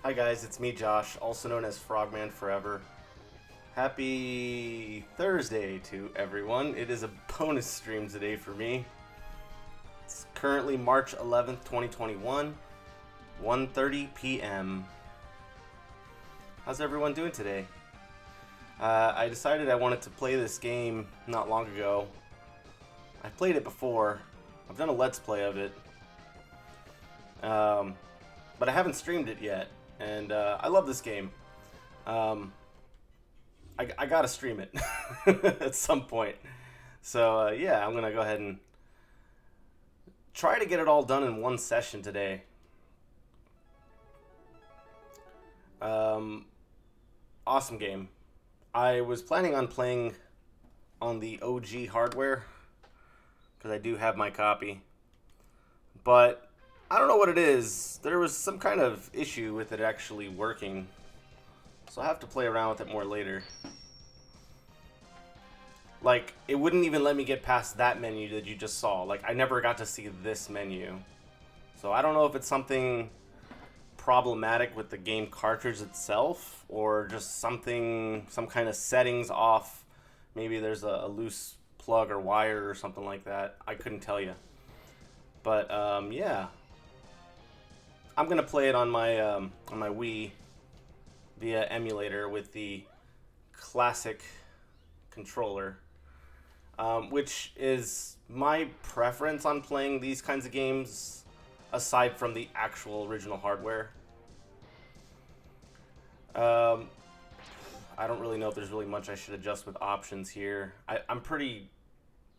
Hi guys, it's me Josh, also known as Frogman Forever. Happy Thursday to everyone. It is a bonus stream today for me. It's currently March 11th, 2021, 1:30 p.m. How's everyone doing today? I decided I wanted to play this game not long ago. I played it before. I've done a Let's Play of it. But I haven't streamed it yet. And I love this game. I gotta stream it at some point. So yeah, I'm gonna go ahead and try to get it all done in one session today. Awesome game. I was planning on playing on the OG hardware because I do have my copy, but I don't know what it is. There was some kind of issue with it actually working, so I have to play around with it more later. Like, it wouldn't even let me get past that menu that you just saw. Like, I never got to see this menu. So I don't know if it's something problematic with the game cartridge itself, or just some kind of settings off. Maybe there's a loose plug or wire or something like that. I couldn't tell you. But yeah, I'm gonna play it on my Wii via emulator with the classic controller, which is my preference on playing these kinds of games aside from the actual original hardware. I don't really know if there's really much I should adjust with options here. I'm pretty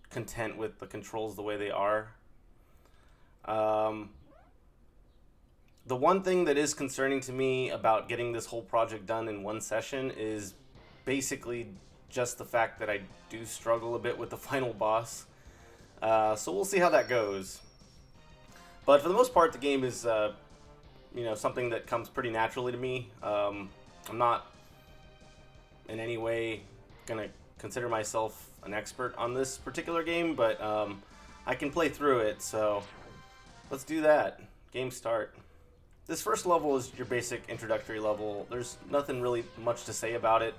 content with the controls the way they are. The one thing that is concerning to me about getting this whole project done in one session is basically just the fact that I do struggle a bit with the final boss. So we'll see how that goes. But for the most part, the game is something that comes pretty naturally to me. I'm not in any way gonna consider myself an expert on this particular game, but I can play through it, so let's do that. Game start. This first level is your basic introductory level. There's nothing really much to say about it.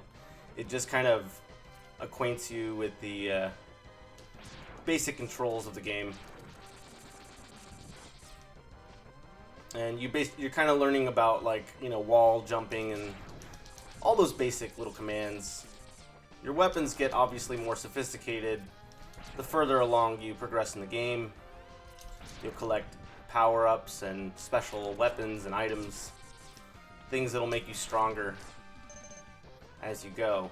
It just kind of acquaints you with the basic controls of the game. And you're kind of learning about, like, wall jumping and all those basic little commands. Your weapons get obviously more sophisticated the further along you progress in the game. You'll collect power-ups and special weapons and items, things that'll make you stronger as you go.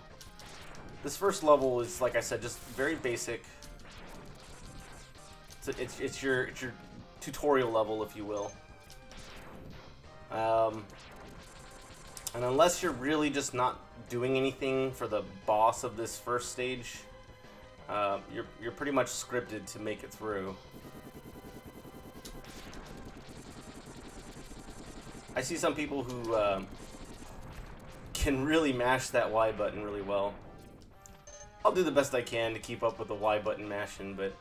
This first level is, like I said, just very basic. It's your tutorial level, if you will. And unless you're really just not doing anything for the boss of this first stage, you're pretty much scripted to make it through. I see some people who can really mash that Y button really well. I'll do the best I can to keep up with the Y button mashing, but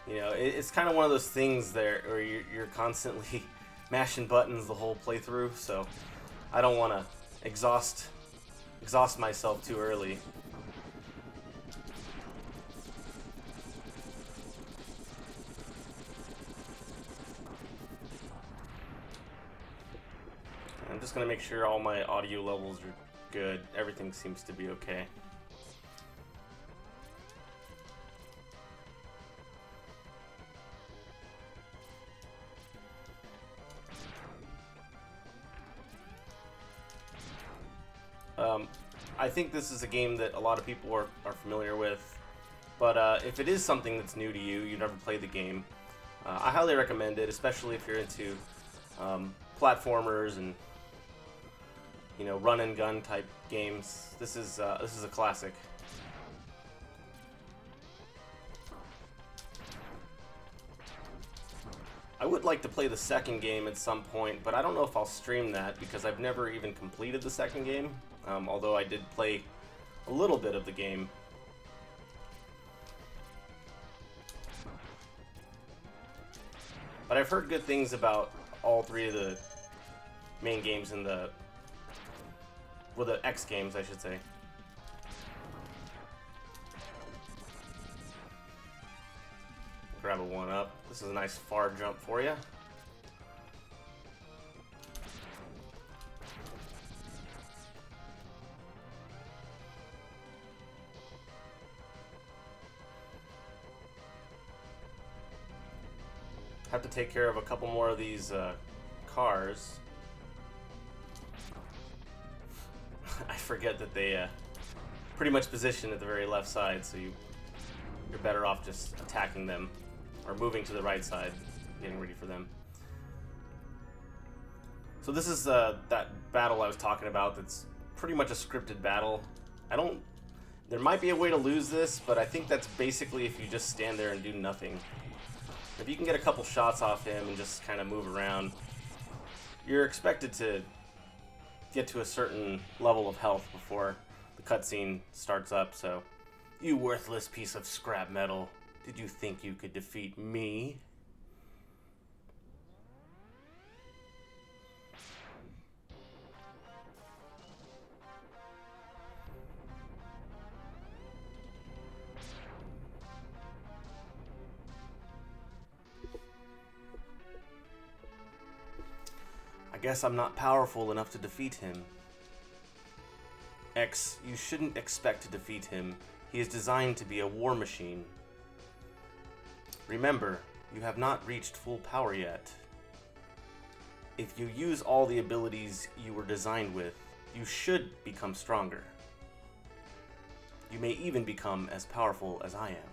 it's kind of one of those things there where you're constantly mashing buttons the whole playthrough, so I don't want to exhaust myself too early. I'm just going to make sure all my audio levels are good. Everything seems to be okay. I think this is a game that a lot of people are familiar with, but if it is something that's new to you, you've never played the game, I highly recommend it, especially if you're into platformers and run and gun type games. This is a classic. I would like to play the second game at some point, but I don't know if I'll stream that because I've never even completed the second game, although I did play a little bit of the game. But But I've heard good things about all three of the main games in the... well, the X games, I should say. Grab a 1-up. This is a nice far jump for you. Have to take care of a couple more of these cars. I forget that they pretty much position at the very left side, so you're better off just attacking them or moving to the right side, getting ready for them. So this is that battle I was talking about. That's pretty much a scripted battle. There might be a way to lose this, but I think that's basically if you just stand there and do nothing. If you can get a couple shots off him and just kind of move around, you're expected to get to a certain level of health before the cutscene starts up. So, you worthless piece of scrap metal, did you think you could defeat me? I guess I'm not powerful enough to defeat him. X, you shouldn't expect to defeat him. He is designed to be a war machine. Remember, you have not reached full power yet. If you use all the abilities you were designed with, you should become stronger. You may even become as powerful as I am.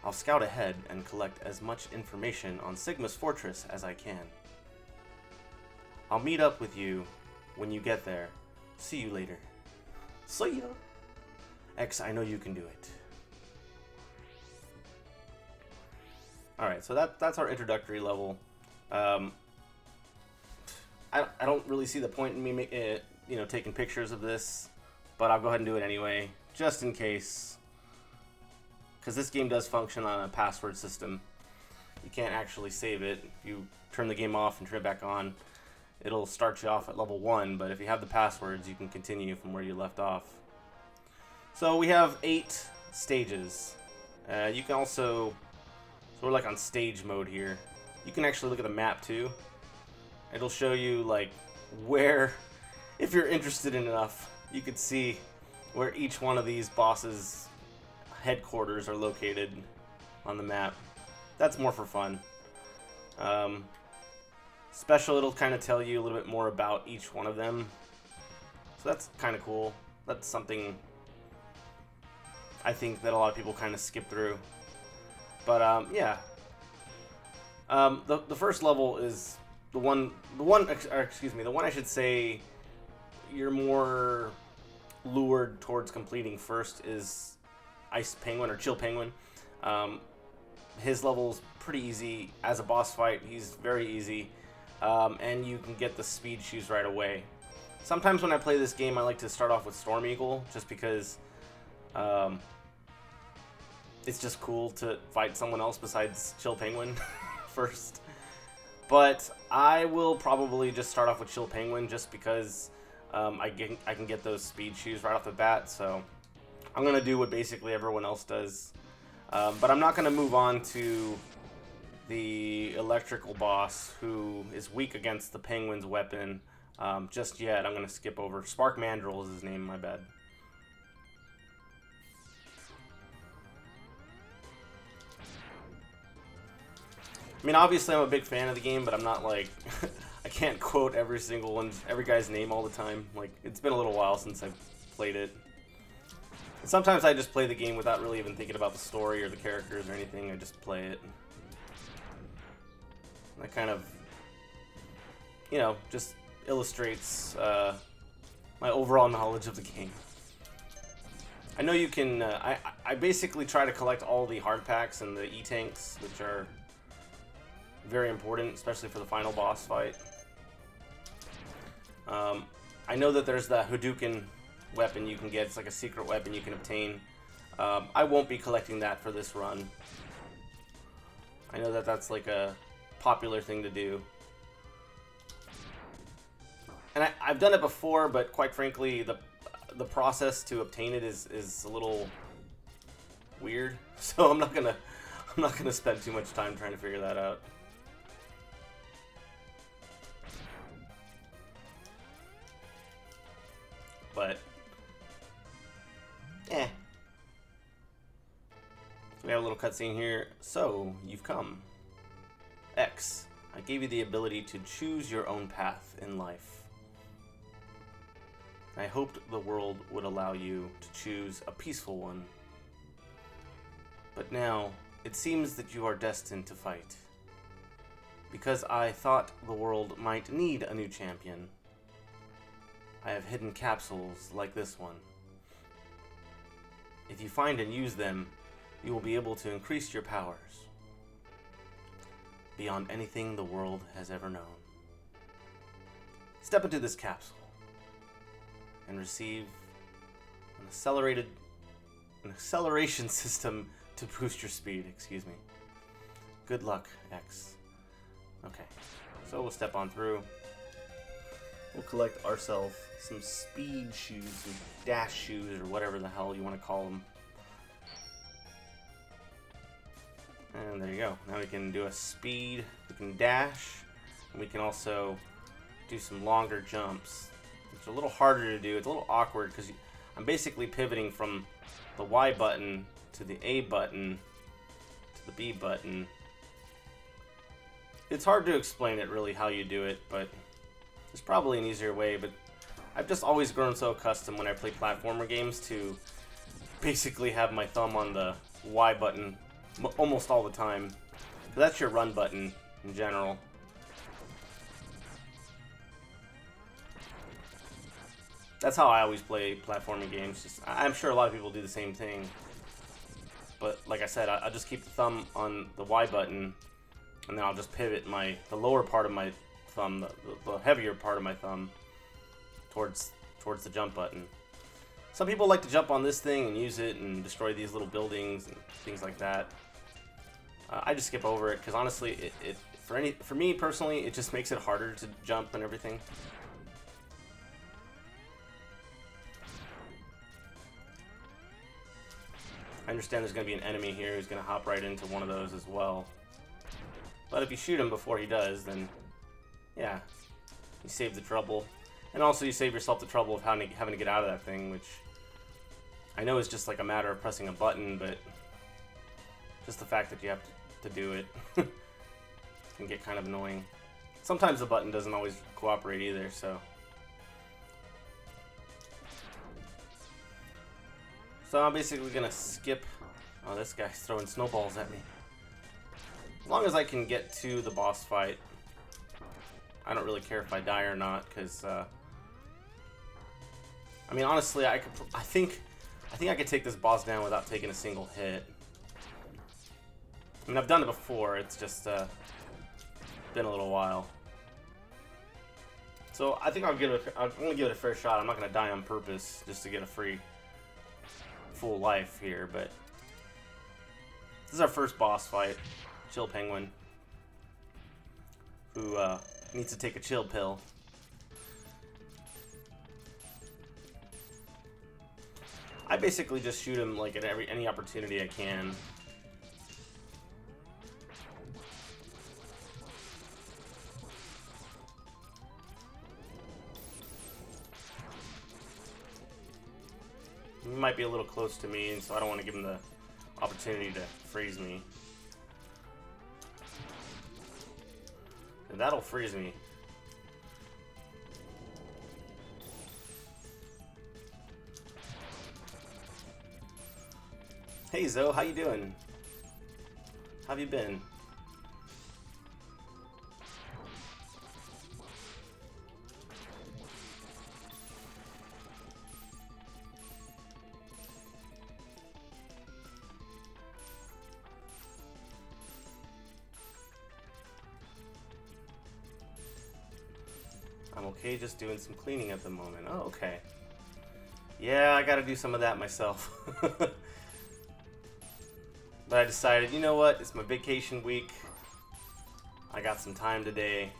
I'll scout ahead and collect as much information on Sigma's fortress as I can. I'll meet up with you when you get there. See you later. See ya! X, I know you can do it. Alright, so that's our introductory level. I don't really see the point in me taking pictures of this, but I'll go ahead and do it anyway, just in case. Because this game does function on a password system. You can't actually save it. If you turn the game off and turn it back on, it'll start you off at level 1, but if you have the passwords, you can continue from where you left off. So we have 8 stages. You can also, so we're like on stage mode here. You can actually look at the map too. It'll show you like where, if you're interested in enough, you could see where each one of these bosses' headquarters are located on the map. That's more for fun. Special, it'll kind of tell you a little bit more about each one of them. So that's kind of cool. That's something I think that a lot of people kind of skip through. But yeah. The first level is the one I should say you're more lured towards completing first is Ice Penguin or Chill Penguin. His level's pretty easy. As a boss fight, he's very easy. And you can get the speed shoes right away. Sometimes when I play this game, I like to start off with Storm Eagle, just because it's just cool to fight someone else besides Chill Penguin first. But I will probably just start off with Chill Penguin, just because I can get those speed shoes right off the bat. So I'm gonna do what basically everyone else does, but I'm not gonna move on to the electrical boss, who is weak against the penguin's weapon, just yet. I'm going to skip over. Spark Mandrill is his name, my bad. I mean, obviously I'm a big fan of the game, but I'm not like, I can't quote every guy's name all the time. Like, it's been a little while since I've played it. And sometimes I just play the game without really even thinking about the story or the characters or anything. I just play it. That kind of, just illustrates my overall knowledge of the game. I know you can, I basically try to collect all the hard packs and the E-tanks, which are very important, especially for the final boss fight. I know that there's that Hadouken weapon you can get. It's like a secret weapon you can obtain. I won't be collecting that for this run. I know that that's like a popular thing to do. And I've done it before, but quite frankly, the process to obtain it is a little weird. So I'm not gonna spend too much time trying to figure that out. But we have a little cutscene here. So you've come. X, I gave you the ability to choose your own path in life. I hoped the world would allow you to choose a peaceful one. But now, it seems that you are destined to fight. Because I thought the world might need a new champion, I have hidden capsules like this one. If you find and use them, you will be able to increase your powers beyond anything the world has ever known. Step into this capsule and receive an acceleration system to boost your speed, excuse me. Good luck, X. Okay, so we'll step on through. We'll collect ourselves some speed shoes, some dash shoes, or whatever the hell you want to call them. And there you go. Now we can do a speed, we can dash, and we can also do some longer jumps. It's a little harder to do. It's a little awkward because I'm basically pivoting from the Y button to the A button to the B button. It's hard to explain it really how you do it, but there's probably an easier way. But I've just always grown so accustomed when I play platformer games to basically have my thumb on the Y button almost all the time. That's your run button in general. That's how I always play platforming games. I'm sure a lot of people do the same thing. But like I said, I'll just keep the thumb on the Y button, and then I'll just pivot the lower part of my thumb, the heavier part of my thumb, towards the jump button. Some people like to jump on this thing and use it and destroy these little buildings and things like that. I just skip over it because honestly, for me personally, it just makes it harder to jump and everything. I understand there's going to be an enemy here who's going to hop right into one of those as well. But if you shoot him before he does, then yeah, you save the trouble. And also you save yourself the trouble of having to get out of that thing, which I know is just like a matter of pressing a button, but just the fact that you have to do it can get kind of annoying. Sometimes the button doesn't always cooperate either, so. So I'm basically gonna skip. Oh, this guy's throwing snowballs at me. As long as I can get to the boss fight, I don't really care if I die or not, because I mean, honestly, I think I could take this boss down without taking a single hit. I mean, I've done it before. It's just been a little while. So I think I'm gonna give it a fair shot. I'm not gonna die on purpose just to get a full life here, but this is our first boss fight. Chill Penguin, who needs to take a chill pill. I basically just shoot him like at any opportunity I can. He might be a little close to me, and so I don't want to give him the opportunity to freeze me. And that'll freeze me. Hey Zoe, how you doing? How have you been? I'm okay just doing some cleaning at the moment. Oh, okay. Yeah, I gotta do some of that myself. But I decided, you know what? It's my vacation week. I got some time today.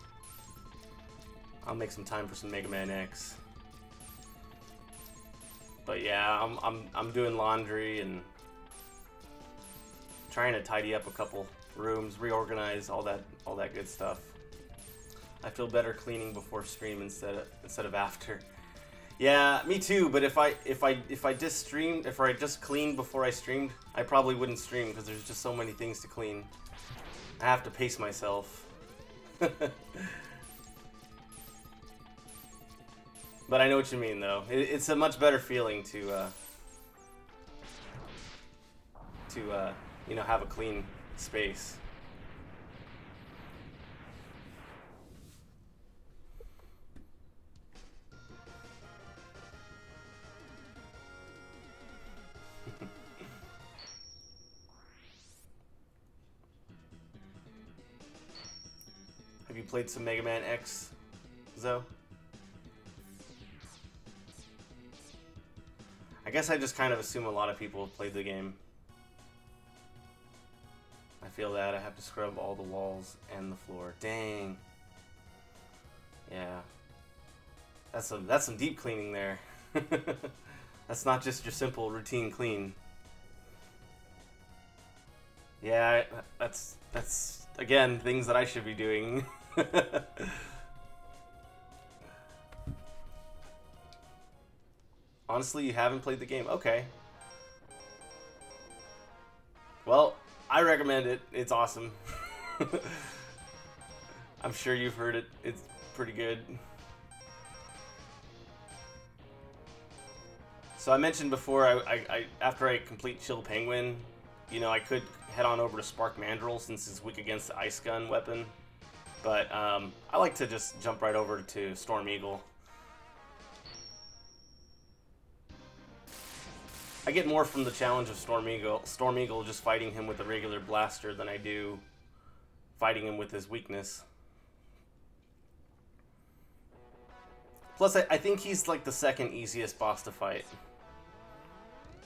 I'll make some time for some Mega Man X. But yeah, I'm doing laundry and trying to tidy up a couple rooms, reorganize all that good stuff. I feel better cleaning before stream instead of after. Yeah, me too. But if I just cleaned before I streamed, I probably wouldn't stream because there's just so many things to clean. I have to pace myself. But I know what you mean, though. It's a much better feeling to you know, have a clean space. Have you played some Mega Man X, Zoe? I guess I just kind of assume a lot of people have played the game. I feel that I have to scrub all the walls and the floor. Dang. Yeah. That's some deep cleaning there. That's not just your simple routine clean. Yeah, that's again things that I should be doing. Honestly, you haven't played the game? Okay. Well, I recommend it. It's awesome. I'm sure you've heard it. It's pretty good. So I mentioned before, I after I complete Chill Penguin, you know, I could head on over to Spark Mandrill since it's weak against the Ice Gun weapon. But I like to just jump right over to Storm Eagle. I get more from the challenge of Storm Eagle just fighting him with a regular blaster than I do fighting him with his weakness. Plus, I think he's like the second easiest boss to fight,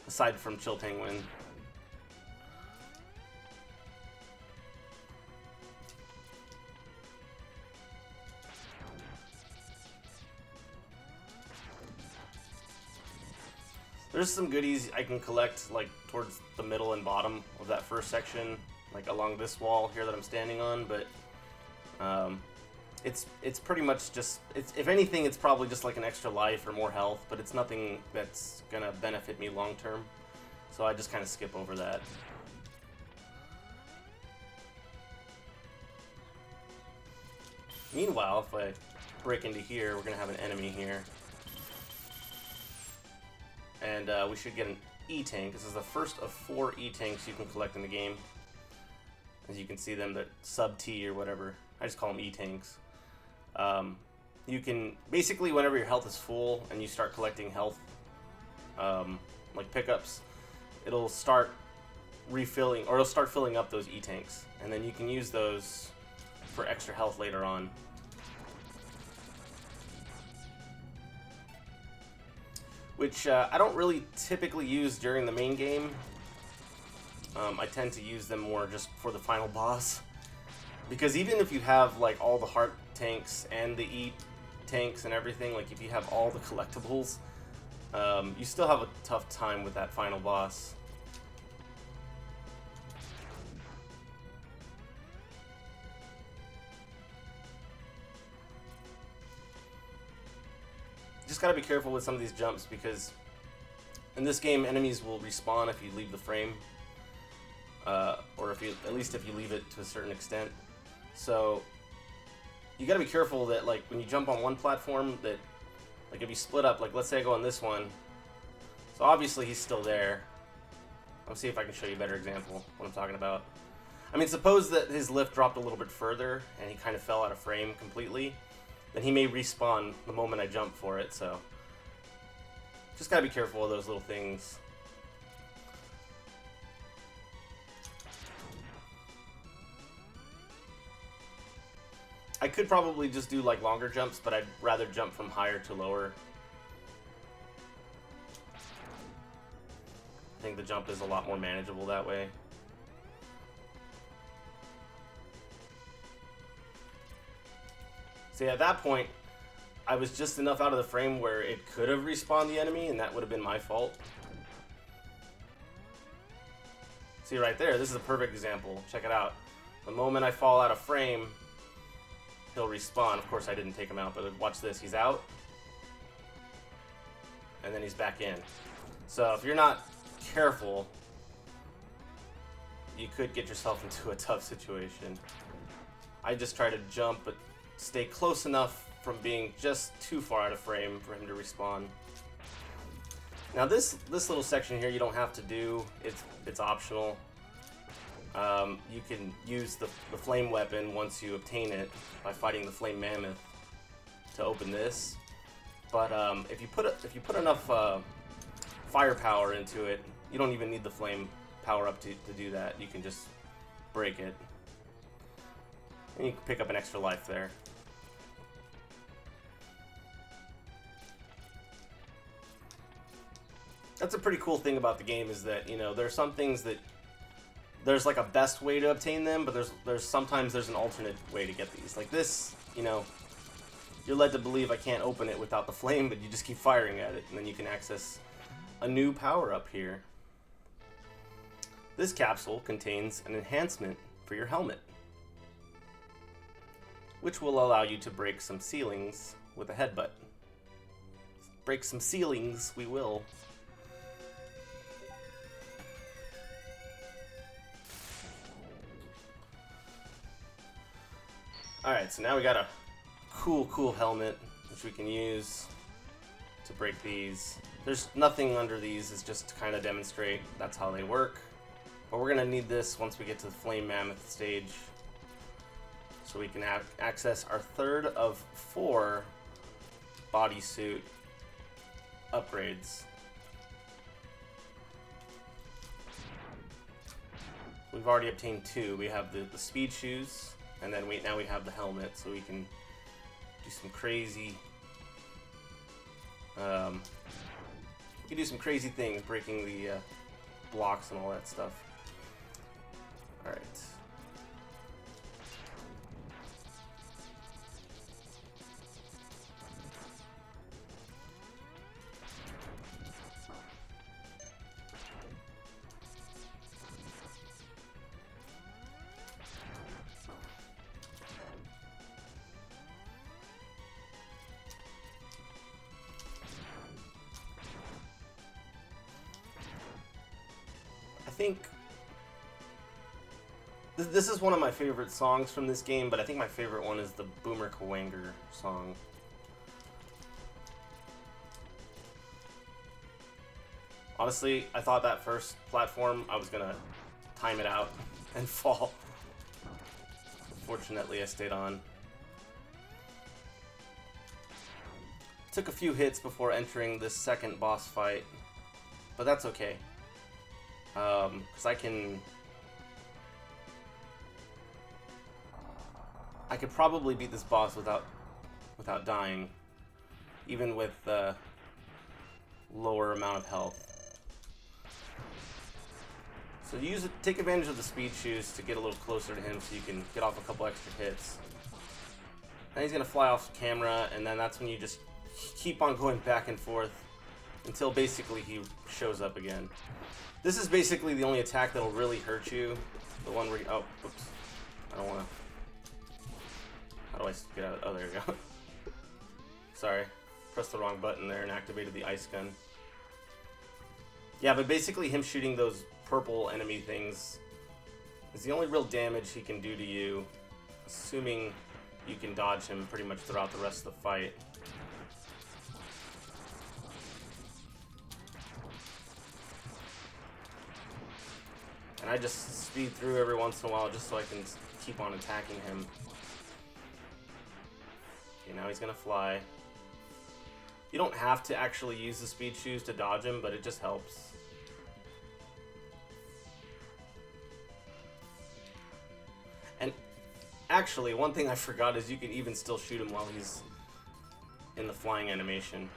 aside from Chill Penguin. There's some goodies I can collect, like, towards the middle and bottom of that first section, like along this wall here that I'm standing on, but it's pretty much just, if anything, it's probably just like an extra life or more health, but it's nothing that's gonna benefit me long term, so I just kind of skip over that. Meanwhile, if I break into here, we're gonna have an enemy here. And we should get an E-Tank. This is the first of 4 E-Tanks you can collect in the game. As you can see them, the sub-T or whatever. I just call them E-Tanks. You can, basically whenever your health is full and you start collecting health, like pickups, it'll start refilling, or it'll start filling up those E-Tanks. And then you can use those for extra health later on. Which I don't really typically use during the main game. I tend to use them more just for the final boss. Because even if you have like all the heart tanks and the E tanks and everything, like if you have all the collectibles, you still have a tough time with that final boss. Just gotta be careful with some of these jumps because in this game enemies will respawn if you leave the frame, or if you, at least if you leave it to a certain extent. So you gotta be careful that like when you jump on one platform, that like if you split up, like let's say I go on this one, so obviously he's still there. Let's see if I can show you a better example what I'm talking about. I mean, suppose that his lift dropped a little bit further and he kind of fell out of frame completely. Then he may respawn the moment I jump for it, so just gotta be careful of those little things. I could probably just do like longer jumps, but I'd rather jump from higher to lower. I think the jump is a lot more manageable that way. See, at that point, I was just enough out of the frame where it could have respawned the enemy, and that would have been my fault. See right there, this is a perfect example. Check it out. The moment I fall out of frame, he'll respawn. Of course, I didn't take him out, but watch this. He's out, and then he's back in. So if you're not careful, you could get yourself into a tough situation. I just try to jump, but stay close enough from being just too far out of frame for him to respawn. Now this little section here you don't have to do. It's optional. You can use the flame weapon once you obtain it by fighting the flame mammoth to open this. But if you put enough firepower into it, you don't even need the flame power up to do that. You can just break it, and you can pick up an extra life there. That's a pretty cool thing about the game, is that, you know, there's some things that there's like a best way to obtain them, but there's sometimes an alternate way to get these. Like this, you know, you're led to believe I can't open it without the flame, but you just keep firing at it, and then you can access a new power up here. This capsule contains an enhancement for your helmet, which will allow you to break some ceilings with a headbutt. Break some ceilings, we will. Alright, so now we got a cool helmet, which we can use to break these. There's nothing under these, it's just to kind of demonstrate that's how they work. But we're going to need this once we get to the Flame Mammoth stage, so we can access our third of 4 bodysuit upgrades. We've already obtained 2. We have the speed shoes, and then now we have the helmet, so we can do some crazy things, breaking the blocks and all that stuff. All right. I think this is one of my favorite songs from this game, but I think my favorite one is the Boomer Kawanger song. Honestly, I thought that first platform I was gonna time it out and fall. Fortunately, I stayed on. Took a few hits before entering this second boss fight, but that's okay. Because I could probably beat this boss without dying, even with lower amount of health. So take advantage of the speed shoes to get a little closer to him, so you can get off a couple extra hits. Then he's gonna fly off camera, and then that's when you just keep on going back and forth until basically he shows up again. This is basically the only attack that'll really hurt you. The one where oh, whoops. I don't wanna. How do I get out? Oh, there we go. Sorry. Pressed the wrong button there and activated the ice gun. Yeah, but basically him shooting those purple enemy things is the only real damage he can do to you, assuming you can dodge him pretty much throughout the rest of the fight. And I just speed through every once in a while just so I can keep on attacking him. Okay, now he's gonna fly. You don't have to actually use the speed shoes to dodge him, but it just helps. And actually, one thing I forgot is you can even still shoot him while he's in the flying animation.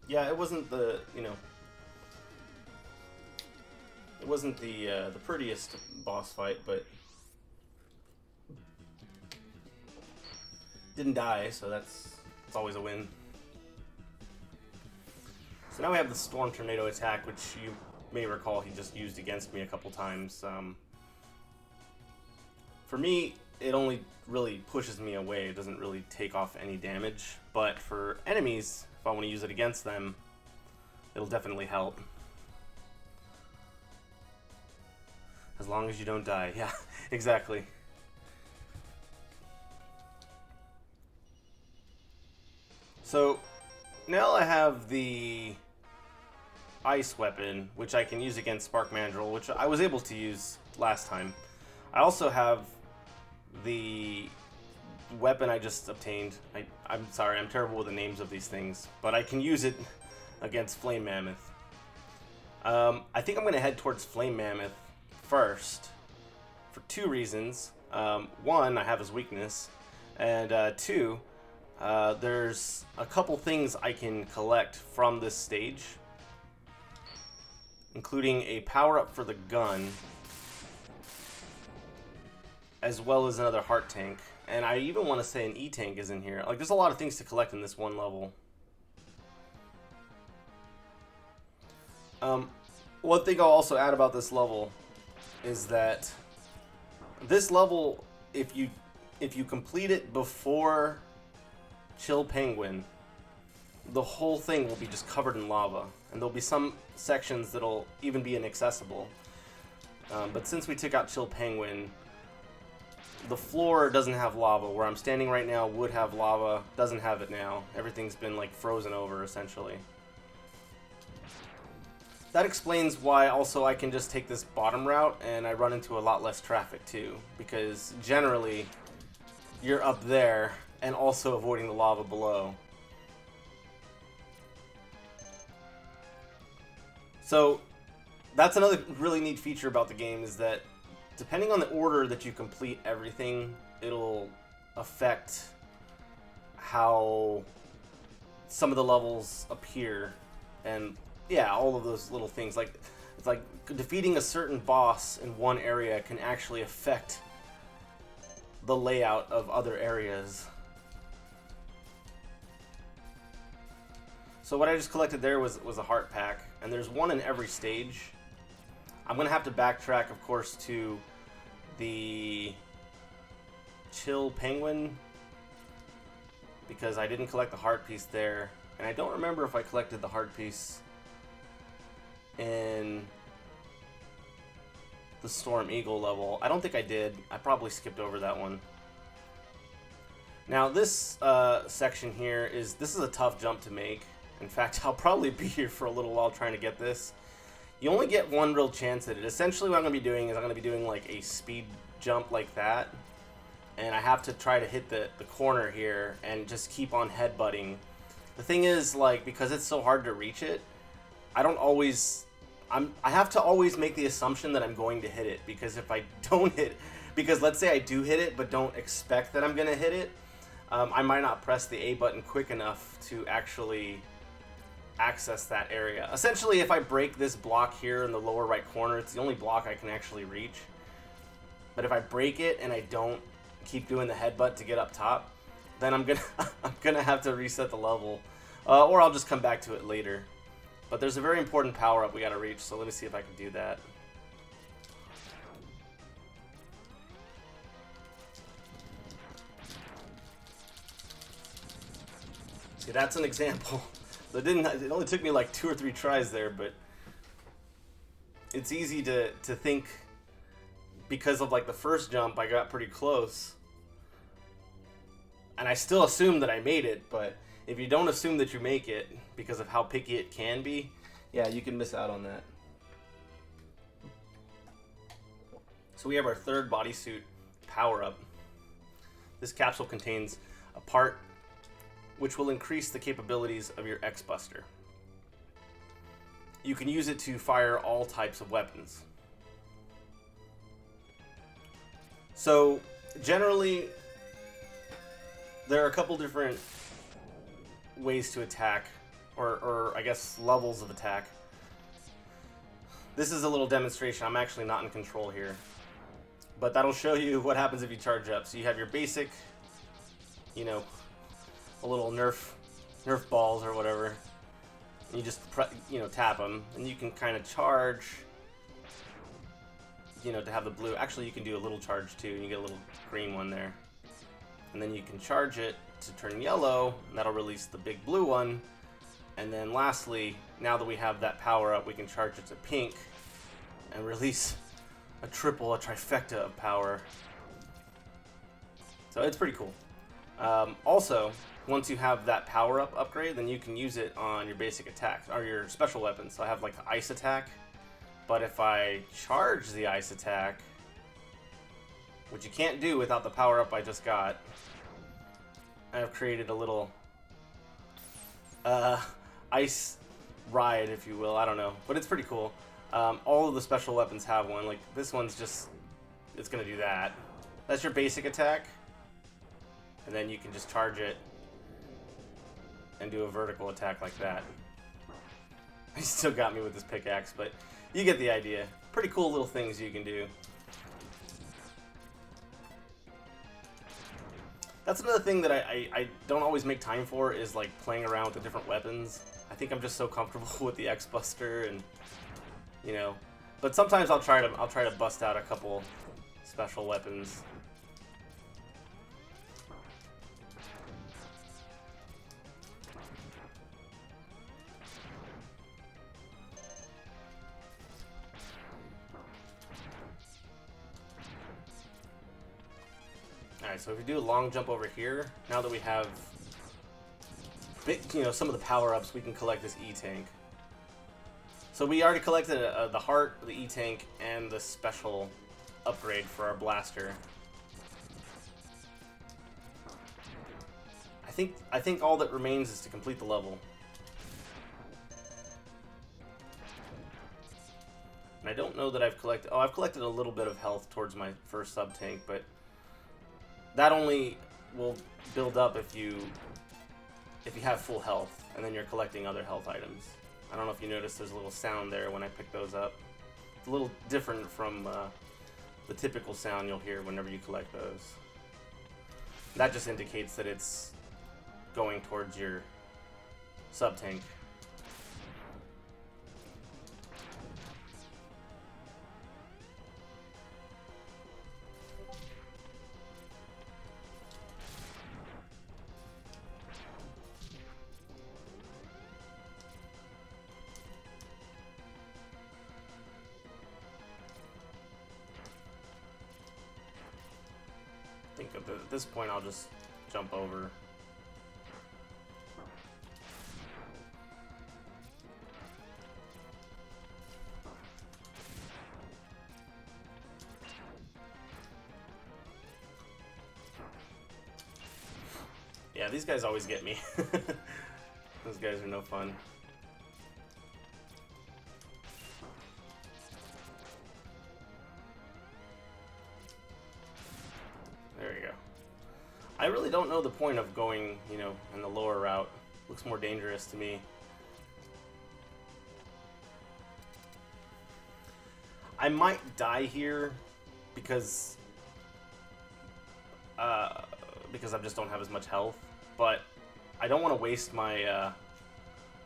Yeah, it wasn't the, it wasn't the prettiest boss fight, but didn't die, so it's always a win. So now we have the Storm Tornado attack, which you may recall he just used against me a couple times. For me, it only really pushes me away. It doesn't really take off any damage. But for enemies, if I want to use it against them, it'll definitely help. As long as you don't die. Yeah, exactly. So now I have the ice weapon, which I can use against Spark Mandrill, which I was able to use last time. I also have the weapon I just obtained. I'm sorry, I'm terrible with the names of these things, but I can use it against Flame Mammoth. I think I'm going to head towards Flame Mammoth first for two reasons. One, I have his weakness, and two, there's a couple things I can collect from this stage, including a power-up for the gun, as well as another heart tank. And I even want to say an E-tank is in here. Like, there's a lot of things to collect in this one level. One thing I'll also add about this level is that this level, if you complete it before Chill Penguin, the whole thing will be just covered in lava, and there'll be some sections that'll even be inaccessible. But since we took out Chill Penguin, the floor doesn't have lava. Where I'm standing right now would have lava, doesn't have it now. Everything's been like frozen over essentially. That explains why also I can just take this bottom route and I run into a lot less traffic too, because generally you're up there and also avoiding the lava below. So that's another really neat feature about the game, is that depending on the order that you complete everything, it'll affect how some of the levels appear. And yeah, all of those little things. Like, it's like defeating a certain boss in one area can actually affect the layout of other areas. So what I just collected there was a heart pack, and there's one in every stage. I'm going to have to backtrack, of course, to the Chill Penguin, because I didn't collect the heart piece there, and I don't remember if I collected the heart piece in the Storm Eagle level. I don't think I did. I probably skipped over that one. Now this section here this is a tough jump to make. In fact, I'll probably be here for a little while trying to get this. You only get one real chance at it. Essentially what I'm going to be doing is I'm going to be doing like a speed jump like that, and I have to try to hit the corner here and just keep on headbutting. The thing is, like, because it's so hard to reach it, I have to always make the assumption that I'm going to hit it, because if I don't hit, because let's say I do hit it but don't expect that I'm going to hit it, I might not press the A button quick enough to actually access that area. Essentially, if I break this block here in the lower right corner, it's the only block I can actually reach. But if I break it and I don't keep doing the headbutt to get up top, then I'm gonna have to reset the level, or I'll just come back to it later. But there's a very important power up we gotta reach, so let me see if I can do that. See, that's an example. So it only took me like 2 or 3 tries there, but it's easy to think, because of like the first jump I got pretty close, and I still assume that I made it. But if you don't assume that you make it because of how picky it can be, yeah, you can miss out on that. So we have our third bodysuit power up. This capsule contains a part which will increase the capabilities of your X-Buster. You can use it to fire all types of weapons. So generally, there are a couple different ways to attack, or I guess levels of attack. This is a little demonstration. I'm actually not in control here. But that'll show you what happens if you charge up. So you have your basic, you know, a little Nerf balls or whatever. And you just, tap them. And you can kind of charge, to have the blue. Actually, you can do a little charge too. And you get a little green one there. And then you can charge it to turn yellow. And that'll release the big blue one. And then lastly, now that we have that power up, we can charge it to pink and release a trifecta of power. So it's pretty cool. Also, once you have that power up upgrade, then you can use it on your basic attack or your special weapons. So I have like the ice attack, but if I charge the ice attack, which you can't do without the power up I just got, I've created a little ice ride, if you will. I don't know, but it's pretty cool. All of the special weapons have one. Like this one's just, it's gonna do that. That's your basic attack, and then you can just charge it and do a vertical attack like that. He still got me with this pickaxe, but you get the idea. Pretty cool little things you can do. That's another thing that I don't always make time for, is like playing around with the different weapons. I think I'm just so comfortable with the X-Buster, and but sometimes I'll try to bust out a couple special weapons. Alright, so if we do a long jump over here, now that we have some of the power-ups, we can collect this E-Tank. So we already collected the heart, the E-Tank, and the special upgrade for our blaster. I think all that remains is to complete the level. And I don't know that I've collected... Oh, I've collected a little bit of health towards my first sub-tank, but that only will build up if you have full health, and then you're collecting other health items. I don't know if you noticed there's a little sound there when I pick those up. It's a little different from the typical sound you'll hear whenever you collect those. That just indicates that it's going towards your sub-tank. I think at this point I'll just jump over. Yeah, these guys always get me. Those guys are no fun. There you go. I really don't know the point of going, in the lower route. Looks more dangerous to me. I might die here because I just don't have as much health, but I don't want to waste my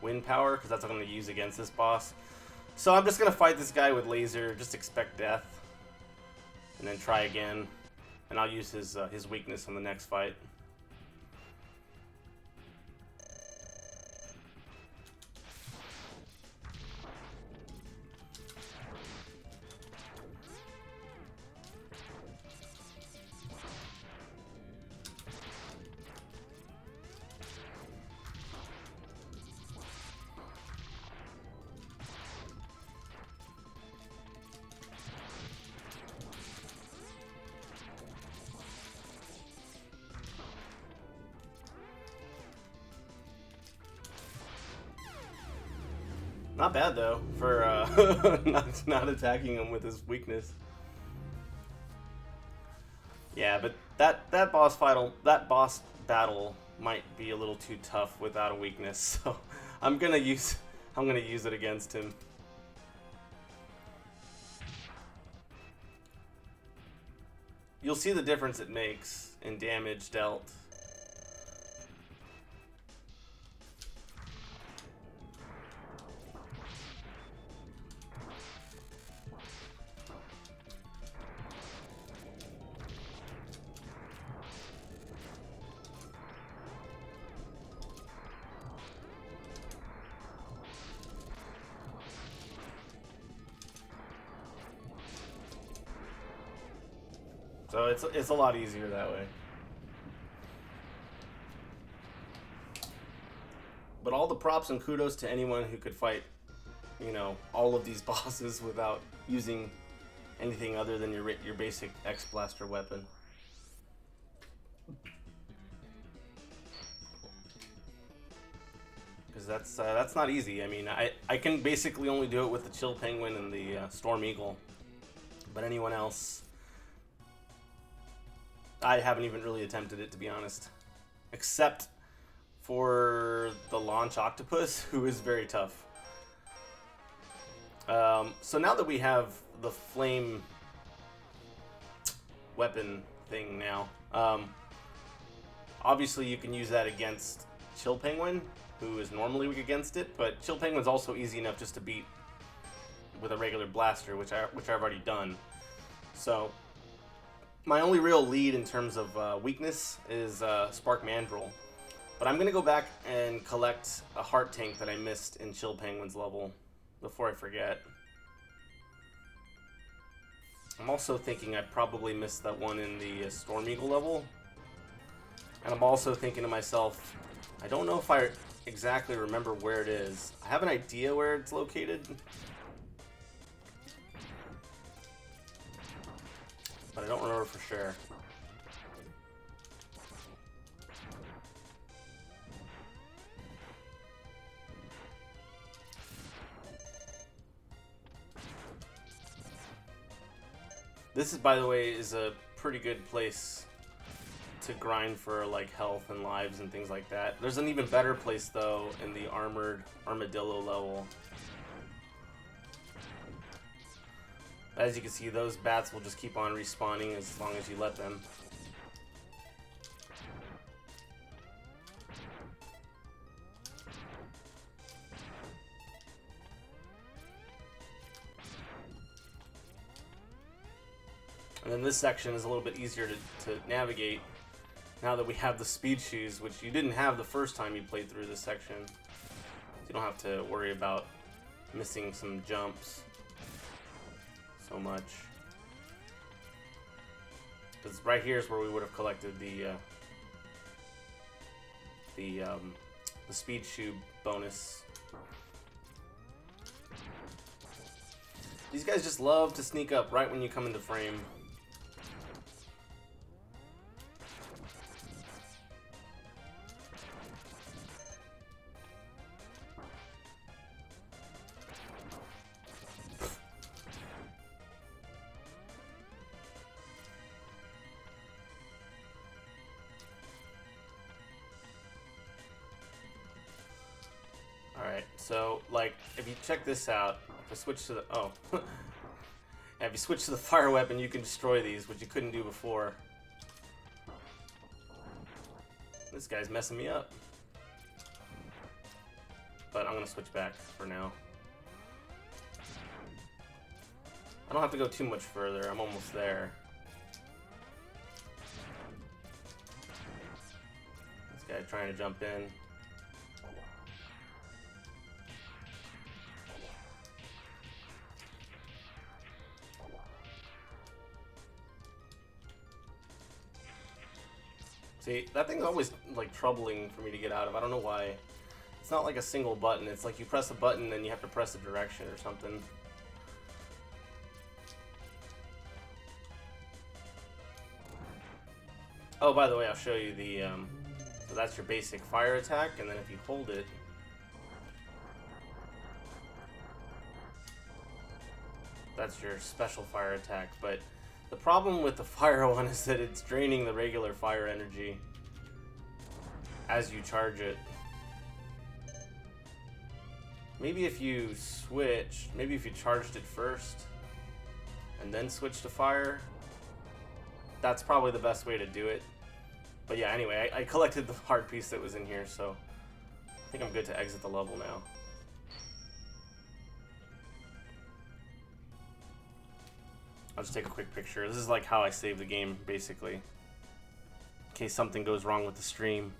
wind power because that's what I'm going to use against this boss. So I'm just going to fight this guy with laser, just expect death, and then try again. And I'll use his weakness in the next fight. Not bad though for not attacking him with his weakness. Yeah, but that boss battle might be a little too tough without a weakness. So I'm gonna use it against him. You'll see the difference it makes in damage dealt. So it's a lot easier that way. But all the props and kudos to anyone who could fight, you know, all of these bosses without using anything other than your basic X Blaster weapon. Because that's not easy. I mean, I can basically only do it with the Chill Penguin and the Storm Eagle. But anyone else, I haven't even really attempted it, to be honest. Except for the Launch Octopus, who is very tough. So now that we have the flame weapon thing now, obviously you can use that against Chill Penguin, who is normally weak against it, but Chill Penguin's also easy enough just to beat with a regular blaster, which I've already done. So my only real lead in terms of weakness is Spark Mandrill. But I'm going to go back and collect a heart tank that I missed in Chill Penguin's level before I forget. I'm also thinking I probably missed that one in the Storm Eagle level. And I'm also thinking to myself, I don't know if I exactly remember where it is. I have an idea where it's located, but I don't remember for sure. This is, by the way, is a pretty good place to grind for like health and lives and things like that. There's an even better place though in the armored armadillo level. As you can see, those bats will just keep on respawning as long as you let them. And then this section is a little bit easier to navigate now that we have the speed shoes, which you didn't have the first time you played through this section. You don't have to worry about missing some jumps so much. Because right here is where we would have collected the speed shoe bonus. These guys just love to sneak up right when you come into frame. Alright, so, like, if you check this out, if I switch to the, if you switch to the fire weapon, you can destroy these, which you couldn't do before. This guy's messing me up. But I'm gonna switch back for now. I don't have to go too much further, I'm almost there. This guy trying to jump in. See, that thing's always, like, troubling for me to get out of. I don't know why. It's not like a single button. It's like you press a button, then you have to press a direction or something. Oh, by the way, I'll show you the, so that's your basic fire attack, and then if you hold it, that's your special fire attack. But the problem with the fire one is that it's draining the regular fire energy as you charge it. Maybe if you switch, maybe if you charged it first and then switch to fire, that's probably the best way to do it. But yeah, anyway, I collected the heart piece that was in here, so I think I'm good to exit the level now. I'll just take a quick picture. This is like how I save the game, basically. In case something goes wrong with the stream.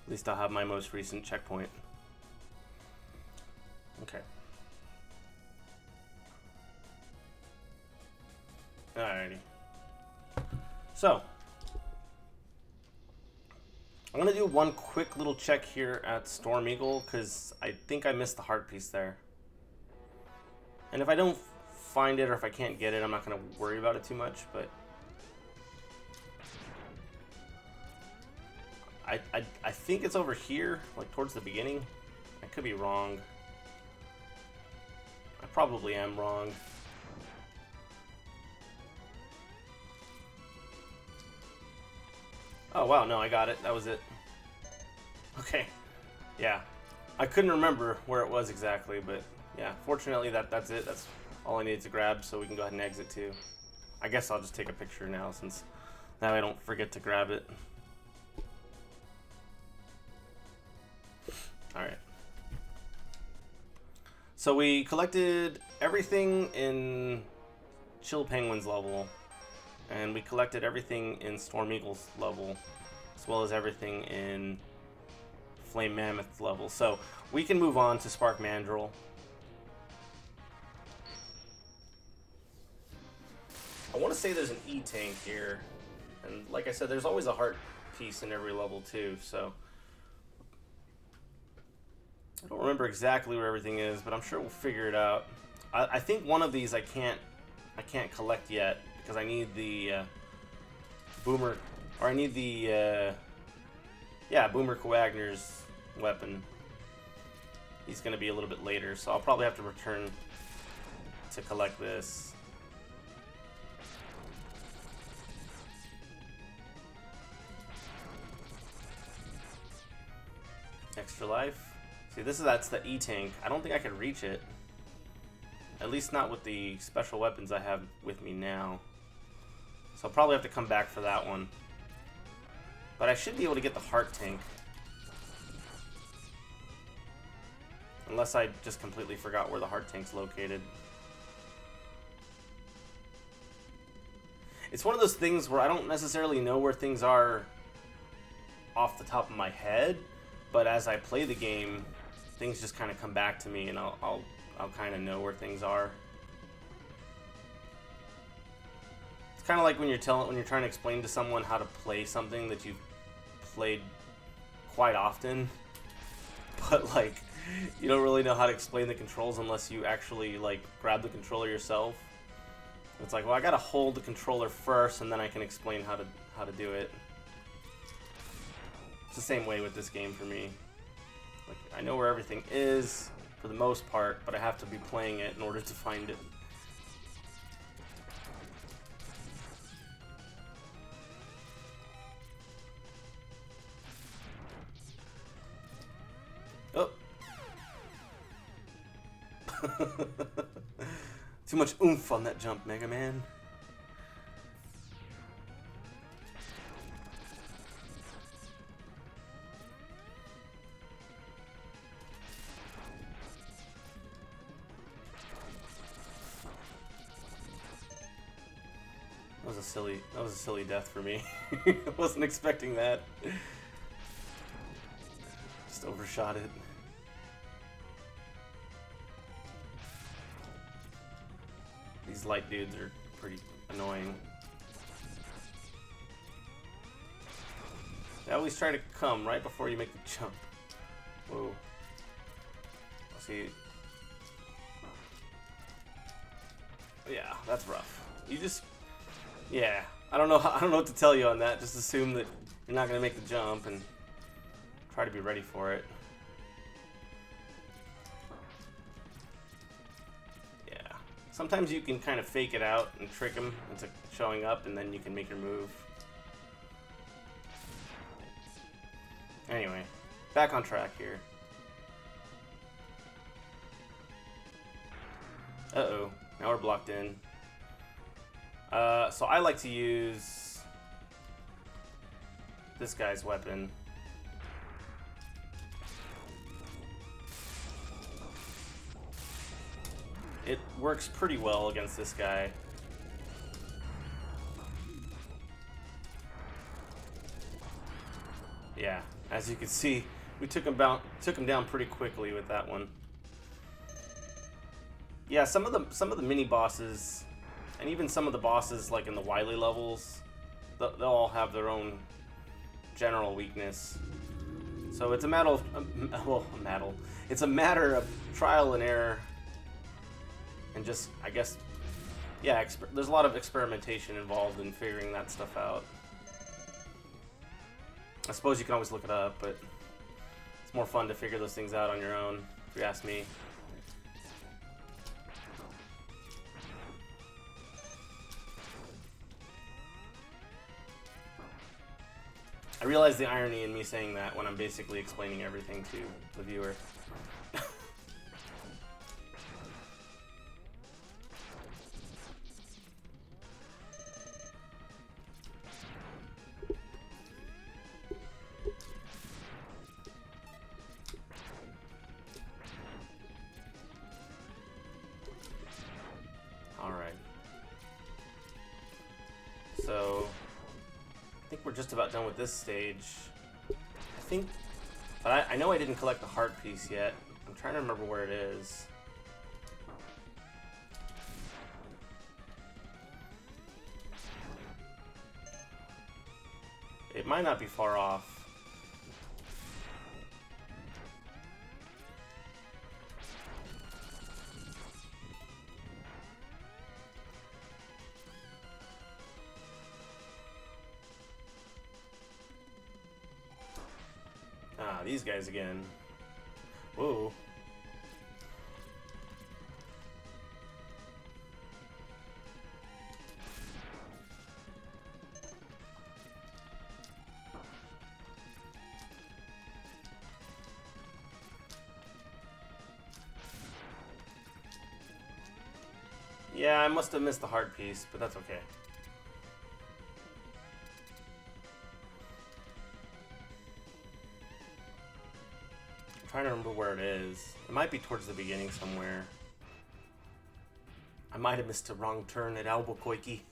At least I'll have my most recent checkpoint. Okay. Alrighty. So, I'm going to do one quick little check here at Storm Eagle, because I think I missed the heart piece there. And if I don't find it, or if I can't get it, I'm not going to worry about it too much, but I think it's over here, like towards the beginning. I could be wrong. I probably am wrong. Oh wow, no, I got it. That was it. Okay. Yeah. I couldn't remember where it was exactly, but yeah, fortunately that's it. That's all I needed to grab, so we can go ahead and exit too. I guess I'll just take a picture now, since now I don't forget to grab it. Alright. So we collected everything in Chill Penguin's level, and we collected everything in Storm Eagle's level, as well as everything in Flame Mammoth's level. So we can move on to Spark Mandrill. I want to say there's an E-tank here, and like I said, there's always a heart piece in every level too, so I don't remember exactly where everything is, but I'm sure we'll figure it out. I think one of these I can't collect yet, because I need the Boomer, or I need the yeah, Boomer Coagner's weapon. He's gonna be a little bit later, so I'll probably have to return to collect this. Extra life. See, that's the E-tank. I don't think I can reach it. At least not with the special weapons I have with me now. So I'll probably have to come back for that one. But I should be able to get the heart tank. Unless I just completely forgot where the heart tank's located. It's one of those things where I don't necessarily know where things are off the top of my head, but as I play the game, things just kind of come back to me, and I'll kind of know where things are. It's kind of like when you're trying to explain to someone how to play something that you've played quite often, but like you don't really know how to explain the controls unless you actually like grab the controller yourself. It's like, well, I gotta hold the controller first, and then I can explain how to do it. It's the same way with this game for me. Like, I know where everything is for the most part, but I have to be playing it in order to find it. Oh. Too much oomph on that jump, Mega Man. That was a silly death for me. I wasn't expecting that. Just overshot it. These light dudes are pretty annoying. They always try to come right before you make the jump. Whoa. See. Yeah, that's rough. You just, yeah. I don't know what to tell you on that. Just assume that you're not gonna make the jump and try to be ready for it. Yeah. Sometimes you can kind of fake it out and trick them into showing up, and then you can make your move. Anyway, back on track here. Uh-oh. Now we're blocked in. So I like to use this guy's weapon. It works pretty well against this guy. Yeah, as you can see, we took him down pretty quickly with that one. Yeah, some of the mini bosses, and even some of the bosses like in the Wily levels, they'll all have their own general weakness. So it's a matter of it's a matter of trial and error, and just, I guess, yeah, there's a lot of experimentation involved in figuring that stuff out. I suppose you can always look it up, but it's more fun to figure those things out on your own, if you ask me. I realize the irony in me saying that when I'm basically explaining everything to the viewer. Alright. So I think we're just about done with this stage. I think, but I know I didn't collect the heart piece yet. I'm trying to remember where it is. It might not be far off. Ah, these guys again. Whoa. Yeah, I must have missed the heart piece, but that's okay. I'm trying to remember where it is. It might be towards the beginning somewhere. I might have missed a wrong turn at Albuquerque.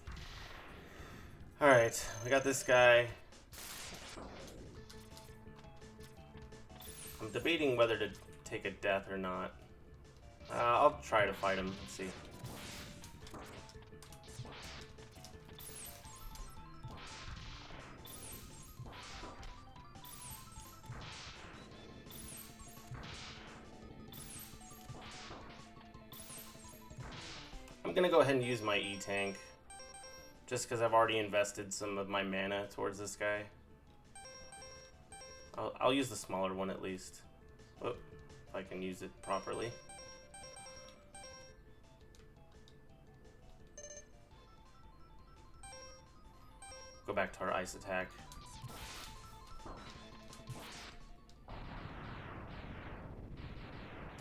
Alright, we got this guy. I'm debating whether to take a death or not. I'll try to fight him. Let's see. I'm gonna go ahead and use my E-Tank, just because I've already invested some of my mana towards this guy. I'll use the smaller one at least. Oh, if I can use it properly. Go back to our ice attack.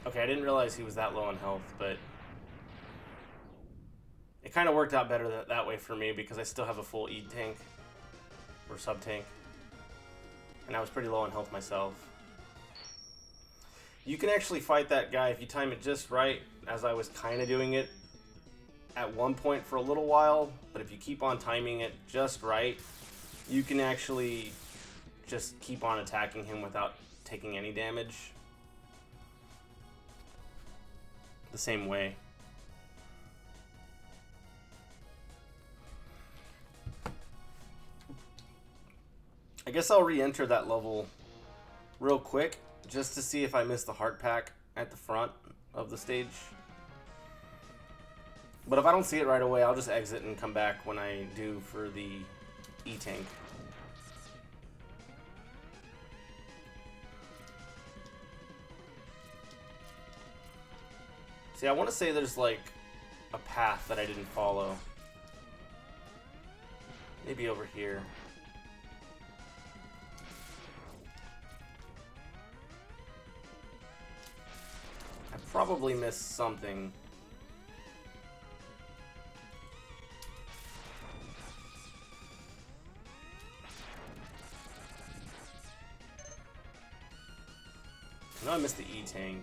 Okay, I didn't realize he was that low on health, but it kind of worked out better that way for me because I still have a full E-Tank, or sub-tank, and I was pretty low on health myself. You can actually fight that guy if you time it just right, as I was kind of doing it at one point for a little while, but if you keep on timing it just right, you can actually just keep on attacking him without taking any damage. The same way. I guess I'll re-enter that level real quick just to see if I missed the heart pack at the front of the stage. But if I don't see it right away, I'll just exit and come back when I do for the E-Tank. See, I want to say there's like a path that I didn't follow. Maybe over here. I probably missed something. I missed the E-tank.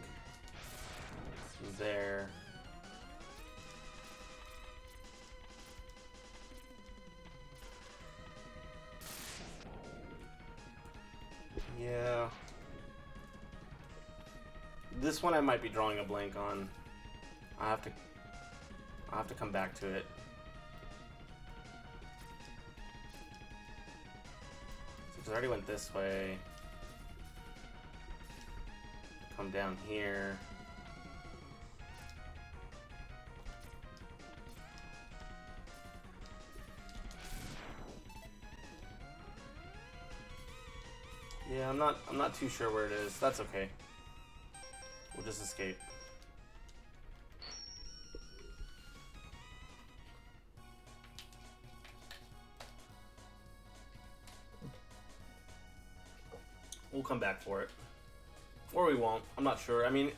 There. Yeah. This one I might be drawing a blank on. I'll have to come back to it. Since I already went this way. Come down here. Yeah, I'm not too sure where it is. That's okay. We'll just escape. We'll come back for it. Or we won't. I'm not sure. I mean,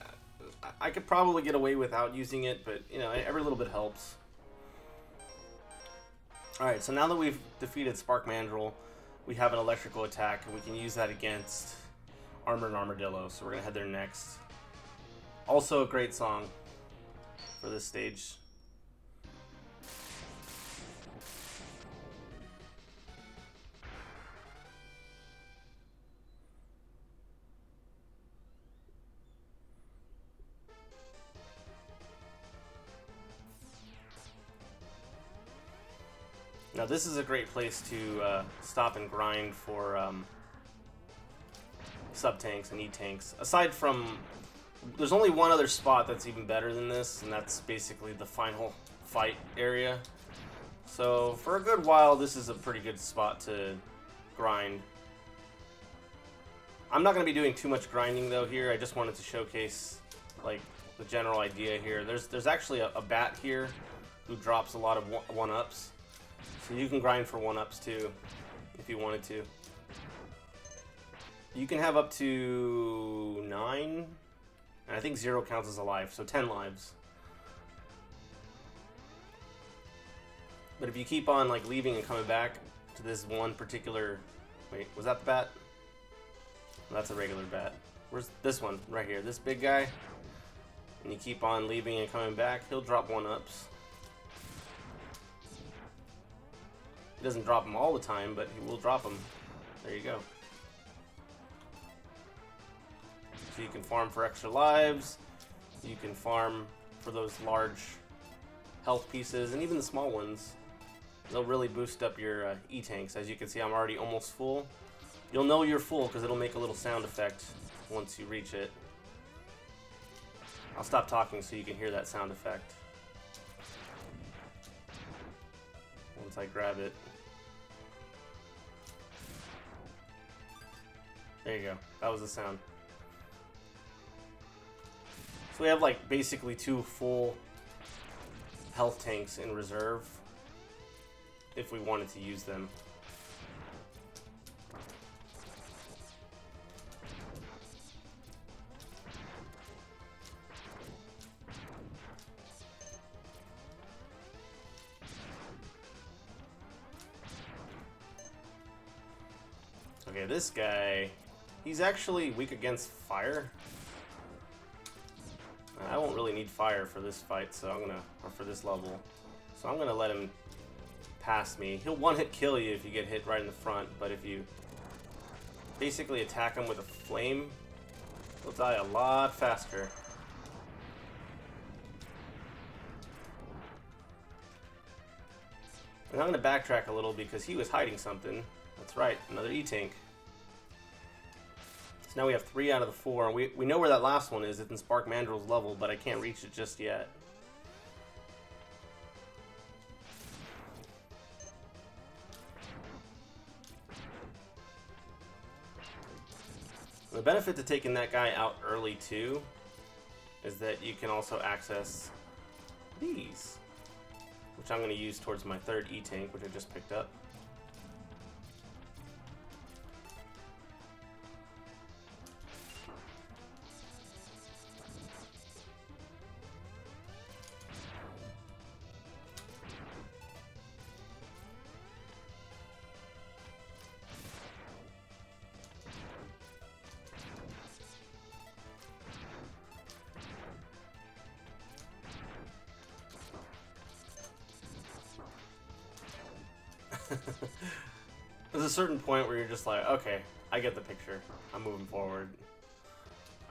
I could probably get away without using it, but, you know, every little bit helps. Alright, so now that we've defeated Spark Mandrill, we have an electrical attack, and we can use that against Armored Armadillo, so we're going to head there next. Also a great song for this stage. Now this is a great place to stop and grind for sub-tanks and E-tanks. Aside from, there's only one other spot that's even better than this, and that's basically the final fight area. So for a good while, this is a pretty good spot to grind. I'm not going to be doing too much grinding though here. I just wanted to showcase like the general idea here. There's actually a bat here who drops a lot of one-ups. So you can grind for one-ups too, if you wanted to. You can have up to 9, and I think 0 counts as a life, so 10 lives. But if you keep on like leaving and coming back to this one particular... Wait, was that the bat? Well, that's a regular bat. Where's this one? Right here, this big guy. And you keep on leaving and coming back, he'll drop one-ups. He doesn't drop them all the time, but he will drop them. There you go. So you can farm for extra lives. You can farm for those large health pieces, and even the small ones. They'll really boost up your E-tanks. As you can see, I'm already almost full. You'll know you're full because it'll make a little sound effect once you reach it. I'll stop talking so you can hear that sound effect. Once I grab it. There you go. That was the sound. So we have like basically 2 full health tanks in reserve if we wanted to use them. Okay, this guy, he's actually weak against fire. I won't really need fire for this fight, so or for this level. So I'm gonna let him pass me. He'll one-hit kill you if you get hit right in the front, but if you basically attack him with a flame, he'll die a lot faster. And I'm gonna backtrack a little because he was hiding something. That's right, another E-tank. So now we have 3 out of the 4. We know where that last one is. It's in Spark Mandrill's level, but I can't reach it just yet. The benefit to taking that guy out early too is that you can also access these, which I'm going to use towards my 3rd E-tank, which I just picked up. There's a certain point where you're just like, okay, I get the picture. I'm moving forward.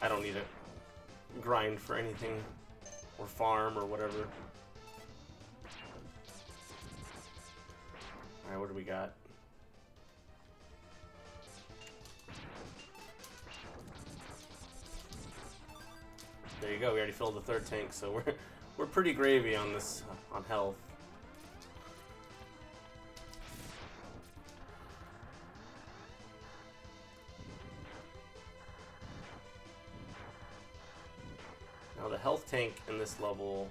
I don't need to grind for anything or farm or whatever. Alright, what do we got? There you go. We already filled the third tank, so we're pretty gravy on this on health. Now the health tank in this level.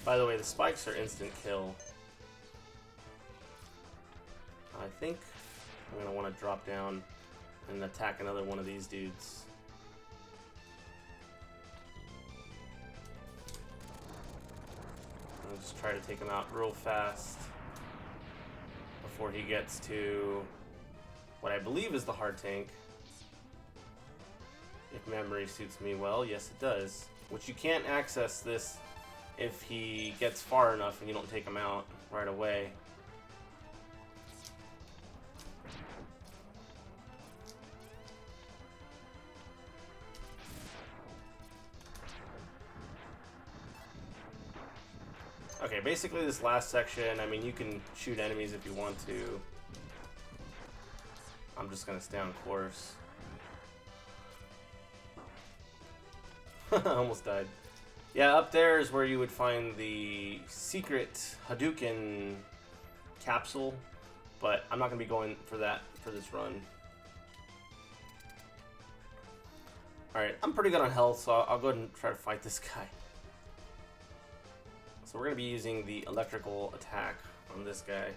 By the way, the spikes are instant kill. I think I'm gonna want to drop down and attack another one of these dudes. I'll just try to take him out real fast before he gets to what I believe is the hard tank. If memory suits me well, yes it does. Which you can't access this if he gets far enough and you don't take him out right away. Okay, basically this last section, I mean, you can shoot enemies if you want to. I'm just gonna stay on course. Almost died. Yeah, up there is where you would find the secret Hadouken capsule, but I'm not gonna be going for that for this run. Alright, I'm pretty good on health, so I'll go ahead and try to fight this guy. So we're going to be using the electrical attack on this guy.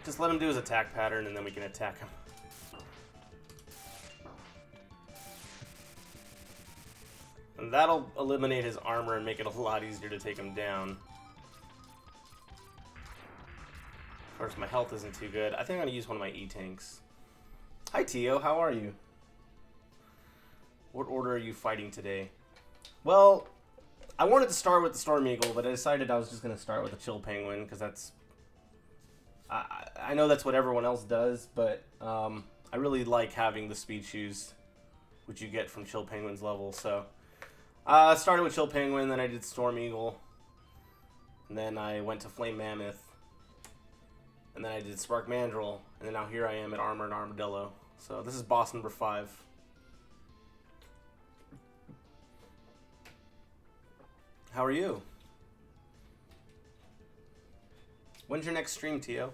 Just let him do his attack pattern and then we can attack him. And that'll eliminate his armor and make it a lot easier to take him down. Of course, my health isn't too good. I think I'm going to use one of my E-tanks. Hi, Tio. How are you? What order are you fighting today? Well, I wanted to start with the Storm Eagle, but I decided I was just going to start with the Chill Penguin, because that's... I know that's what everyone else does, but I really like having the speed shoes, which you get from Chill Penguin's level, so... I started with Chill Penguin, then I did Storm Eagle, and then I went to Flame Mammoth, and then I did Spark Mandrill, and then now here I am at Armored Armadillo. So this is boss number 5. How are you? When's your next stream, Tio?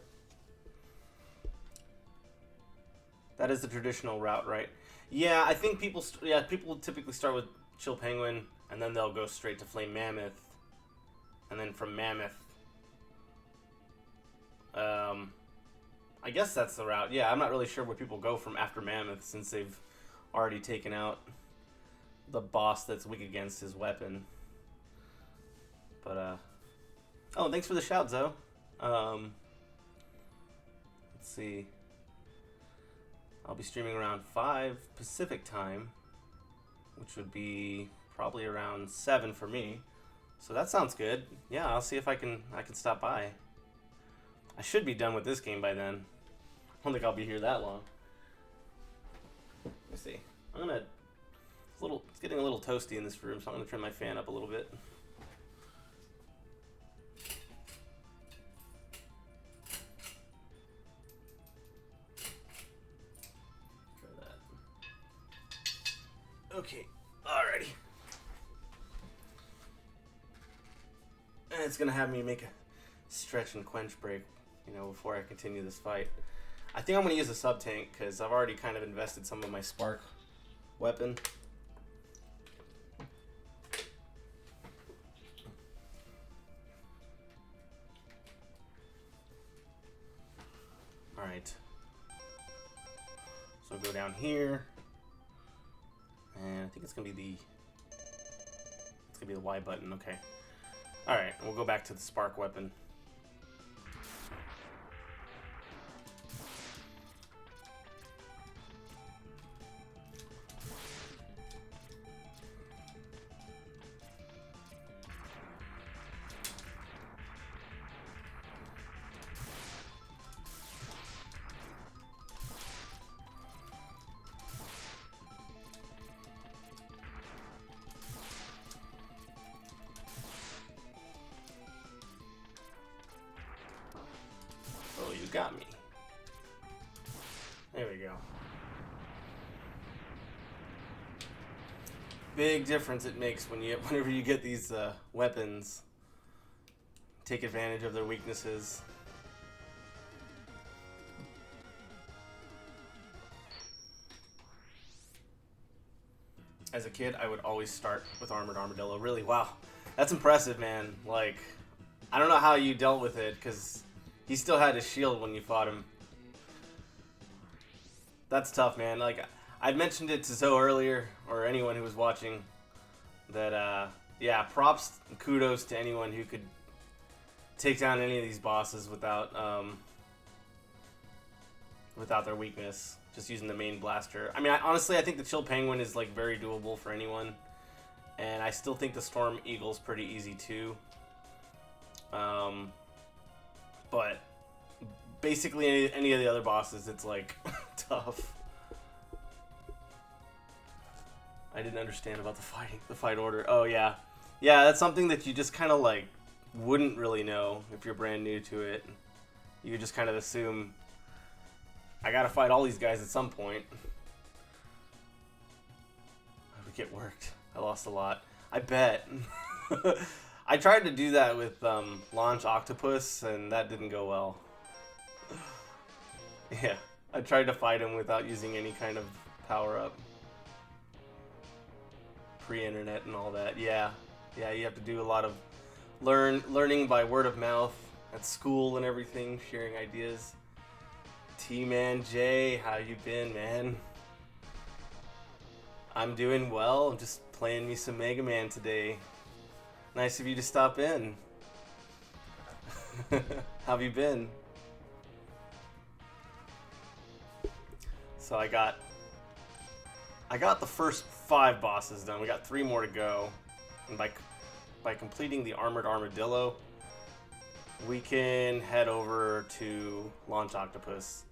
That is the traditional route, right? Yeah, I think people typically start with Chill Penguin, and then they'll go straight to Flame Mammoth, and then from Mammoth, I guess that's the route. Yeah, I'm not really sure where people go from after Mammoth, since they've already taken out the boss that's weak against his weapon. But, oh, thanks for the shout, Zoe. Let's see. I'll be streaming around 5 Pacific time, which would be probably around 7 for me. So that sounds good. Yeah, I'll see if I can stop by. I should be done with this game by then. I don't think I'll be here that long. Let me see. It's getting a little toasty in this room, so I'm gonna turn my fan up a little bit. Try that. Okay, alrighty. And it's gonna have me make a stretch and quench break, before I continue this fight. I think I'm going to use a sub-tank, because I've already kind of invested some of my spark weapon. Alright. So go down here. And I think it's going to be the Y button, okay. Alright, we'll go back to the spark weapon. Big difference it makes whenever you get these weapons. Take advantage of their weaknesses. As a kid, I would always start with Armored Armadillo. Really, wow. That's impressive, man. Like, I don't know how you dealt with it, because he still had his shield when you fought him. That's tough, man. Like, I mentioned it to Zoe earlier, or anyone who was watching, that, yeah, props and kudos to anyone who could take down any of these bosses without their weakness, just using the main blaster. I mean, honestly, I think the Chill Penguin is like very doable for anyone, and I still think the Storm Eagle's pretty easy too. But basically any of the other bosses, it's like tough. I didn't understand about the fight order. Oh yeah, yeah, that's something that you just kind of like wouldn't really know if you're brand new to it. You would just kind of assume, I gotta fight all these guys at some point. I would get worked. I lost a lot. I bet. I tried to do that with Launch Octopus, and that didn't go well. Yeah, I tried to fight him without using any kind of power-up. Pre-internet and all that. Yeah, yeah, you have to do a lot of learning by word of mouth at school and everything, sharing ideas. T-Man J, how you been, man? I'm doing well. I'm just playing me some Mega Man today. Nice of you to stop in. How have you been? So I got the first 5 bosses done. We got 3 more to go. And by completing the Armored Armadillo, we can head over to Launch Octopus.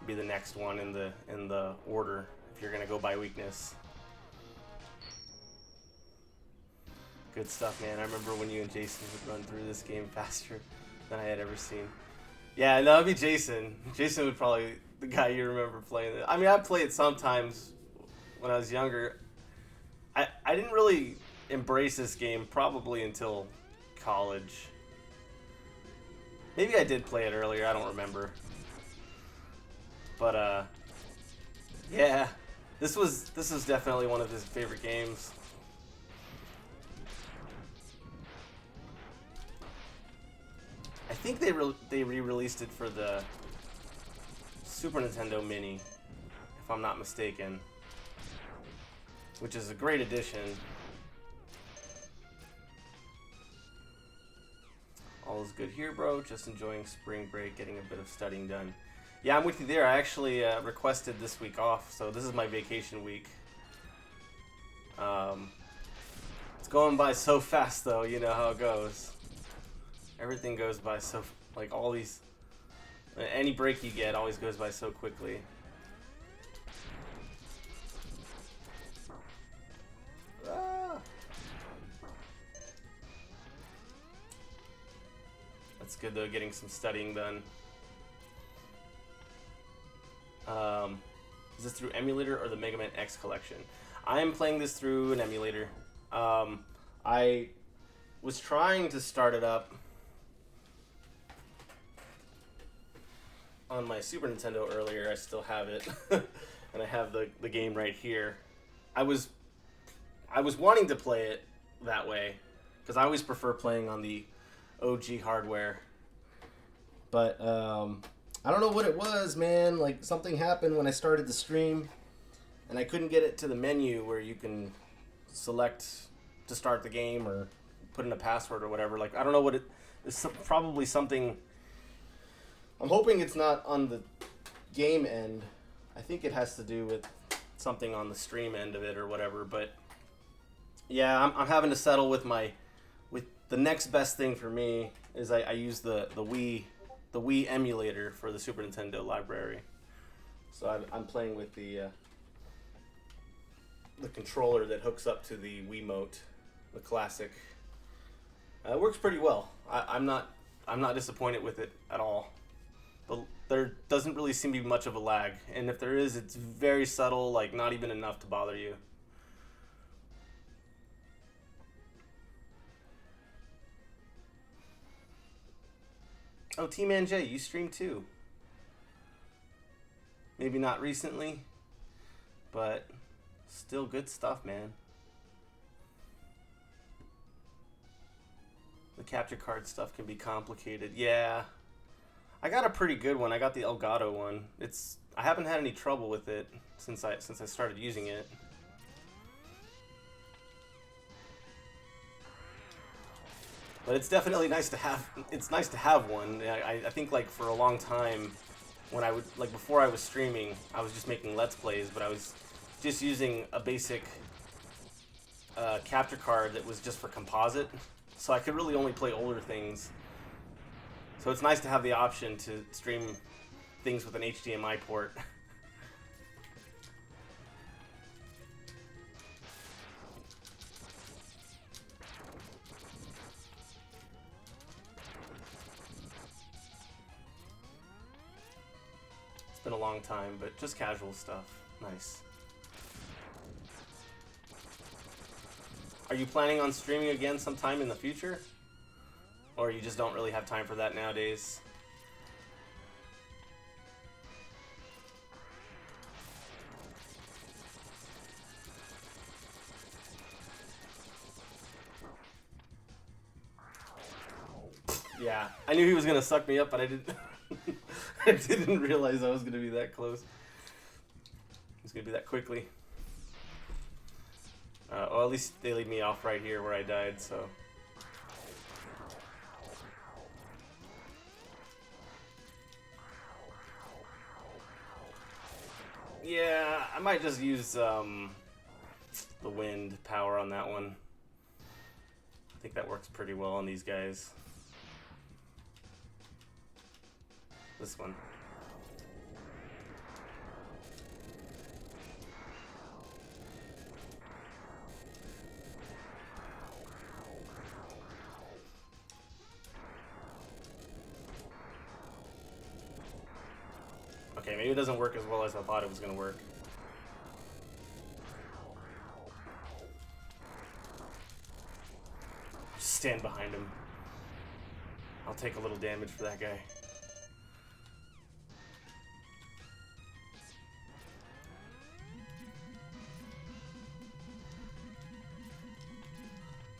Be the next one in the order if you're gonna go by weakness. Good stuff, man. I remember when you and Jason would run through this game faster than I had ever seen. Yeah, that would be Jason. Jason would probably the guy you remember playing it. I mean, I played it sometimes when I was younger. I didn't really embrace this game probably until college. Maybe I did play it earlier. I don't remember. But yeah, this was definitely one of his favorite games. I think they re-released it for the Super Nintendo Mini, if I'm not mistaken, which is a great addition. All is good here, bro. Just enjoying spring break, getting a bit of studying done. Yeah, I'm with you there. I actually requested this week off, so this is my vacation week. It's going by so fast, though. You know how it goes. Everything goes by so, like, all these, any break you get always goes by so quickly. Ah. That's good, though, getting some studying done. Is this through emulator or the Mega Man X collection? I am playing this through an emulator. I was trying to start it up on my Super Nintendo earlier. I still have it. And I have the game right here. I was wanting to play it that way, because I always prefer playing on the OG hardware. But I don't know what it was, man. Like, something happened when I started the stream, and I couldn't get it to the menu where you can select to start the game or put in a password or whatever. Like, I don't know what it is. Probably something. I'm hoping it's not on the game end. I think it has to do with something on the stream end of it or whatever. But yeah, I'm having to settle with the next best thing for me is I use the Wii emulator for the Super Nintendo library. So I'm playing with the controller that hooks up to the Wiimote, the classic. It works pretty well. I'm not disappointed with it at all. But there doesn't really seem to be much of a lag, and if there is, it's very subtle, like not even enough to bother you. Oh, T-Man J, you stream too. Maybe not recently, but still good stuff, man. The capture card stuff can be complicated. Yeah. I got a pretty good one. I got the Elgato one. I haven't had any trouble with it since I started using it. But it's definitely nice to have. It's nice to have one. I think like for a long time, when I would like before I was streaming, I was just making Let's Plays, but I was just using a basic capture card that was just for composite, so I could really only play older things. So it's nice to have the option to stream things with an HDMI port. It's been a long time, but just casual stuff. Nice. Are you planning on streaming again sometime in the future? Or you just don't really have time for that nowadays? Yeah, I knew he was gonna suck me up, but I didn't. I didn't realize I was gonna be that close. It was gonna be that quickly. Well, at least they leave me off right here where I died, so. Yeah, I might just use the wind power on that one. I think that works pretty well on these guys. This one. Okay, maybe it doesn't work as well as I thought it was going to work. Just stand behind him. I'll take a little damage for that guy.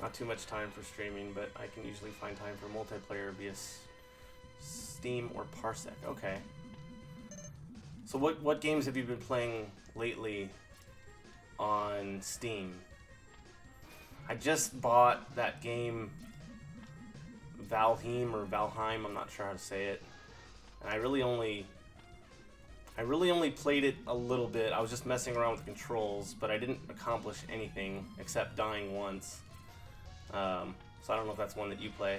Not too much time for streaming, but I can usually find time for multiplayer via Steam or Parsec. Okay. So what games have you been playing lately on Steam? I just bought that game Valheim or Valheim, I'm not sure how to say it. And I really only played it a little bit. I was just messing around with the controls, but I didn't accomplish anything except dying once. So I don't know if that's one that you play.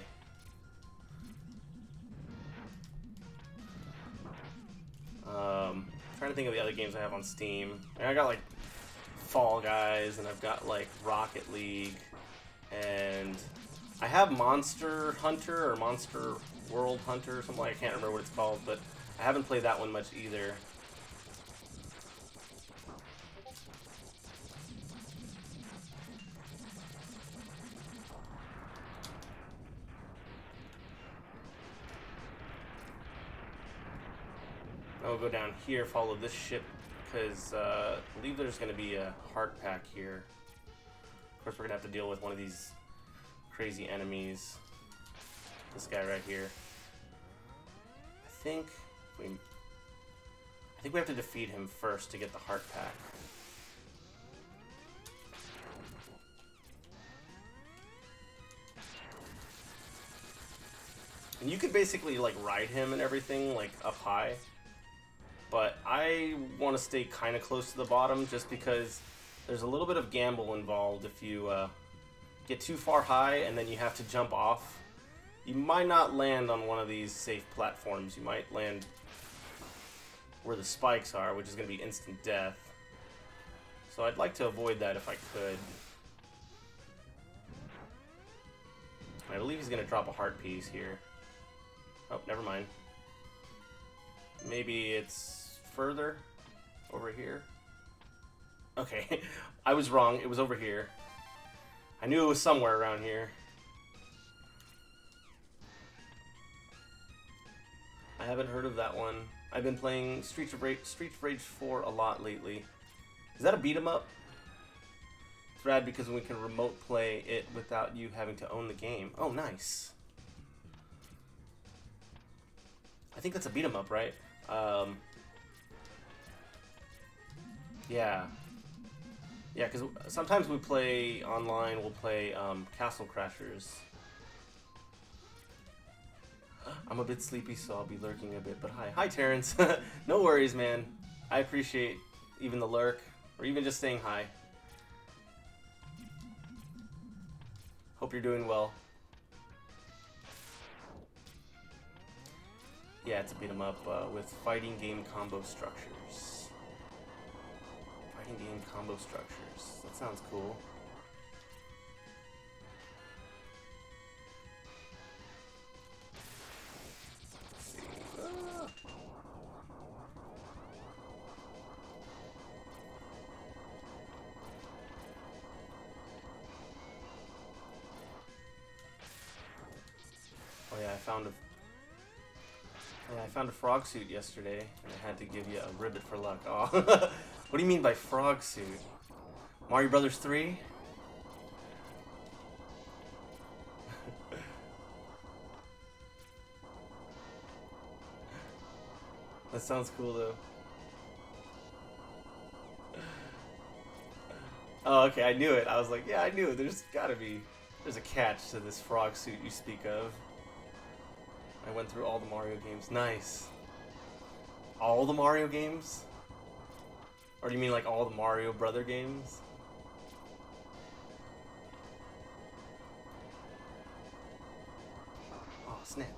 Trying to think of the other games I have on Steam. I got like Fall Guys, and I've got like Rocket League, and I have Monster Hunter or Monster World Hunter or something. I can't remember what it's called, but I haven't played that one much either. I'll go down here, follow this ship, because I believe there's going to be a heart pack here. Of course, we're going to have to deal with one of these crazy enemies. This guy right here. I think we have to defeat him first to get the heart pack. And you could basically like ride him and everything like up high. But I want to stay kind of close to the bottom just because there's a little bit of gamble involved if you get too far high and then you have to jump off. You might not land on one of these safe platforms. You might land where the spikes are, which is going to be instant death. So I'd like to avoid that if I could. I believe he's going to drop a heart piece here. Oh, never mind. Maybe it's further over here. Okay, I was wrong. It was over here. I knew it was somewhere around here. I haven't heard of that one. I've been playing Streets of Rage 4 a lot lately. Is that a beat 'em up? It's rad because we can remote play it without you having to own the game. Oh, nice. I think that's a beat 'em up, right? Yeah. Yeah, because sometimes we play online, we'll play Castle Crashers. I'm a bit sleepy, so I'll be lurking a bit, but hi. Hi, Terrence. No worries, man. I appreciate even the lurk, or even just saying hi. Hope you're doing well. Yeah, it's a beat 'em up with fighting game combo structures. Fighting game combo structures. That sounds cool. Oh yeah, I found a frog suit yesterday, and I had to give you a ribbit for luck. Oh, what do you mean by frog suit? Mario Brothers 3? That sounds cool though. Oh, okay, I knew it. I was like, yeah, I knew it. There's a catch to this frog suit you speak of. I went through all the Mario games. Nice. All the Mario games? Or do you mean like all the Mario Brother games? Oh, snap.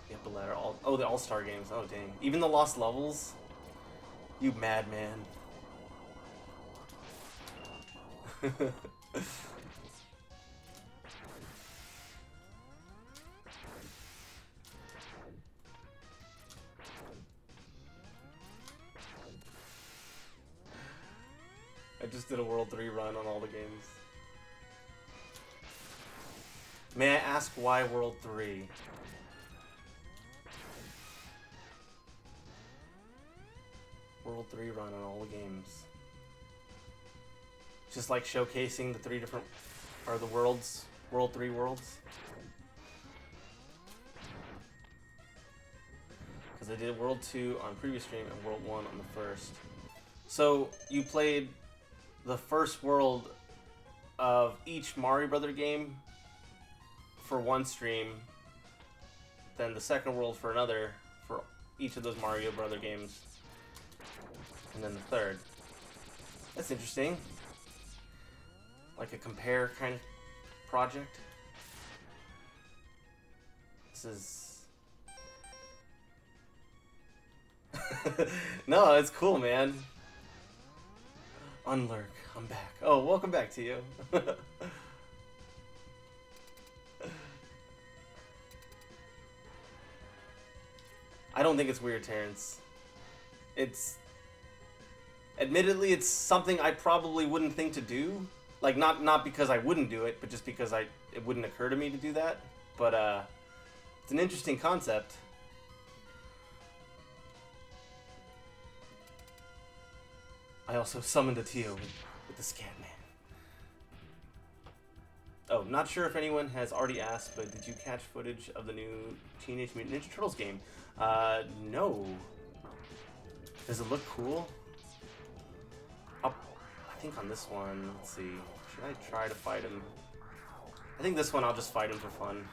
Yep, the ladder. Oh, the All-Star games. Oh, dang. Even the Lost Levels? You madman. I just did a World 3 run on all the games. May I ask why World 3? World 3 run on all the games. Just like showcasing the three different, or the worlds, World 3 worlds. Because I did World 2 on previous stream and World 1 on the first. So you played the first world of each Mario Brother game for one stream, then the second world for another for each of those Mario Brother games, and then the third. That's interesting. Like a compare kind of project. This is... No, it's cool, man. Unlurk, I'm back. Oh, welcome back to you. I don't think it's weird, Terrence. Admittedly, it's something I probably wouldn't think to do. Like, not because I wouldn't do it, but just because it wouldn't occur to me to do that. But, it's an interesting concept. I also summoned a Tio with the Scat Man. Oh, not sure if anyone has already asked, but did you catch footage of the new Teenage Mutant Ninja Turtles game? No. Does it look cool? I think on this one, let's see. Should I try to fight him? I think this one I'll just fight him for fun.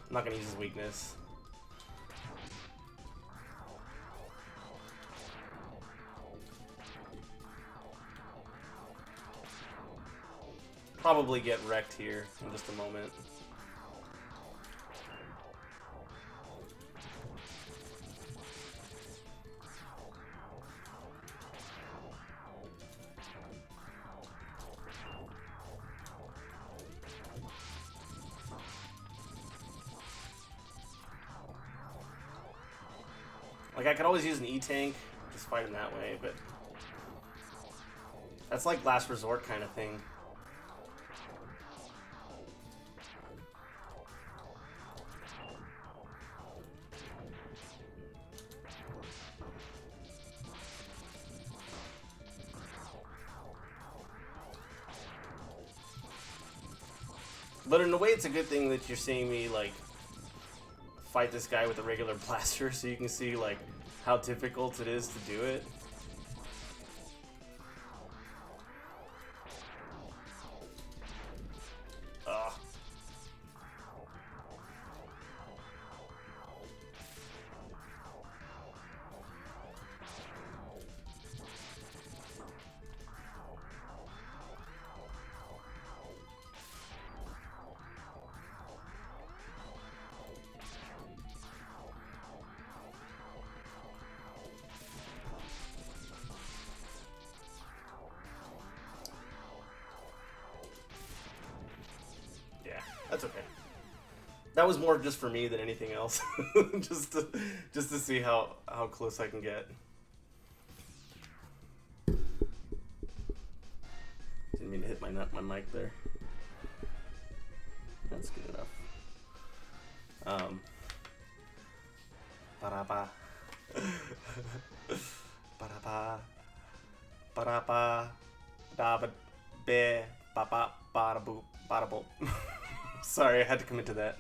I'm not gonna use his weakness. Probably get wrecked here in just a moment. Like, I could always use an E-Tank, just fight him that way, but that's like last resort kind of thing. But in a way, it's a good thing that you're seeing me, like, fight this guy with a regular blaster, so you can see, like, how difficult it is to do it. Ugh. That's okay. That was more just for me than anything else. just to see how close I can get. Didn't mean to hit my mic there. That's good enough. Ba-da-ba. Ba-da-ba. Ba-da-ba. Da-ba-be. Ba-ba. Ba-da-boop. Ba-da-boop. Sorry, I had to commit to that.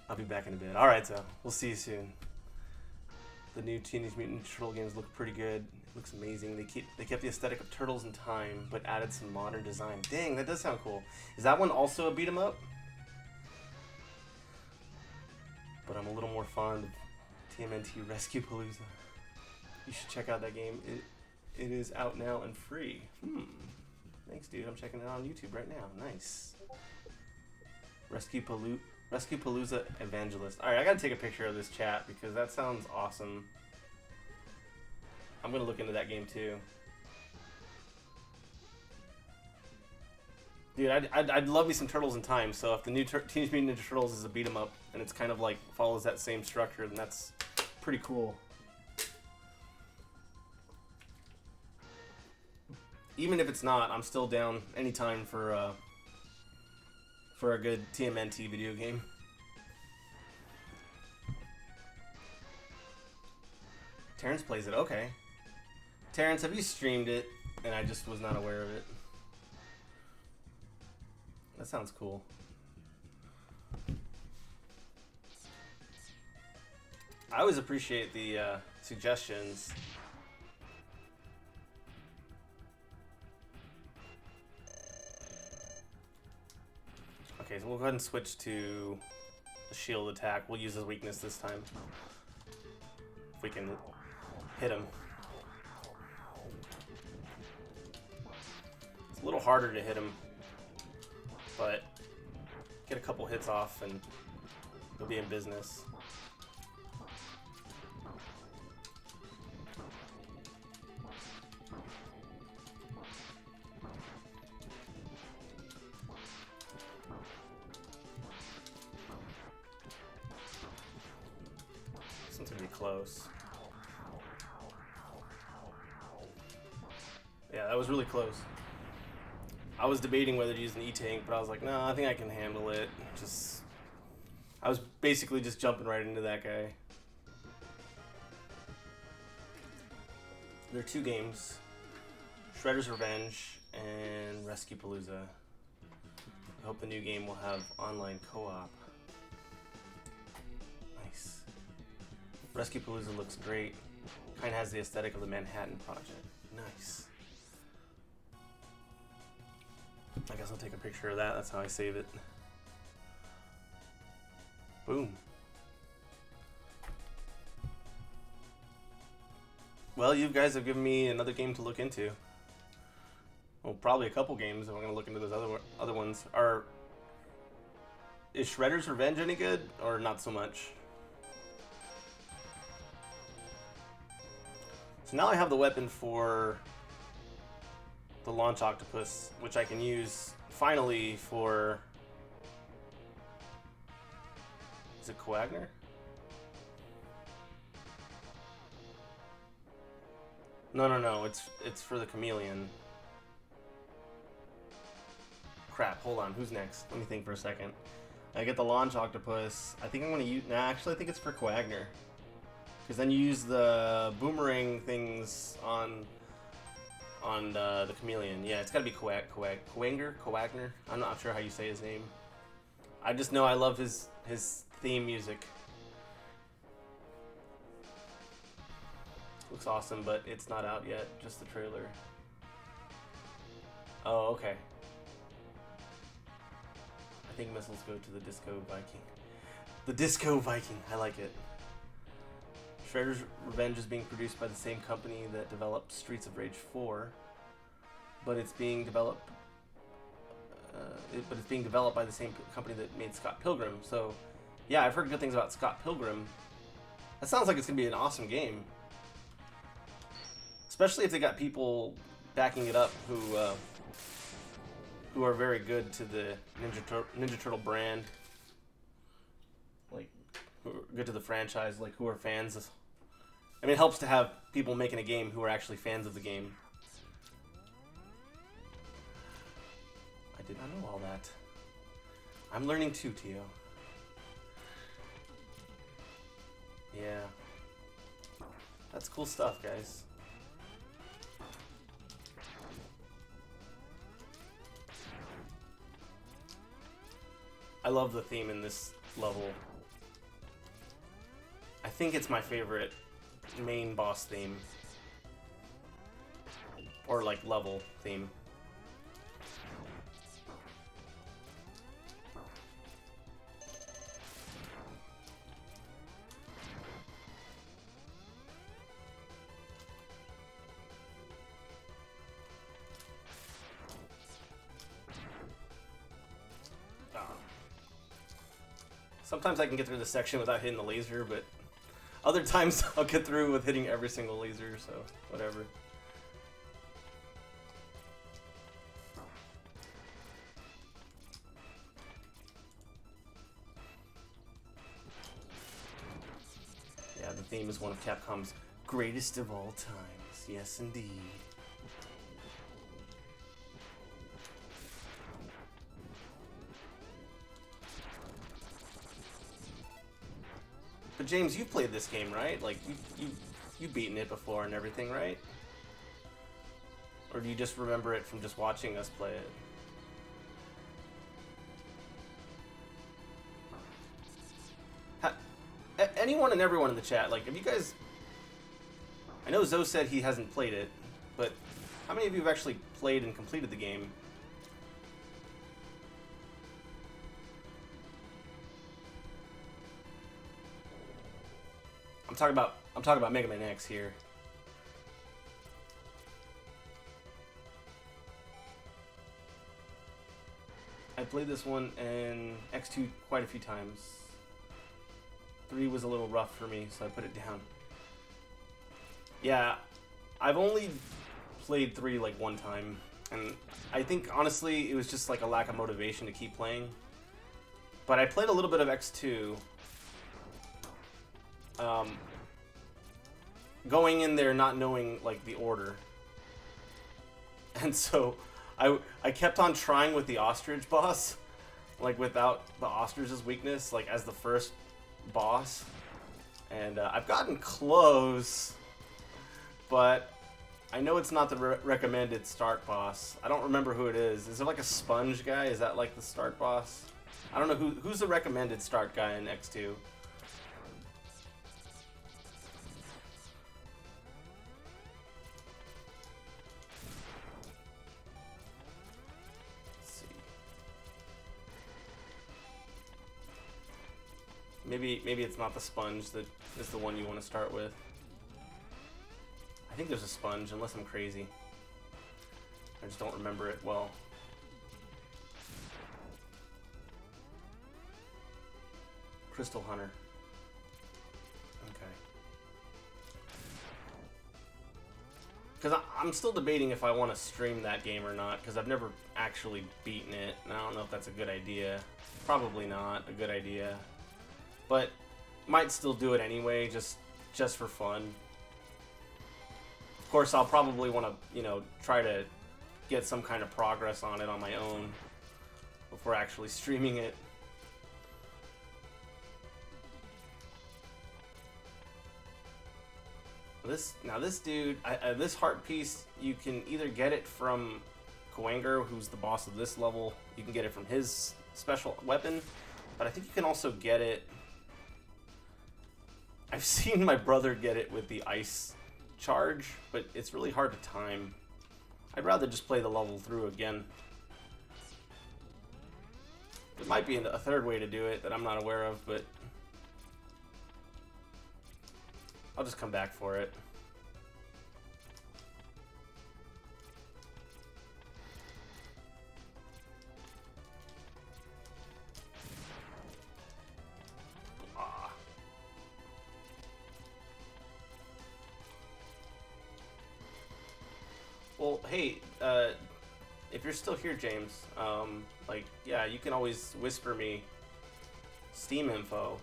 I'll be back in a bit. Alright, so we'll see you soon. The new Teenage Mutant Ninja Turtle games look pretty good. It looks amazing. They kept the aesthetic of Turtles in Time, but added some modern design. Dang, that does sound cool. Is that one also a beat 'em up? But I'm a little more fond of TMNT Rescue Palooza. You should check out that game. It is out now and free. Thanks, dude. I'm checking it out on YouTube right now. Nice. Rescue Palooza Evangelist. Alright, I gotta take a picture of this chat because that sounds awesome. I'm gonna look into that game too. Dude, I'd love me some Turtles in Time, so if the new Teenage Mutant Ninja Turtles is a beat 'em up and it's kind of like follows that same structure, then that's pretty cool. Even if it's not, I'm still down anytime for a good TMNT video game. Terrence plays it, okay. Terrence, have you streamed it? And I just was not aware of it. That sounds cool. I always appreciate the suggestions. Okay, so we'll go ahead and switch to the shield attack. We'll use his weakness this time. If we can hit him. It's a little harder to hit him, but get a couple hits off and he'll be in business. Close. Yeah, that was really close. I was debating whether to use an E-Tank, but I was like, no, I think I can handle it. I was basically just jumping right into that guy. There are two games, Shredder's Revenge and Rescue Palooza. I hope the new game will have online co-op. Nice. Rescue Palooza looks great. Kind of has the aesthetic of the Manhattan Project. Nice. I guess I'll take a picture of that. That's how I save it. Boom. Well, you guys have given me another game to look into. Well, probably a couple games if I'm going to look into those other ones. Is Shredder's Revenge any good or not so much? So now I have the weapon for the launch octopus, which I can use finally for... Is it Coagner? No, it's for the chameleon. Crap, hold on, who's next? Let me think for a second. I get the launch octopus. I think I'm gonna use... Nah, actually I think it's for Coagner. Because then you use the boomerang things on on the Chameleon. Yeah, it's got to be Coagner. I'm not sure how you say his name. I just know I love his theme music. Looks awesome, but it's not out yet. Just the trailer. Oh, okay. I think missiles go to the Disco Viking. The Disco Viking. I like it. Shredder's Revenge is being produced by the same company that developed Streets of Rage 4, but it's being developed. But it's being developed by the same company that made Scott Pilgrim. So, yeah, I've heard good things about Scott Pilgrim. That sounds like it's gonna be an awesome game, especially if they got people backing it up who are very good to the Ninja Turtle brand, like who are good to the franchise, like who are fans. I mean, it helps to have people making a game who are actually fans of the game. I did not know all that. I'm learning too, Tio. Yeah. That's cool stuff, guys. I love the theme in this level. I think it's my favorite main boss theme. Or like level theme. Sometimes I can get through this section without hitting the laser, but other times I'll get through with hitting every single laser, so whatever. Yeah, the theme is one of Capcom's greatest of all times. Yes, indeed. But James, you've played this game, right? Like you've beaten it before and everything, right? Or do you just remember it from just watching us play it? Anyone and everyone in the chat, like, have you guys? I know Zoe said he hasn't played it, but how many of you have actually played and completed the game? I'm talking about Mega Man X here. I played this one and X2 quite a few times. 3 was a little rough for me, so I put it down. Yeah, I've only played 3 like one time, and I think honestly it was just like a lack of motivation to keep playing. But I played a little bit of X2. Going in there not knowing like the order, and so I kept on trying with the ostrich boss, like without the ostrich's weakness, like as the first boss, and I've gotten close, but I know it's not the recommended start boss. I don't remember who it is. Is it like a sponge guy? Is that like the start boss? I don't know who's the recommended start guy in X2. Maybe it's not the sponge that is the one you want to start with. I think there's a sponge, unless I'm crazy. I just don't remember it well. Crystal Hunter. Okay. Because I'm still debating if I want to stream that game or not, because I've never actually beaten it, and I don't know if that's a good idea. Probably not a good idea. But might still do it anyway, just for fun. Of course, I'll probably want to, try to get some kind of progress on it on my own before actually streaming it. This dude, this heart piece, you can either get it from Coanger, who's the boss of this level. You can get it from his special weapon, but I think you can also get it. I've seen my brother get it with the ice charge, but it's really hard to time. I'd rather just play the level through again. There might be a third way to do it that I'm not aware of, but I'll just come back for it. Ah. Well, hey, if you're still here, James, like, yeah, you can always whisper me Steam info.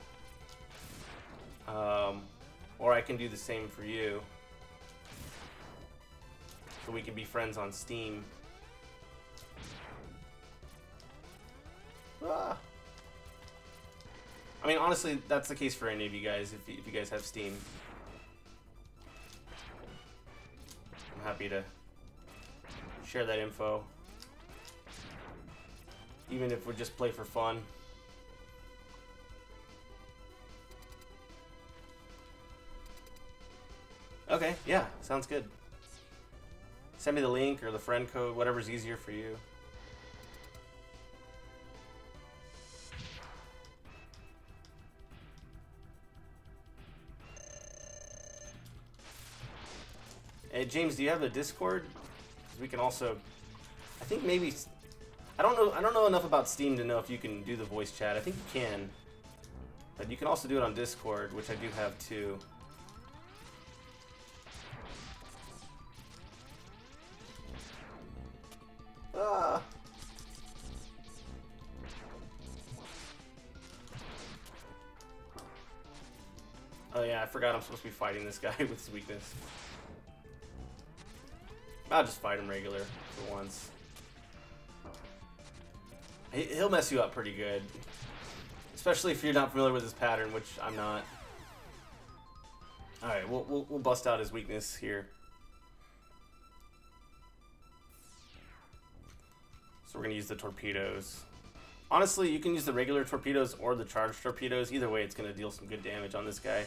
Or I can do the same for you. So we can be friends on Steam. Ah. I mean, honestly, that's the case for any of you guys, if you guys have Steam. I'm happy to share that info. Even if we just play for fun. Okay, yeah, sounds good. Send me the link or the friend code, whatever's easier for you. Hey, James, do you have a Discord? 'Cause we can also, I think maybe, I don't know enough about Steam to know if you can do the voice chat. I think you can. But you can also do it on Discord, which I do have too. Ah. Oh yeah, I forgot I'm supposed to be fighting this guy with his weakness. I'll just fight him regular for once. He'll mess you up pretty good. Especially if you're not familiar with his pattern, which I'm not. Alright, we'll bust out his weakness here. So we're gonna use the torpedoes. Honestly, you can use the regular torpedoes or the charged torpedoes. Either way, it's gonna deal some good damage on this guy.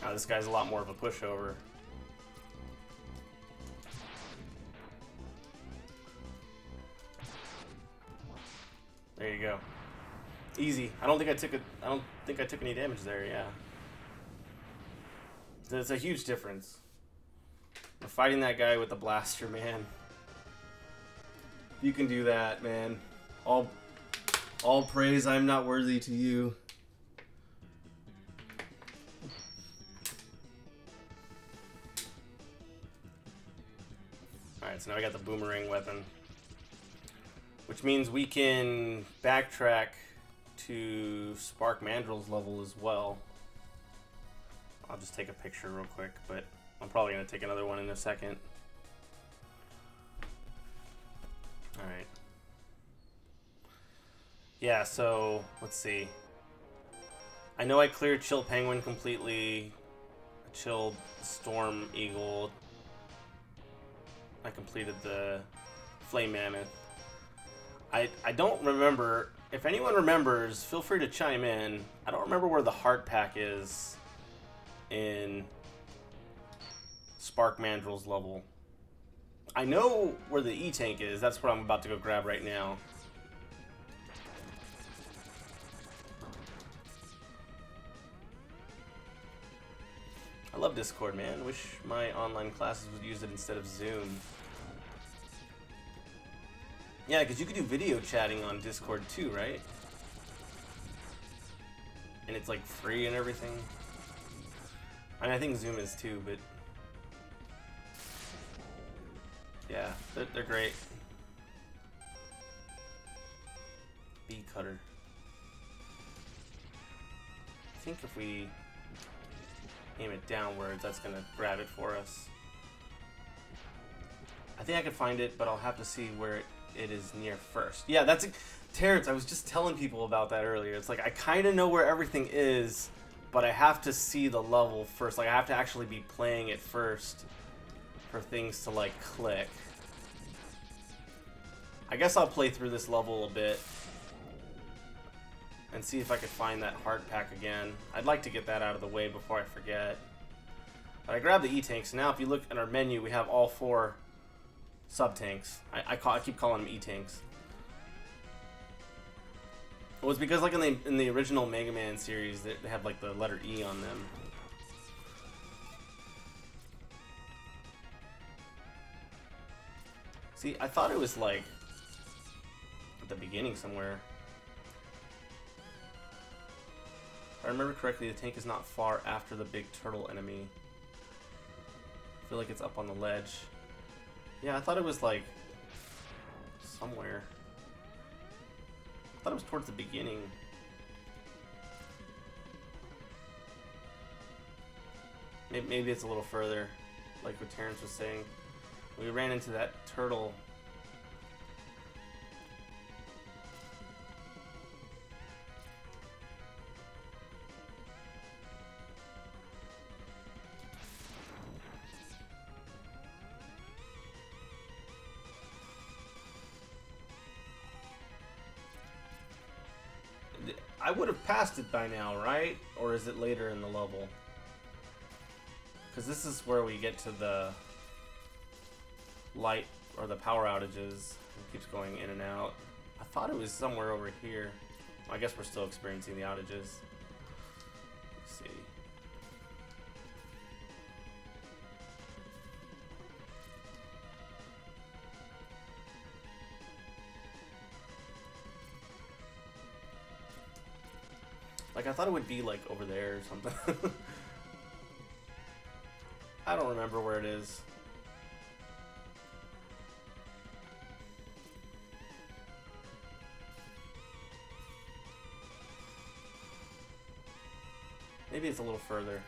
Oh, this guy's a lot more of a pushover. There you go. Easy. I don't think I took any damage there, yeah. It's a huge difference. We're fighting that guy with the blaster, man. You can do that, man. All praise I'm not worthy to you. Alright, so now I got the boomerang weapon. Which means we can backtrack to Spark Mandrill's level as well. I'll just take a picture real quick, but I'm probably going to take another one in a second. Alright. Yeah, so, let's see. I know I cleared Chill Penguin completely. Chill Storm Eagle. I completed the Flame Mammoth. I don't remember. If anyone remembers, feel free to chime in. I don't remember where the heart pack is in Spark Mandrill's level. I know where the E-Tank is. That's what I'm about to go grab right now. I love Discord, man. Wish my online classes would use it instead of Zoom. Yeah, because you could do video chatting on Discord too, right? And it's like free and everything. I mean, I think Zoom is too, but yeah, they're great. cutter. I think if we aim it downwards, that's gonna grab it for us. I think I can find it, but I'll have to see where it is near first. Yeah, that's Terrence, I was just telling people about that earlier. It's like I kind of know where everything is, but I have to see the level first. Like I have to actually be playing it first for things to like click. I guess I'll play through this level a bit and see if I could find that heart pack again. I'd like to get that out of the way before I forget. But I grabbed the E-tanks. Now if you look at our menu, we have all 4 sub-tanks. I keep calling them E-tanks. It was because like in the original Mega Man series, they have like the letter E on them. See, I thought it was like at the beginning somewhere. If I remember correctly, the tank is not far after the big turtle enemy. I feel like it's up on the ledge. Yeah, I thought it was like somewhere. I thought it was towards the beginning. Maybe it's a little further, like what Terrence was saying. We ran into that turtle. I would have passed it by now, right? Or is it later in the level? Because this is where we get to the light or the power outages. It keeps going in and out. I thought it was somewhere over here. I guess we're still experiencing the outages. Let's see. Like, I thought it would be, like, over there or something. I don't remember where it is. Maybe it's a little further.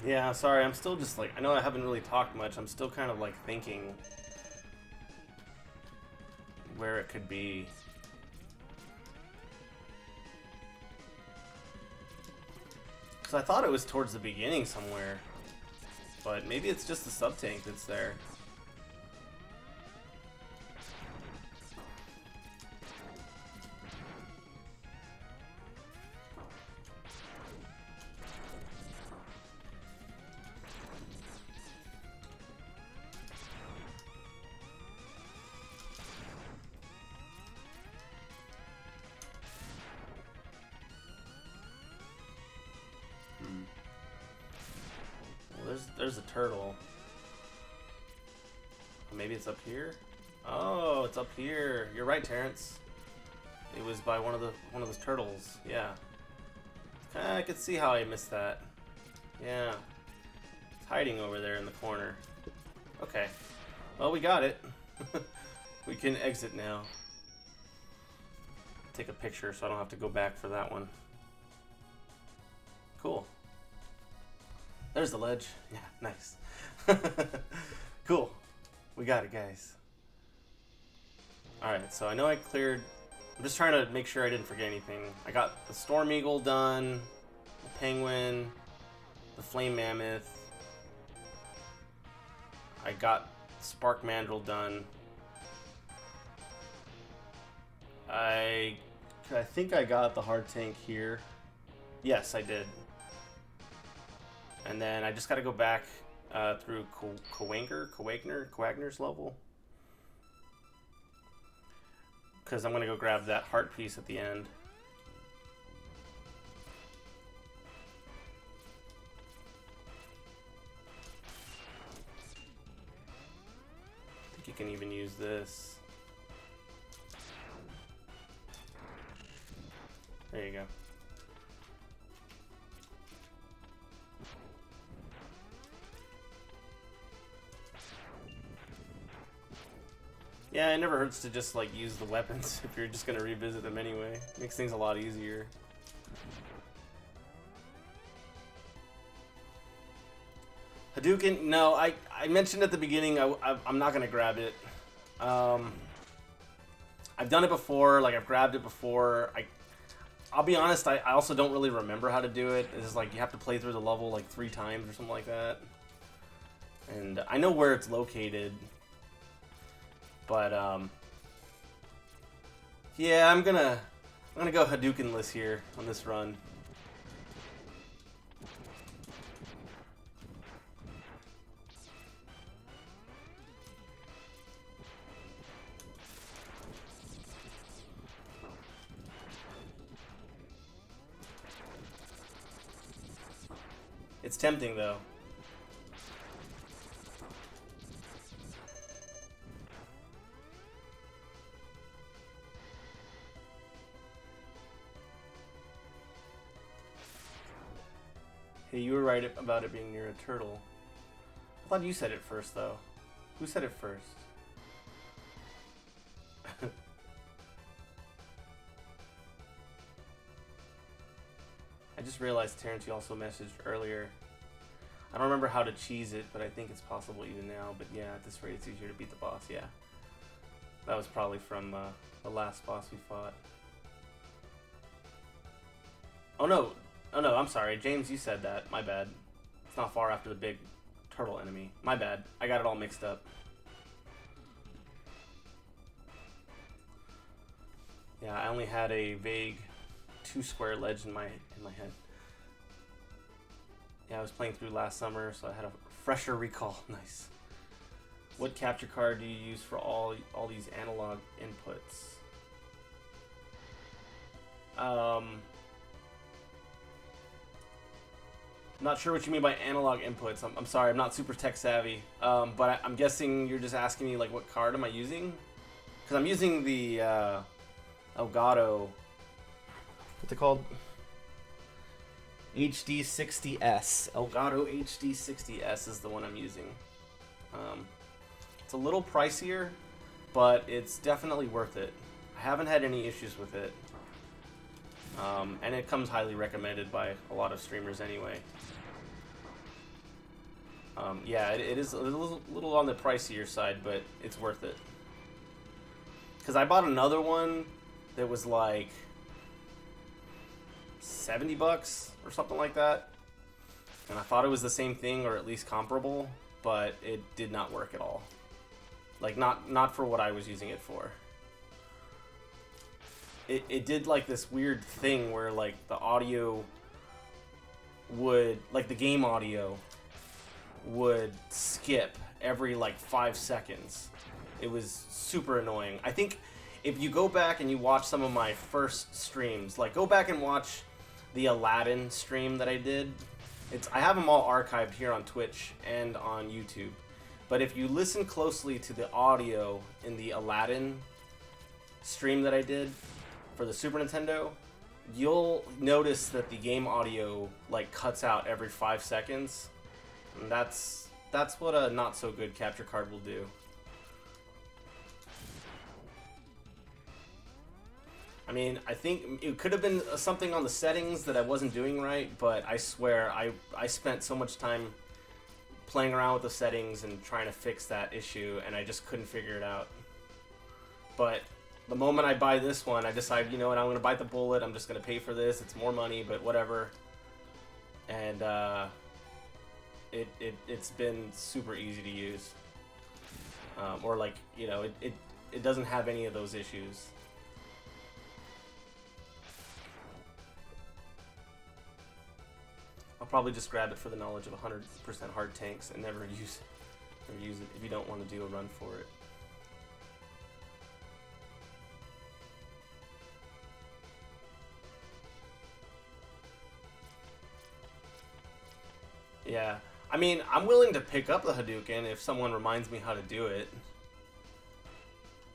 Yeah, sorry, I'm still just like, I know I haven't really talked much, I'm still kind of like thinking where it could be. Because I thought it was towards the beginning somewhere, but maybe it's just the sub-tank that's there. There's a turtle. Maybe it's up here? Oh, it's up here. You're right, Terrence. It was by one of those turtles. Yeah. I could see how I missed that. Yeah. It's hiding over there in the corner. Okay. Well, we got it. We can exit now. Take a picture so I don't have to go back for that one. Cool. There's the ledge. Yeah, nice. Cool. We got it, guys. Alright, so I know I cleared I'm just trying to make sure I didn't forget anything. I got the Storm Eagle done, the Penguin, the Flame Mammoth. I got Spark Mandrill done. I think I got the hard tank here. Yes, I did. And then I just got to go back through Quagner's level. Because I'm going to go grab that heart piece at the end. I think you can even use this. There you go. Yeah, it never hurts to just like use the weapons if you're just gonna revisit them anyway. Makes things a lot easier. Hadouken, no, I mentioned at the beginning I'm not gonna grab it. I've done it before, like I've grabbed it before. I'll be honest, I also don't really remember how to do it. It's just like you have to play through the level like 3 times or something like that. And I know where it's located. But yeah, I'm gonna go Hadouken-less here on this run. It's tempting though. Hey, you were right about it being near a turtle. I thought you said it first though. Who said it first? I just realized, Terrence, you also messaged earlier. I don't remember how to cheese it, but I think it's possible even now. But yeah, at this rate, it's easier to beat the boss, yeah. That was probably from the last boss we fought. Oh no, I'm sorry. James, you said that. My bad. It's not far after the big turtle enemy. My bad. I got it all mixed up. Yeah, I only had a vague 2-square ledge in my head. Yeah, I was playing through last summer, so I had a fresher recall. Nice. What capture card do you use for all these analog inputs? Not sure what you mean by analog inputs. I'm sorry, I'm not super tech savvy. But I'm guessing you're just asking me like what card am I using? Because I'm using the Elgato. What's it called? HD60S. Elgato HD60S is the one I'm using. It's a little pricier, but it's definitely worth it. I haven't had any issues with it. And it comes highly recommended by a lot of streamers anyway. Yeah, it is a little on the pricier side, but it's worth it. Because I bought another one that was like $70 or something like that. And I thought it was the same thing, or at least comparable, but it did not work at all. Like, not for what I was using it for. It did like this weird thing where like the audio would, like the game audio would skip every like 5 seconds. It was super annoying. I think if you go back and you watch some of my first streams, like go back and watch the Aladdin stream that I did. I have them all archived here on Twitch and on YouTube. But if you listen closely to the audio in the Aladdin stream that I did for the Super Nintendo, you'll notice that the game audio like cuts out every 5 seconds. And that's what a not so good capture card will do. I mean, I think it could have been something on the settings that I wasn't doing right, but I swear I spent so much time playing around with the settings and trying to fix that issue, and I just couldn't figure it out. But The moment I buy this one, I decide, you know what, I'm going to bite the bullet. I'm just going to pay for this. It's more money, but whatever. And it's been super easy to use. Or like, you know, it doesn't have any of those issues. I'll probably just grab it for the knowledge of 100% hard tanks and never use it if you don't want to do a run for it. Yeah, I mean, I'm willing to pick up the Hadouken if someone reminds me how to do it.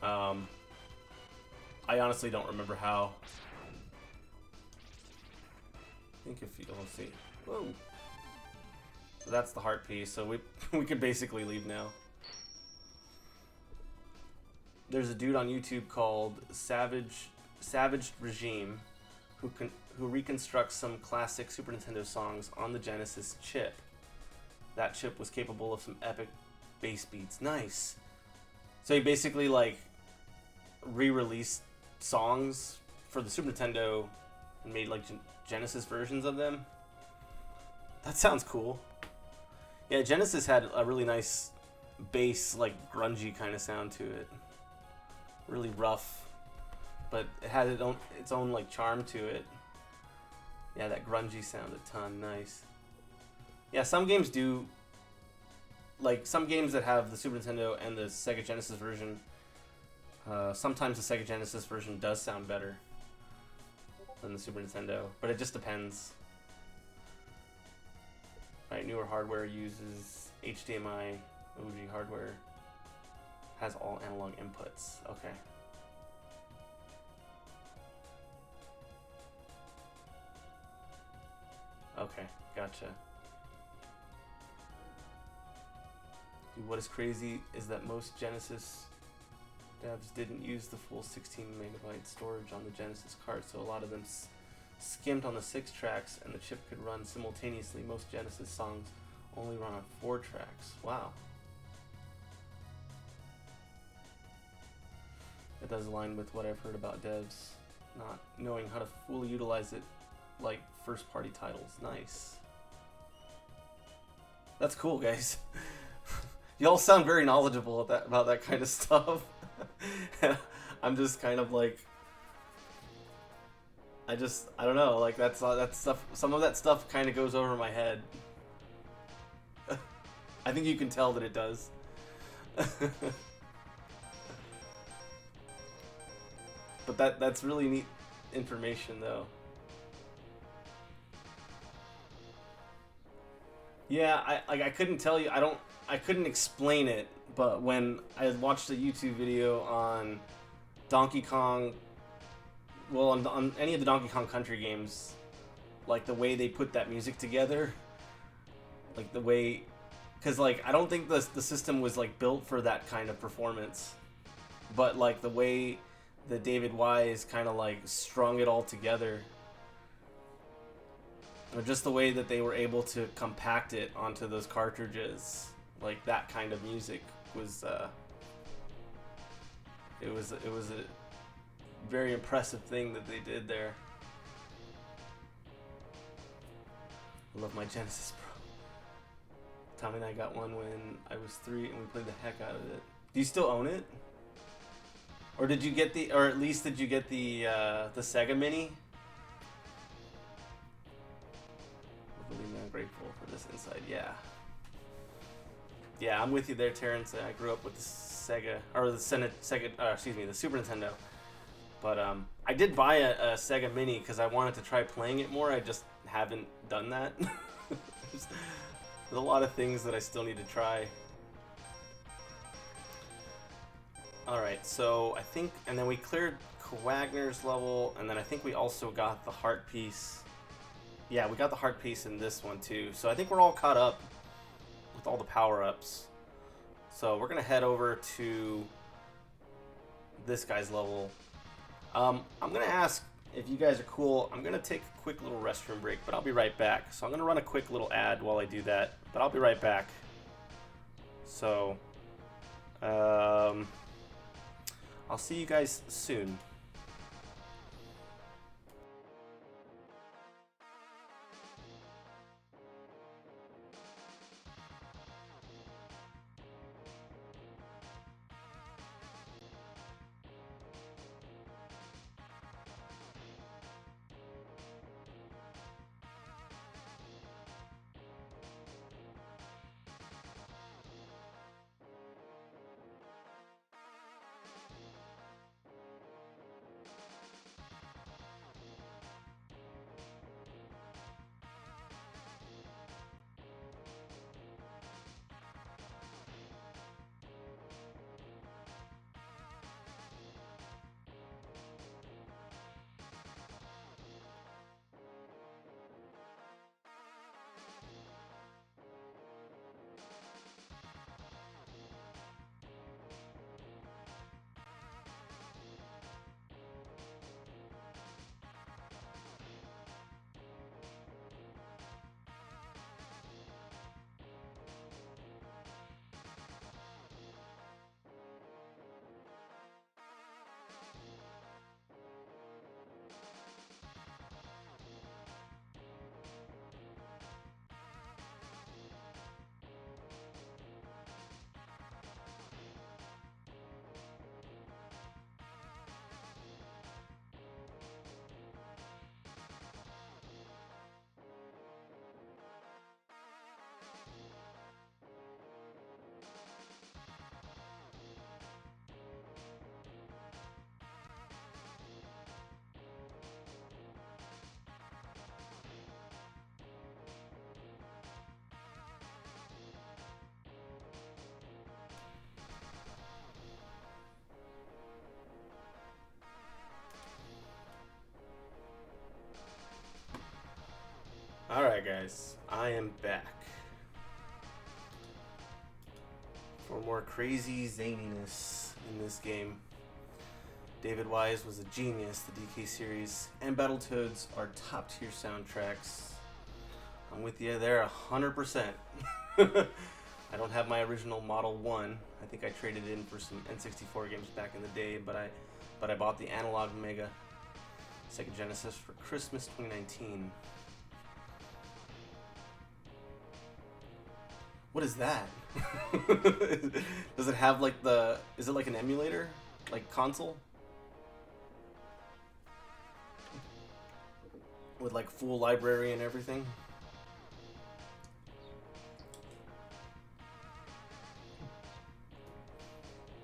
I honestly don't remember how. I think if you don't see, whoa, so that's the heart piece. So we could basically leave now. There's a dude on YouTube called Savage Regime who reconstructs some classic Super Nintendo songs on the Genesis chip. That chip was capable of some epic bass beats. Nice. So he basically like re-released songs for the Super Nintendo and made like Genesis versions of them. That sounds cool. Yeah, Genesis had a really nice bass, like grungy kind of sound to it. Really rough, but it had its own like charm to it. Yeah, that grungy sound a ton. Nice. Yeah, some games do, like some games that have the Super Nintendo and the Sega Genesis version, sometimes the Sega Genesis version does sound better than the Super Nintendo, but it just depends. Right, newer hardware uses HDMI. OG hardware has all analog inputs. Okay. Okay, gotcha. Dude, what is crazy is that most Genesis devs didn't use the full 16 megabyte storage on the Genesis card, so a lot of them skimmed on the 6 tracks, and the chip could run simultaneously. Most Genesis songs only run on 4 tracks. Wow. It does align with what I've heard about devs not knowing how to fully utilize it like first-party titles. Nice. That's cool, guys. Y'all sound very knowledgeable about that kind of stuff. I'm just kind of like, I don't know, like that stuff. Some of that stuff kind of goes over my head. I think you can tell that it does. But that's really neat information, though. Yeah, I couldn't tell you. I couldn't explain it. But when I watched a YouTube video on Donkey Kong, well, on any of the Donkey Kong Country games, like the way they put that music together, like the way, because like I don't think the system was like built for that kind of performance, but like the way that David Wise kind of like strung it all together, or just the way that they were able to compact it onto those cartridges, like that kind of music was it was a very impressive thing that they did there. I love my Genesis, bro. Tommy and I got one when I was 3 and we played the heck out of it. Do you still own it? Or did you get or at least did you get the Sega Mini? I'm grateful for this insight. Yeah, I'm with you there, Terrence. I grew up with the Sega, or the the Super Nintendo. But I did buy a Sega Mini because I wanted to try playing it more. I just haven't done that. There's a lot of things that I still need to try. Alright, so I think, and then we cleared Wagner's level, and then I think we also got the heart piece. Yeah, we got the heart piece in this one too. So I think we're all caught up with all the power-ups. So we're going to head over to this guy's level. I'm going to ask if you guys are cool. I'm going to take a quick little restroom break, but I'll be right back. So I'm going to run a quick little ad while I do that, but I'll be right back. So, I'll see you guys soon. Alright guys, I am back for more crazy zaniness in this game. David Wise was a genius. The DK series and Battletoads are top tier soundtracks. I'm with you there 100%. I don't have my original Model 1. I think I traded in for some N64 games back in the day, but I bought the Analog Mega Sega Genesis for Christmas 2019. What is that? Does it have like is it like an emulator? Like console? With like full library and everything?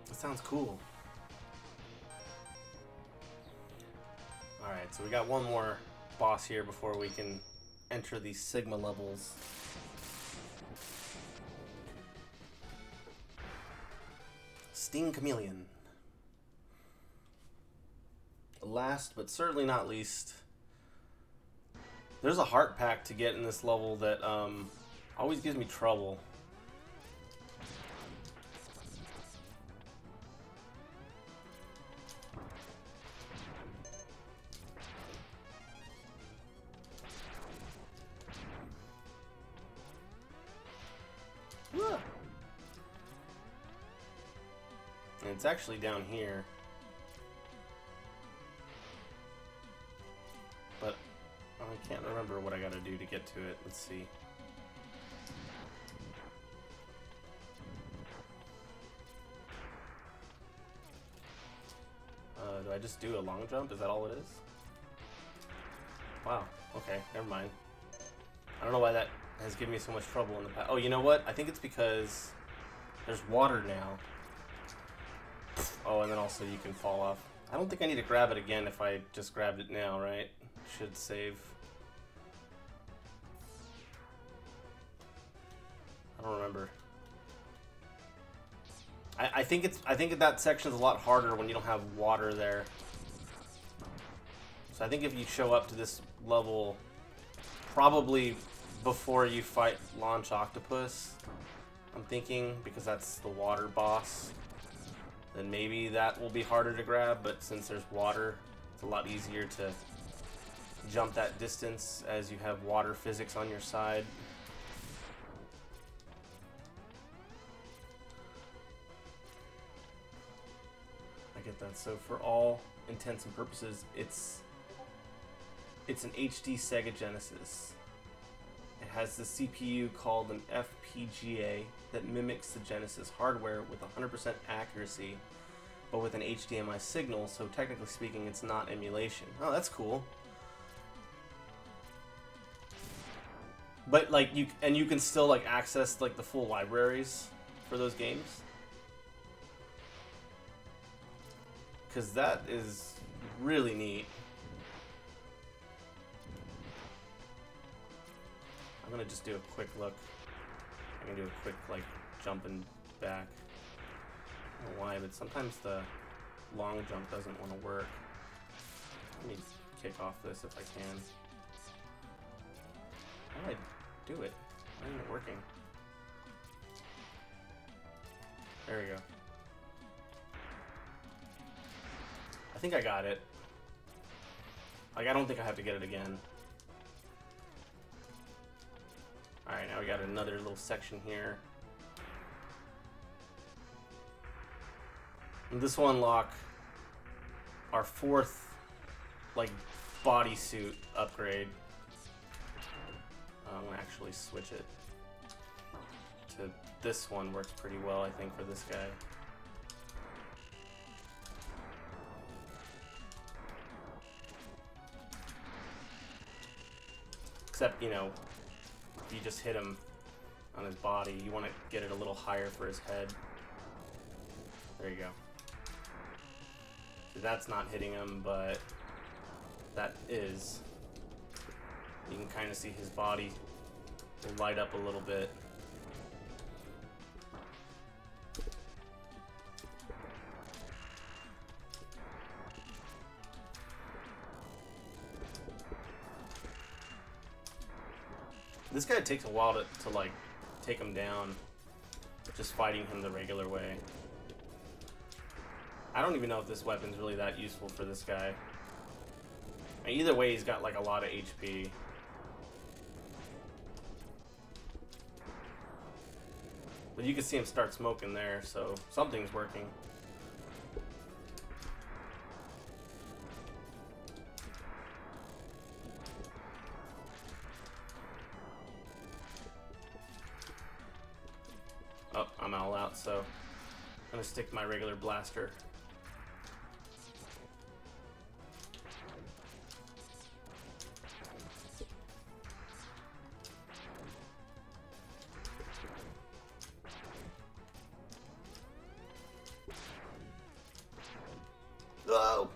That sounds cool. Alright, so we got one more boss here before we can enter the Sigma levels. Sting Chameleon. Last but certainly not least, there's a heart pack to get in this level that always gives me trouble. And it's actually down here. But I can't remember what I gotta do to get to it. Let's see. Do I just do a long jump? Is that all it is? Wow. Okay, never mind. I don't know why that has given me so much trouble in the past. Oh, you know what? I think it's because there's water now. Oh, and then also you can fall off. I don't think I need to grab it again if I just grabbed it now, right? Should save. I don't remember. I think that section's a lot harder when you don't have water there. So I think if you show up to this level probably before you fight Launch Octopus, I'm thinking, because that's the water boss, then maybe that will be harder to grab, but since there's water, it's a lot easier to jump that distance as you have water physics on your side. get that. So for all intents and purposes, it's an HD Sega Genesis. It has the CPU called an FPGA that mimics the Genesis hardware with 100% accuracy, but with an HDMI signal, so technically speaking, it's not emulation. Oh, that's cool. But like you can still like access like the full libraries for those games. Cause that is really neat. I'm gonna just do a quick look. I'm gonna do a quick like jumping back. I don't know why, but sometimes the long jump doesn't want to work. Let me kick off this if I can. How do I do it? Why isn't it working? There we go. I think I got it. Like, I don't think I have to get it again. Alright, now we got another little section here. And this will unlock our fourth, like, bodysuit upgrade. I'm gonna actually switch it to this one. Works pretty well, I think, for this guy. Except, you know, if you just hit him on his body, you want to get it a little higher for his head. There you go. So that's not hitting him, but that is. You can kind of see his body will light up a little bit. This guy takes a while to like take him down, just fighting him the regular way. I don't even know if this weapon's really that useful for this guy. I mean, either way, he's got like a lot of HP. But you can see him start smoking there, so something's working. Oh, I'm all out, so I'm gonna stick my regular blaster. Oh!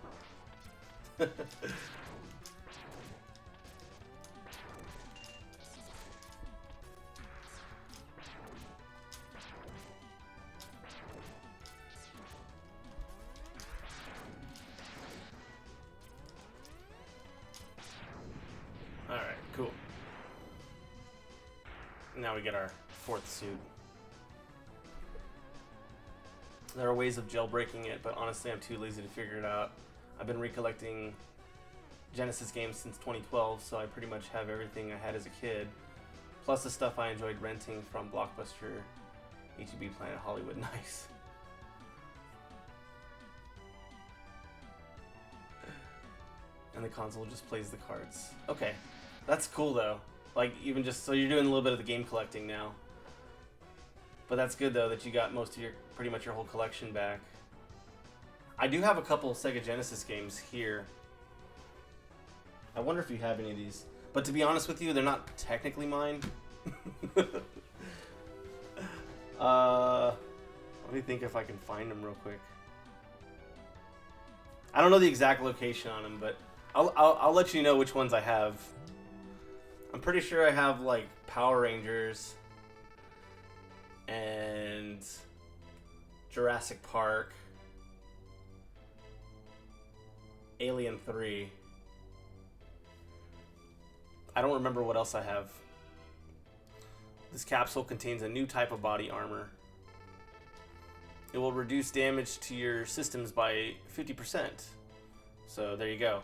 Alright, cool. Now we get our fourth suit. There are ways of jailbreaking it, but honestly I'm too lazy to figure it out. I've been recollecting Genesis games since 2012, so I pretty much have everything I had as a kid, plus the stuff I enjoyed renting from Blockbuster, HEB, Planet Hollywood. Nice. And the console just plays the cards. Okay, that's cool though. Like, even just so you're doing a little bit of the game collecting now. But that's good though that you got most of your, pretty much your whole collection back. I do have a couple Sega Genesis games here. I wonder if you have any of these. But to be honest with you, they're not technically mine. Let me think if I can find them real quick. I don't know the exact location on them, but I'll let you know which ones I have. I'm pretty sure I have like Power Rangers and Jurassic Park, Alien 3. I don't remember what else I have. This capsule contains a new type of body armor. It will reduce damage to your systems by 50%. So there you go.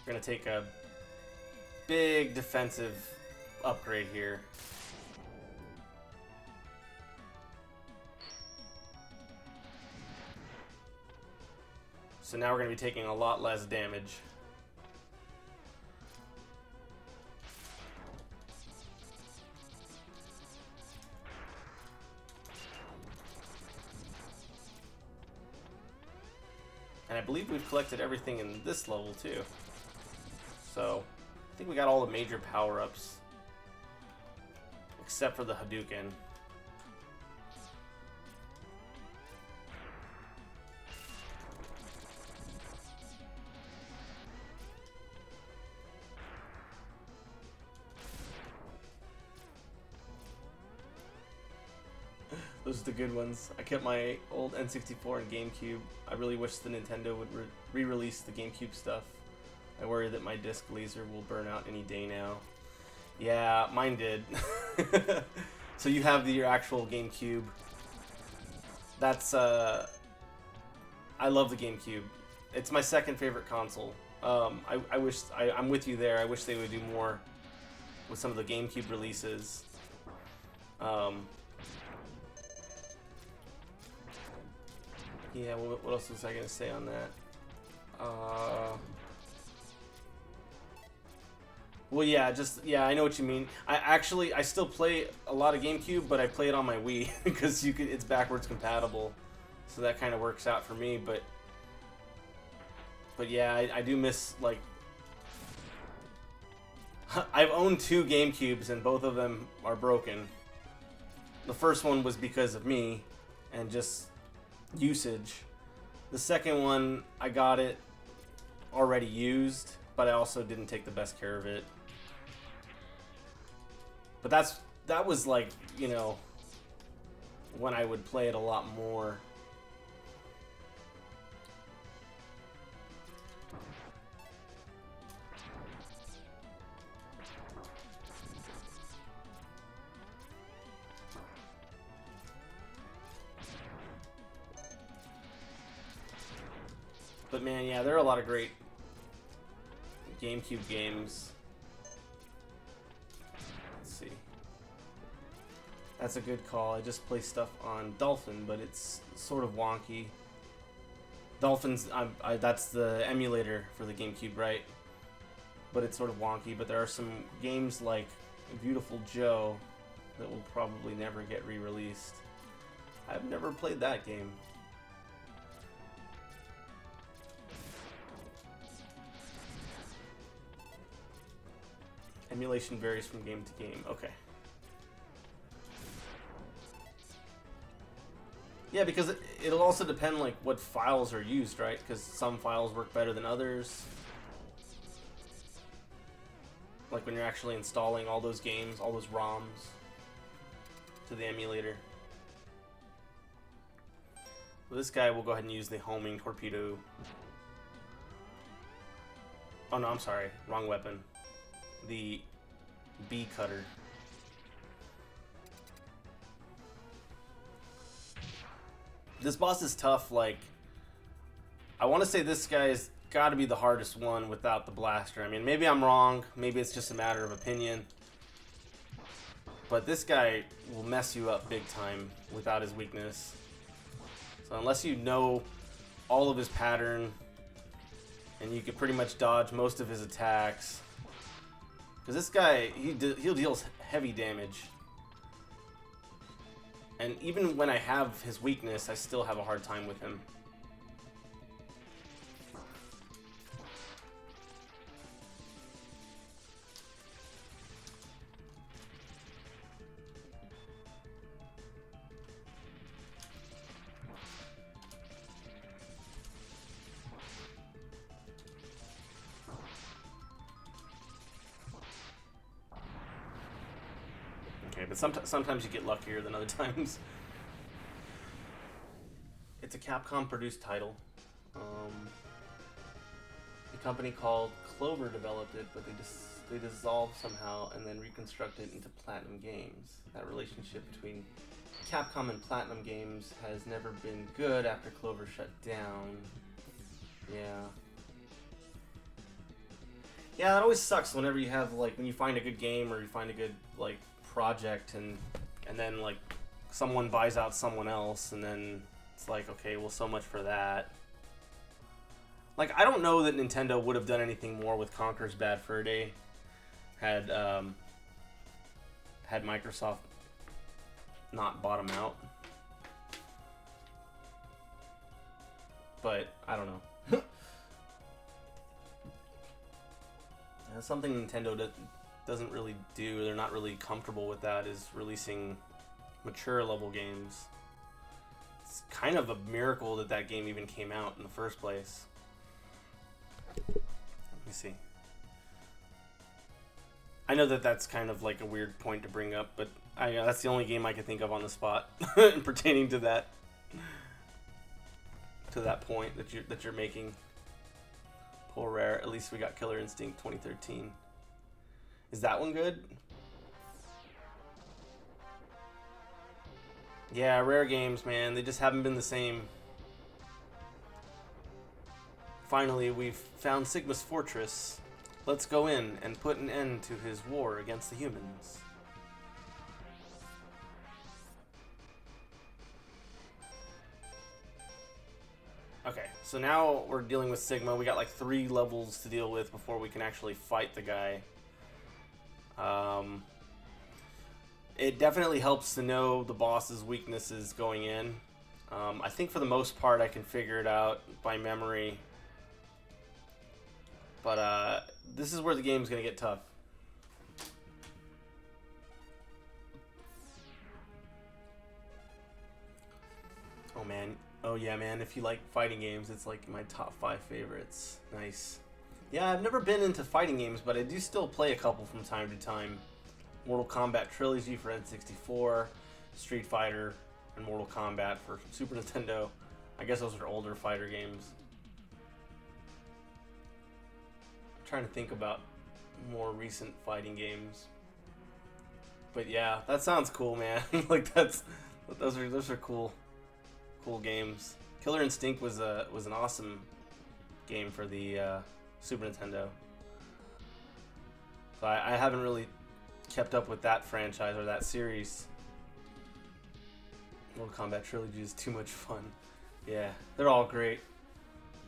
We're gonna take a big defensive upgrade here. So now we're going to be taking a lot less damage. And I believe we've collected everything in this level too. So I think we got all the major power-ups. Except for the Hadouken. Those are the good ones. I kept my old N64 and GameCube. I really wish the Nintendo would re-release the GameCube stuff. I worry that my disc laser will burn out any day now. Yeah, mine did. So you have your actual GameCube. That's, I love the GameCube. It's my second favorite console. I wish, I'm with you there. I wish they would do more with some of the GameCube releases. Yeah, what else was I going to say on that? Well, yeah, I know what you mean. I still play a lot of GameCube, but I play it on my Wii because it's backwards compatible, so that kind of works out for me. But yeah, I do miss, like, I've owned 2 GameCubes and both of them are broken. The first one was because of me and just usage. The second one, I got it already used, but I also didn't take the best care of it. But that was like, you know, when I would play it a lot more. But man, yeah, there are a lot of great GameCube games. Let's see. That's a good call. I just play stuff on Dolphin, but it's sort of wonky. Dolphin's, that's the emulator for the GameCube, right? But it's sort of wonky. But there are some games like Beautiful Joe that will probably never get re-released. I've never played that game. Emulation varies from game to game. Okay. Yeah, because it'll also depend, like, what files are used, right? Because some files work better than others. Like when you're actually installing all those games, all those ROMs to the emulator. Well, this guy will go ahead and use the homing torpedo. Oh no, I'm sorry. Wrong weapon. The bee cutter. This boss is tough. Like, I want to say this guy's got to be the hardest one without the blaster. I mean, maybe I'm wrong. Maybe it's just a matter of opinion. But this guy will mess you up big time without his weakness. So unless you know all of his pattern and you can pretty much dodge most of his attacks. Because this guy, he'll deal heavy damage. And even when I have his weakness, I still have a hard time with him. Okay, but sometimes you get luckier than other times. It's a Capcom-produced title. A company called Clover developed it, but they dissolved somehow and then reconstructed it into Platinum Games. That relationship between Capcom and Platinum Games has never been good after Clover shut down. Yeah. Yeah, that always sucks whenever you have, like, when you find a good game or you find a good, like, project and then, like, someone buys out someone else and then it's like, okay, well, so much for that. Like, I don't know that Nintendo would have done anything more with Conker's Bad Fur Day had had Microsoft not bought him out. But I don't know. That's something Nintendo doesn't really do. They're not really comfortable with that, is releasing mature level games. It's kind of a miracle that that game even came out in the first place. Let me see. I know that that's kind of like a weird point to bring up, but that's the only game I can think of on the spot pertaining to that point that you're making. Pull rare. At least we got Killer Instinct 2013. Is that one good? Yeah, rare games, man. They just haven't been the same. Finally, we've found Sigma's fortress. Let's go in and put an end to his war against the humans. Okay, so now we're dealing with Sigma. We got like 3 levels to deal with before we can actually fight the guy. It definitely helps to know the boss's weaknesses going in. I think for the most part I can figure it out by memory. But this is where the game's going to get tough. Oh man. Oh yeah, man, if you like fighting games, it's like my top 5 favorites. Nice. Yeah, I've never been into fighting games, but I do still play a couple from time to time. Mortal Kombat Trilogy for N64, Street Fighter, and Mortal Kombat for Super Nintendo. I guess those are older fighter games. I'm trying to think about more recent fighting games. But yeah, that sounds cool, man. Like those are cool games. Killer Instinct was an awesome game for the Super Nintendo. So I haven't really kept up with that franchise or that series. Mortal Kombat Trilogy is too much fun. Yeah, they're all great.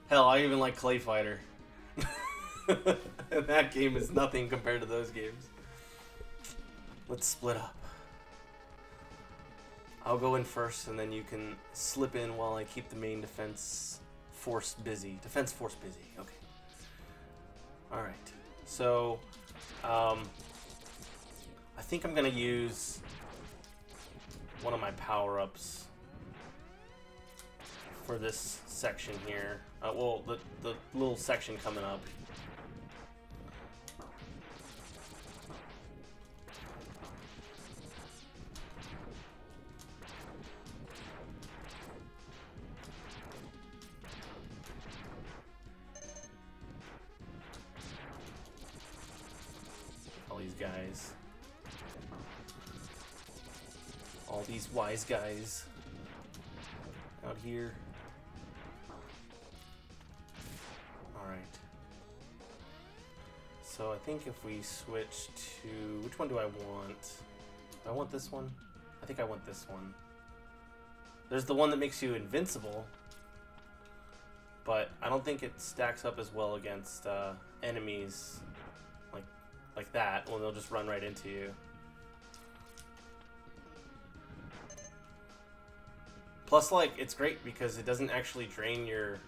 Hell, I even like Clay Fighter. And that game is nothing compared to those games. Let's split up. I'll go in first, and then you can slip in while I keep the main defense force busy. Defense force busy. Okay. All right. So, I think I'm gonna use one of my power-ups for this section here. Well, the little section coming up. Guys, all these wise guys out here. All right, so I think if we switch to, which one do I want? Do I want this one? I think I want this one. There's the one that makes you invincible, but I don't think it stacks up as well against enemies like that, well, they'll just run right into you. Plus, like, it's great because it doesn't actually drain your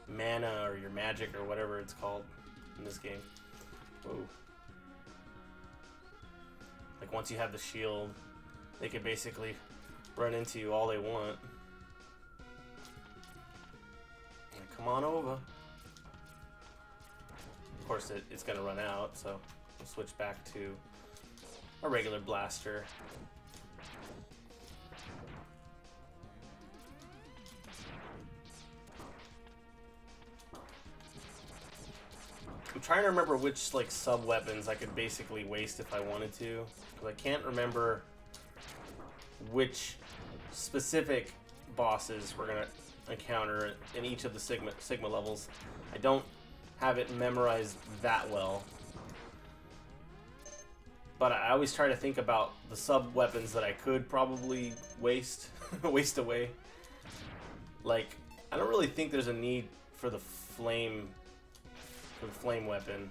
mana or your magic or whatever it's called in this game. Whoa. Like, once you have the shield, they can basically run into you all they want. And come on over. Of course, it's going to run out, so we'll switch back to a regular blaster. I'm trying to remember which like sub weapons I could basically waste if I wanted to, because I can't remember which specific bosses we're going to encounter in each of the Sigma levels. I don't have it memorized that well, but I always try to think about the sub weapons that I could probably waste away. Like, I don't really think there's a need for the flame weapon,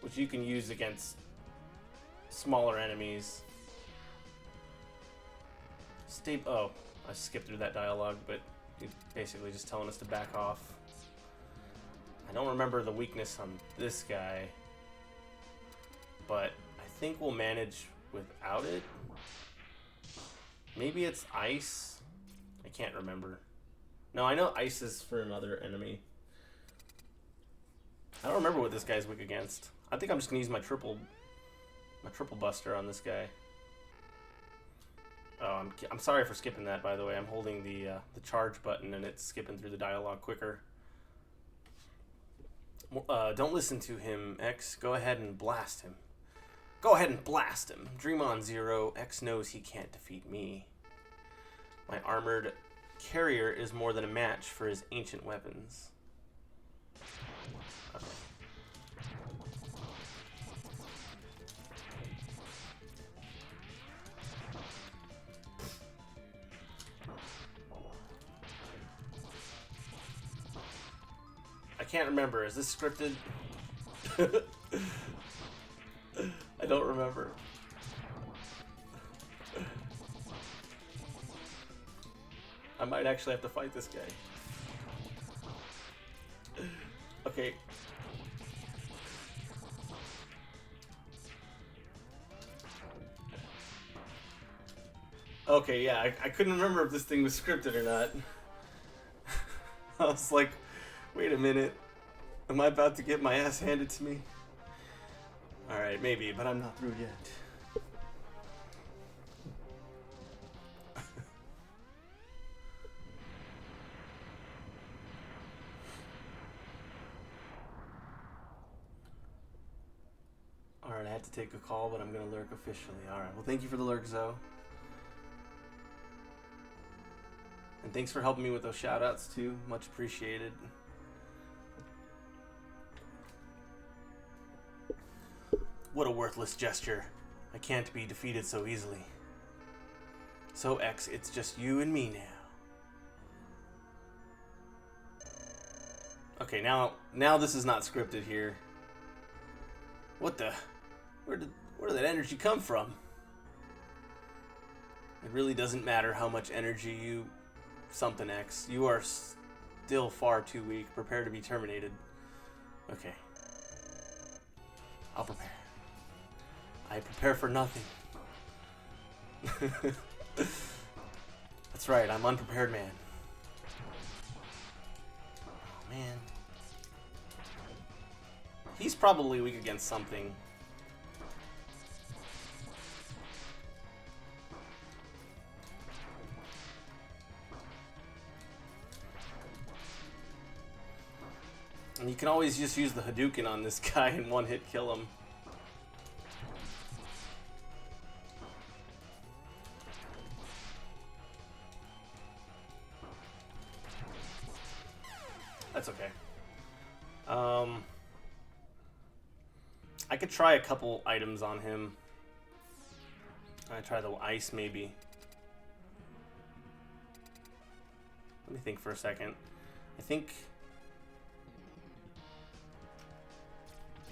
which you can use against smaller enemies. Oh, I skipped through that dialogue, but he's basically just telling us to back off. I don't remember the weakness on this guy, but I think we'll manage without it. Maybe it's ice. I can't remember. No, I know ice is for another enemy. I don't remember what this guy's weak against. I think I'm just gonna use my triple buster on this guy. Oh, I'm sorry for skipping that, by the way. I'm holding the charge button and it's skipping through the dialogue quicker. Don't listen to him, X. Go ahead and blast him. Go ahead and blast him. Dream on, Zero. X knows he can't defeat me. My armored carrier is more than a match for his ancient weapons. Okay. I can't remember. Is this scripted? I don't remember. I might actually have to fight this guy. Okay. Okay, yeah, I couldn't remember if this thing was scripted or not. I was like, wait a minute. Am I about to get my ass handed to me? Alright, maybe, but I'm not through yet. Alright, I had to take a call, but I'm going to lurk officially. Alright, well thank you for the lurk, Zoe. And thanks for helping me with those shoutouts too. Much appreciated. What a worthless gesture. I can't be defeated so easily. So X, it's just you and me now. Okay, now this is not scripted here. What the? Where did that energy come from? It really doesn't matter how much energy you... Something X. You are still far too weak. Prepare to be terminated. Okay. I'll prepare. I prepare for nothing. That's right, I'm unprepared man. Oh man. He's probably weak against something. And you can always just use the Hadouken on this guy and one hit kill him. That's okay. I could try a couple items on him. I try the ice maybe. Let me think for a second. I think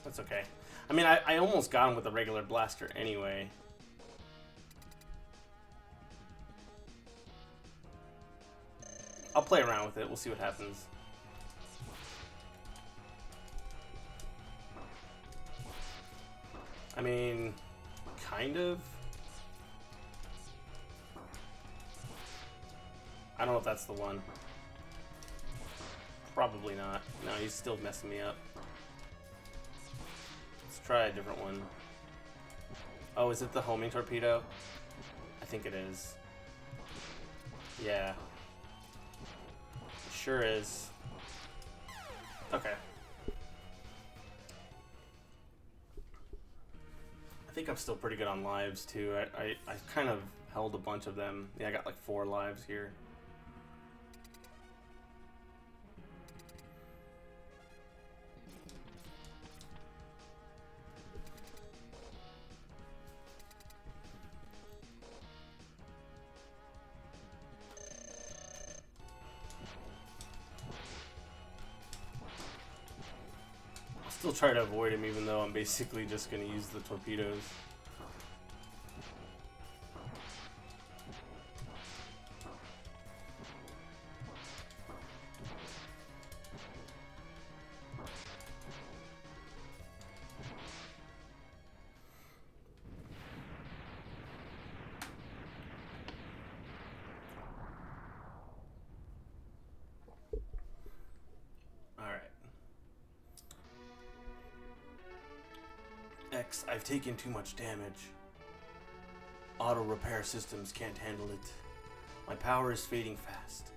that's okay. I mean, I almost got him with a regular blaster anyway. I'll play around with it. We'll see what happens. I mean, kind of. I don't know if that's the one. Probably not. No, he's still messing me up. Let's try a different one. Oh, is it the homing torpedo? I think it is. Yeah. It sure is. Okay. I think I'm still pretty good on lives too. I kind of held a bunch of them. Yeah, I got like 4 lives here. Still try to avoid him, even though I'm basically just going to use the torpedoes. X, I've taken too much damage. Auto repair systems can't handle it. My power is fading fast.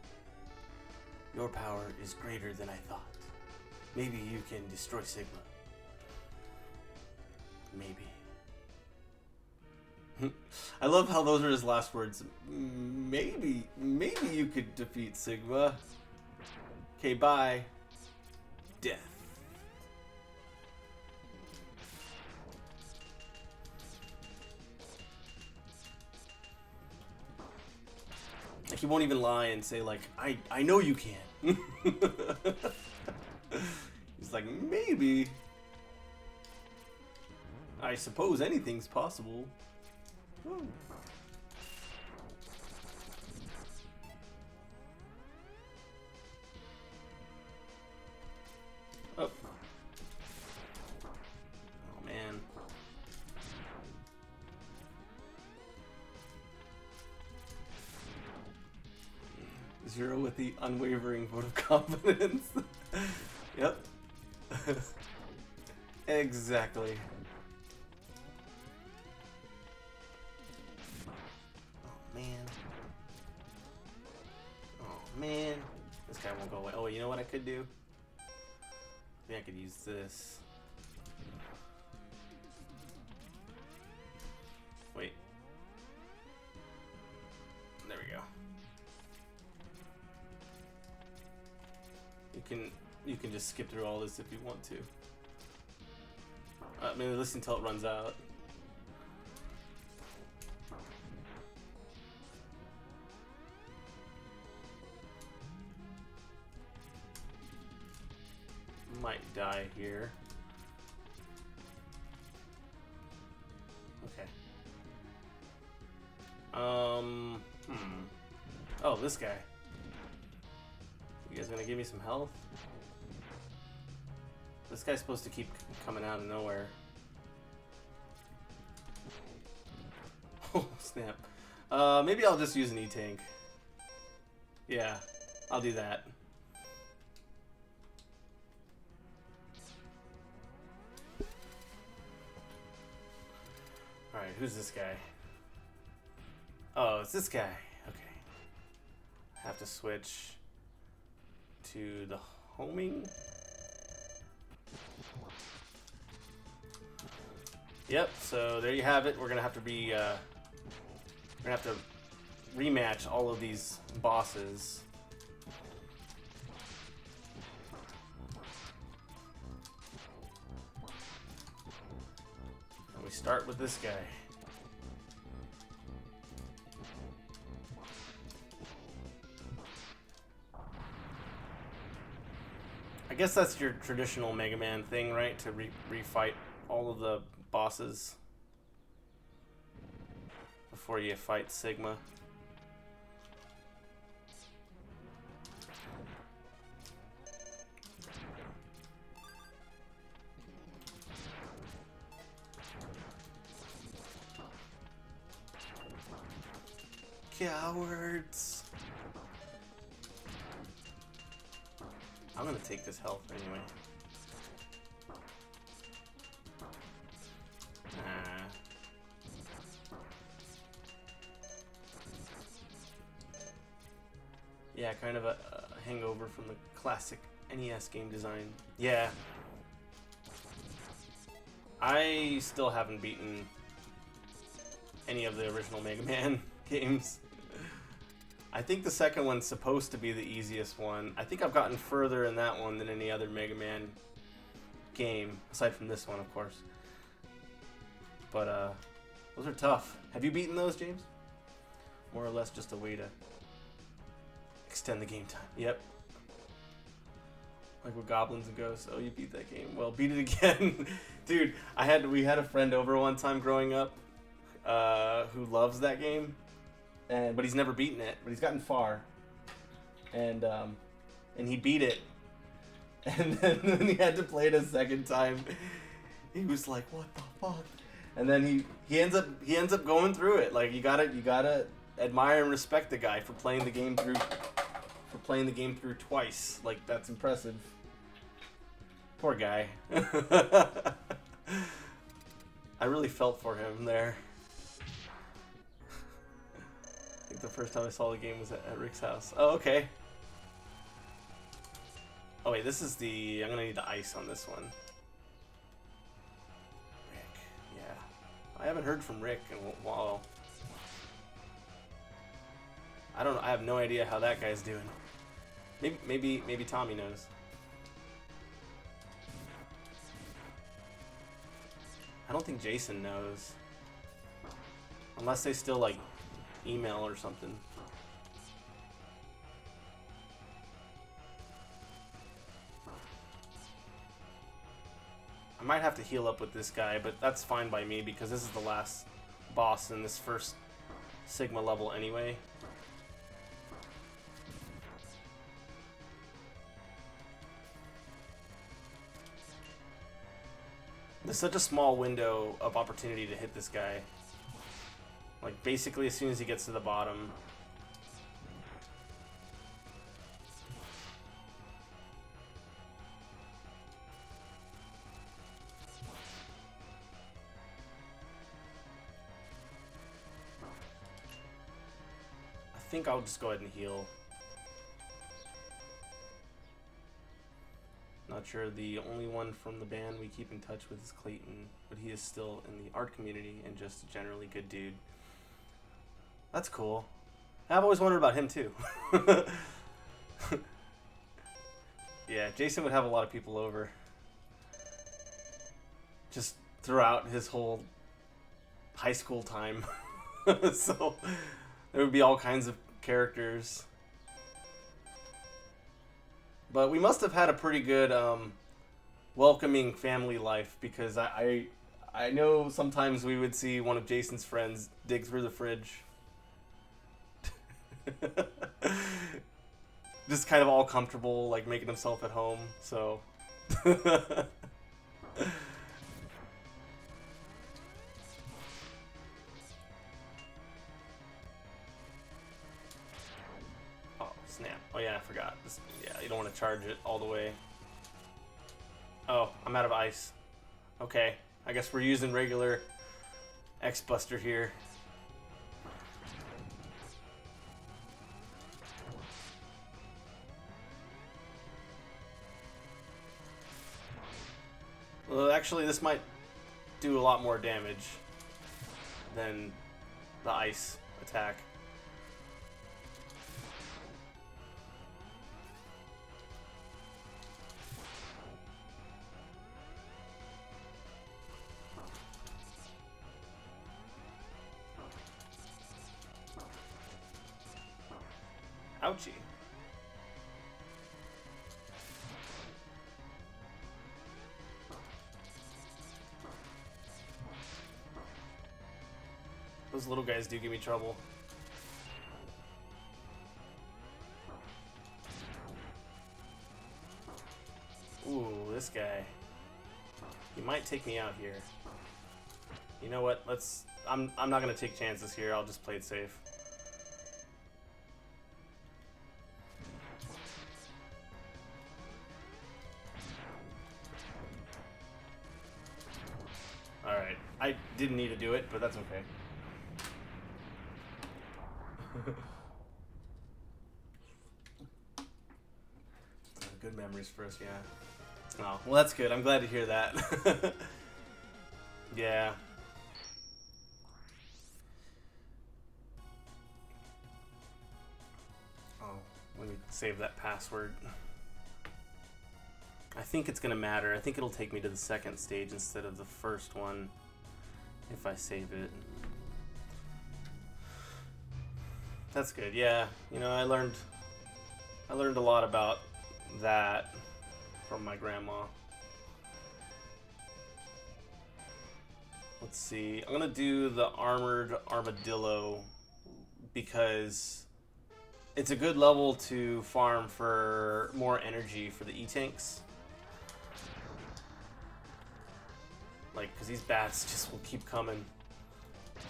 Your power is greater than I thought. Maybe you can destroy Sigma. Maybe. I love how those are his last words. Maybe you could defeat Sigma. Okay, bye. Death. Like, he won't even lie and say, like, I know you can. He's like, maybe. I suppose anything's possible. Ooh. Oh. Oh, man. Zero with the unwavering vote of confidence. Yep. Exactly. Oh man. Oh man. This guy won't go away. Oh, you know what I could do? I think I could use this. Wait. There we go. You can just skip through all this if you want to. I mean, listen until it runs out. Might die here. Okay. Oh, this guy. You guys gonna give me some health? This guy's supposed to keep coming out of nowhere. Oh, snap. Maybe I'll just use an E-Tank. Yeah, I'll do that. Alright, who's this guy? Oh, it's this guy. Okay. I have to switch to the homing. Yep, so there you have it. We're gonna have to rematch all of these bosses. And we start with this guy. I guess that's your traditional Mega Man thing, right? To refight all of the bosses before you fight Sigma. Cowards! I'm gonna take this health anyway. Yeah, kind of a hangover from the classic NES game design. Yeah. I still haven't beaten any of the original Mega Man games. I think the second one's supposed to be the easiest one. I think I've gotten further in that one than any other Mega Man game, aside from this one, of course. But, those are tough. Have you beaten those, James? More or less just a way to extend the game time. Yep. Like with Goblins and Ghosts. Oh, you beat that game. Well, beat it again. Dude, we had a friend over one time growing up who loves that game. But he's never beaten it. But he's gotten far. And he beat it. And then when he had to play it a second time, he was like, "What the fuck?" And then he ends up going through it. Like you gotta admire and respect the guy for playing the game through twice. Like that's impressive. Poor guy. I really felt for him there. I think the first time I saw the game was at Rick's house. Oh, okay. Oh wait, this is I'm gonna need the ice on this one. Rick, yeah. I haven't heard from Rick in a while. I have no idea how that guy's doing. Maybe Tommy knows. I don't think Jason knows. Unless they still like email or something. I might have to heal up with this guy, but that's fine by me because this is the last boss in this first Sigma level anyway. There's such a small window of opportunity to hit this guy. Like basically as soon as he gets to the bottom. I think I'll just go ahead and heal. Not sure. The only one from the band we keep in touch with is Clayton, but he is still in the art community and just a generally good dude. That's cool. I've always wondered about him too. Yeah, Jason would have a lot of people over. Just throughout his whole high school time. So there would be all kinds of characters. But we must have had a pretty good welcoming family life because I know sometimes we would see one of Jason's friends dig through the fridge. Just kind of all comfortable, like making himself at home, so. Oh, snap. Oh yeah, I forgot. Yeah, you don't want to charge it all the way. Oh, I'm out of ice. Okay, I guess we're using regular X-Buster here. Well, actually, this might do a lot more damage than the ice attack. Ouchie. Those little guys do give me trouble. Ooh, this guy. He might take me out here. You know what? I'm not gonna take chances here. I'll just play it safe. Alright. I didn't need to do it, but that's okay. Good memories for us, yeah. Oh, well that's good. I'm glad to hear that. Yeah. Oh, let me save that password. I think it's gonna matter. I think it'll take me to the second stage instead of the first one if I save it. That's good. Yeah, you know, I learned a lot about that from my grandma. Let's see. I'm gonna do the armored armadillo because it's a good level to farm for more energy for the E-tanks. Like, because these bats just will keep coming.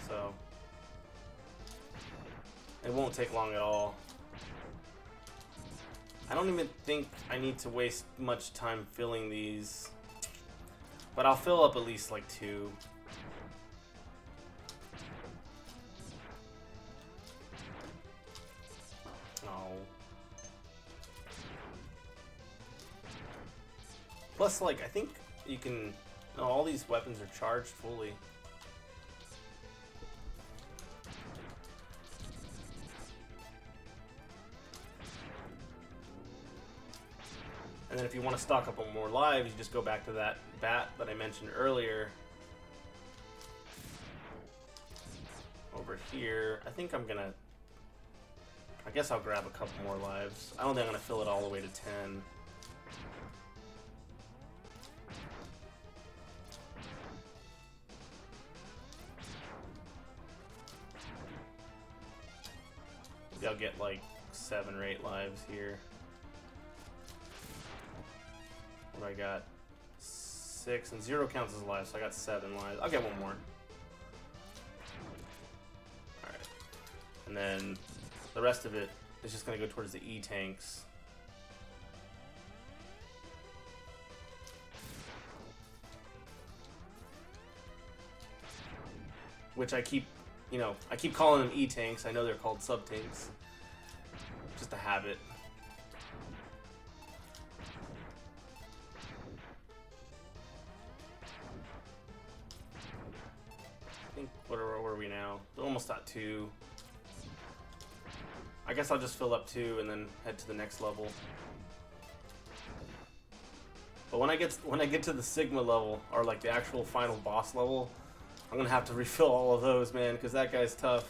So, it won't take long at all. I don't even think I need to waste much time filling these. But I'll fill up at least like 2. Plus, like, I think you can... No, all these weapons are charged fully. And then if you want to stock up on more lives, you just go back to that bat that I mentioned earlier. Over here. I think I'm gonna... I guess I'll grab a couple more lives. I don't think I'm gonna fill it all the way to 10. Maybe I'll get like 7 or 8 lives here. What do I got? 6 and 0 counts as a life, so I got 7 lives. I'll get 1 more. Alright. And then the rest of it is just going to go towards the E-tanks. Which I keep, you know, I keep calling them E-tanks. I know they're called sub-tanks. Just a habit. I think, where are we now? We're almost at 2. I guess I'll just fill up 2 and then head to the next level. But when I get to the Sigma level, or like the actual final boss level, I'm gonna have to refill all of those, man, because that guy's tough.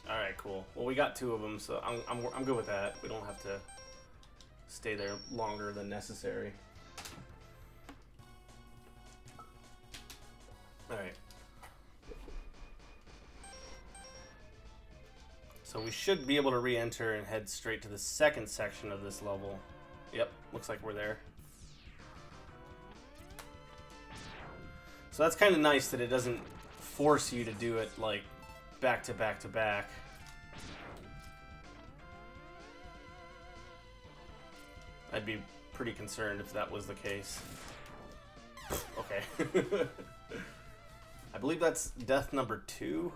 Alright, cool. Well, we got 2 of them, so I'm good with that. We don't have to stay there longer than necessary. Alright. So we should be able to re-enter and head straight to the second section of this level. Yep, looks like we're there. So that's kind of nice that it doesn't force you to do it like back to back to back. I'd be pretty concerned if that was the case. Okay. I believe that's death number 2.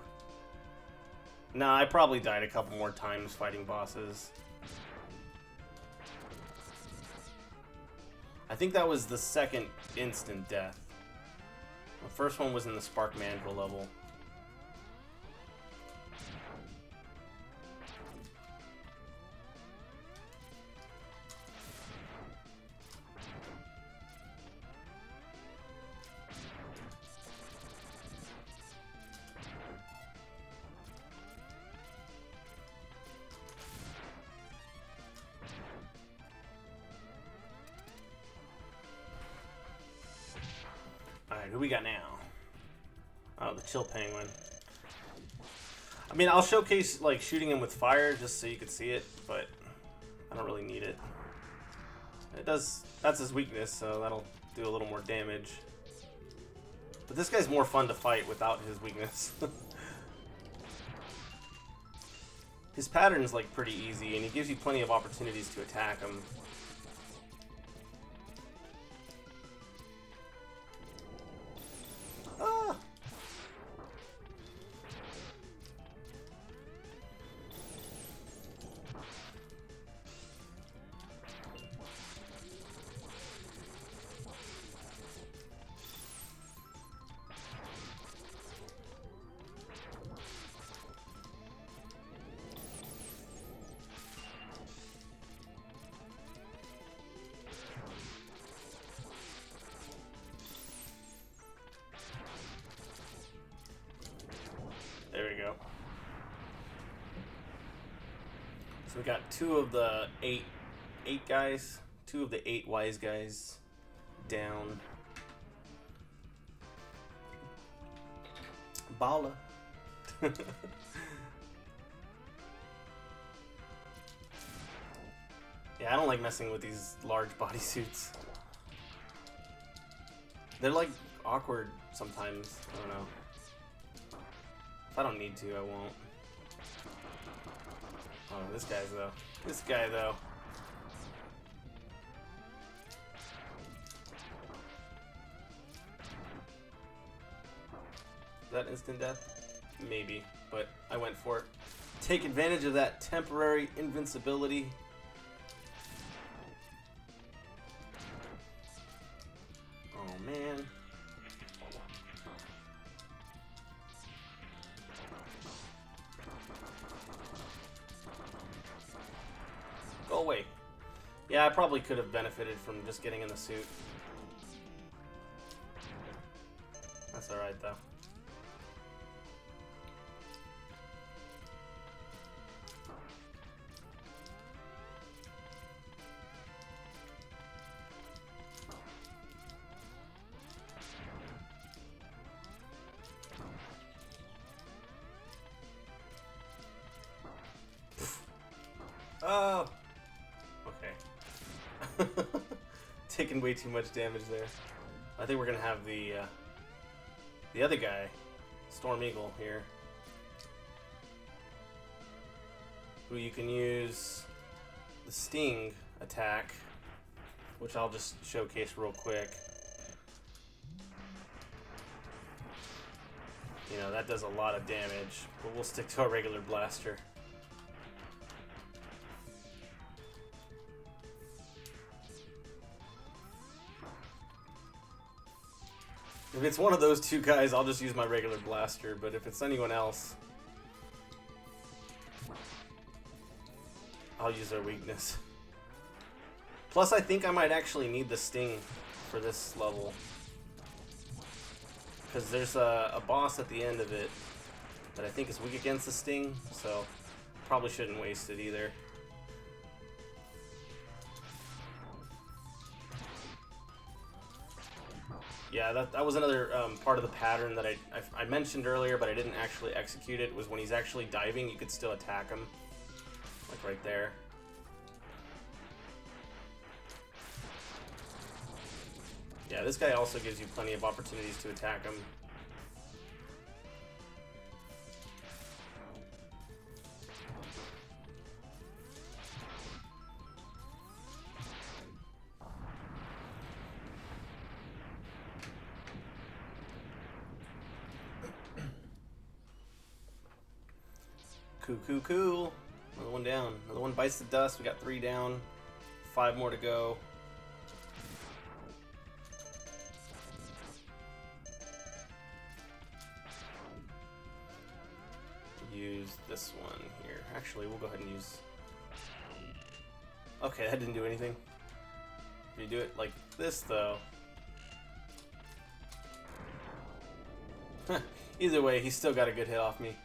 Nah, I probably died a couple more times fighting bosses. I think that was the second instant death. The first one was in the Spark Mandrill level. Alright, who we got now? Oh, the Chill Penguin. I mean, I'll showcase like shooting him with fire just so you can see it, but I don't really need it. It does, that's his weakness, so that'll do a little more damage. But this guy's more fun to fight without his weakness. His pattern's like pretty easy, and he gives you plenty of opportunities to attack him. Ah! So we got two of the eight guys, two of the 8 wise guys down. Bala. Yeah, I don't like messing with these large bodysuits. They're like awkward sometimes. I don't know. If I don't need to, I won't. Oh, this guy's though. This guy though. Is that instant death? Maybe, but I went for it. Take advantage of that temporary invincibility. Oh man. Go away. Yeah, I probably could have benefited from just getting in the suit. That's alright though. Oh, okay. Taking way too much damage there. I think we're gonna have the other guy, Storm Eagle here, who you can use the Sting attack, which I'll just showcase real quick. You know, that does a lot of damage, but we'll stick to our regular blaster. If it's one of those two guys, I'll just use my regular blaster, but if it's anyone else, I'll use their weakness. Plus, I think I might actually need the Sting for this level, because there's a boss at the end of it that I think is weak against the Sting, so probably shouldn't waste it either. Yeah, that was another part of the pattern that I mentioned earlier, but I didn't actually execute it, was when he's actually diving, you could still attack him. Like right there. Yeah, this guy also gives you plenty of opportunities to attack him. Cool. Another one down. Another one bites the dust. We got 3 down. 5 more to go. Use this one here. Actually, we'll go ahead and use... Okay, that didn't do anything. Did you do it like this, though? Either way, he's still got a good hit off me.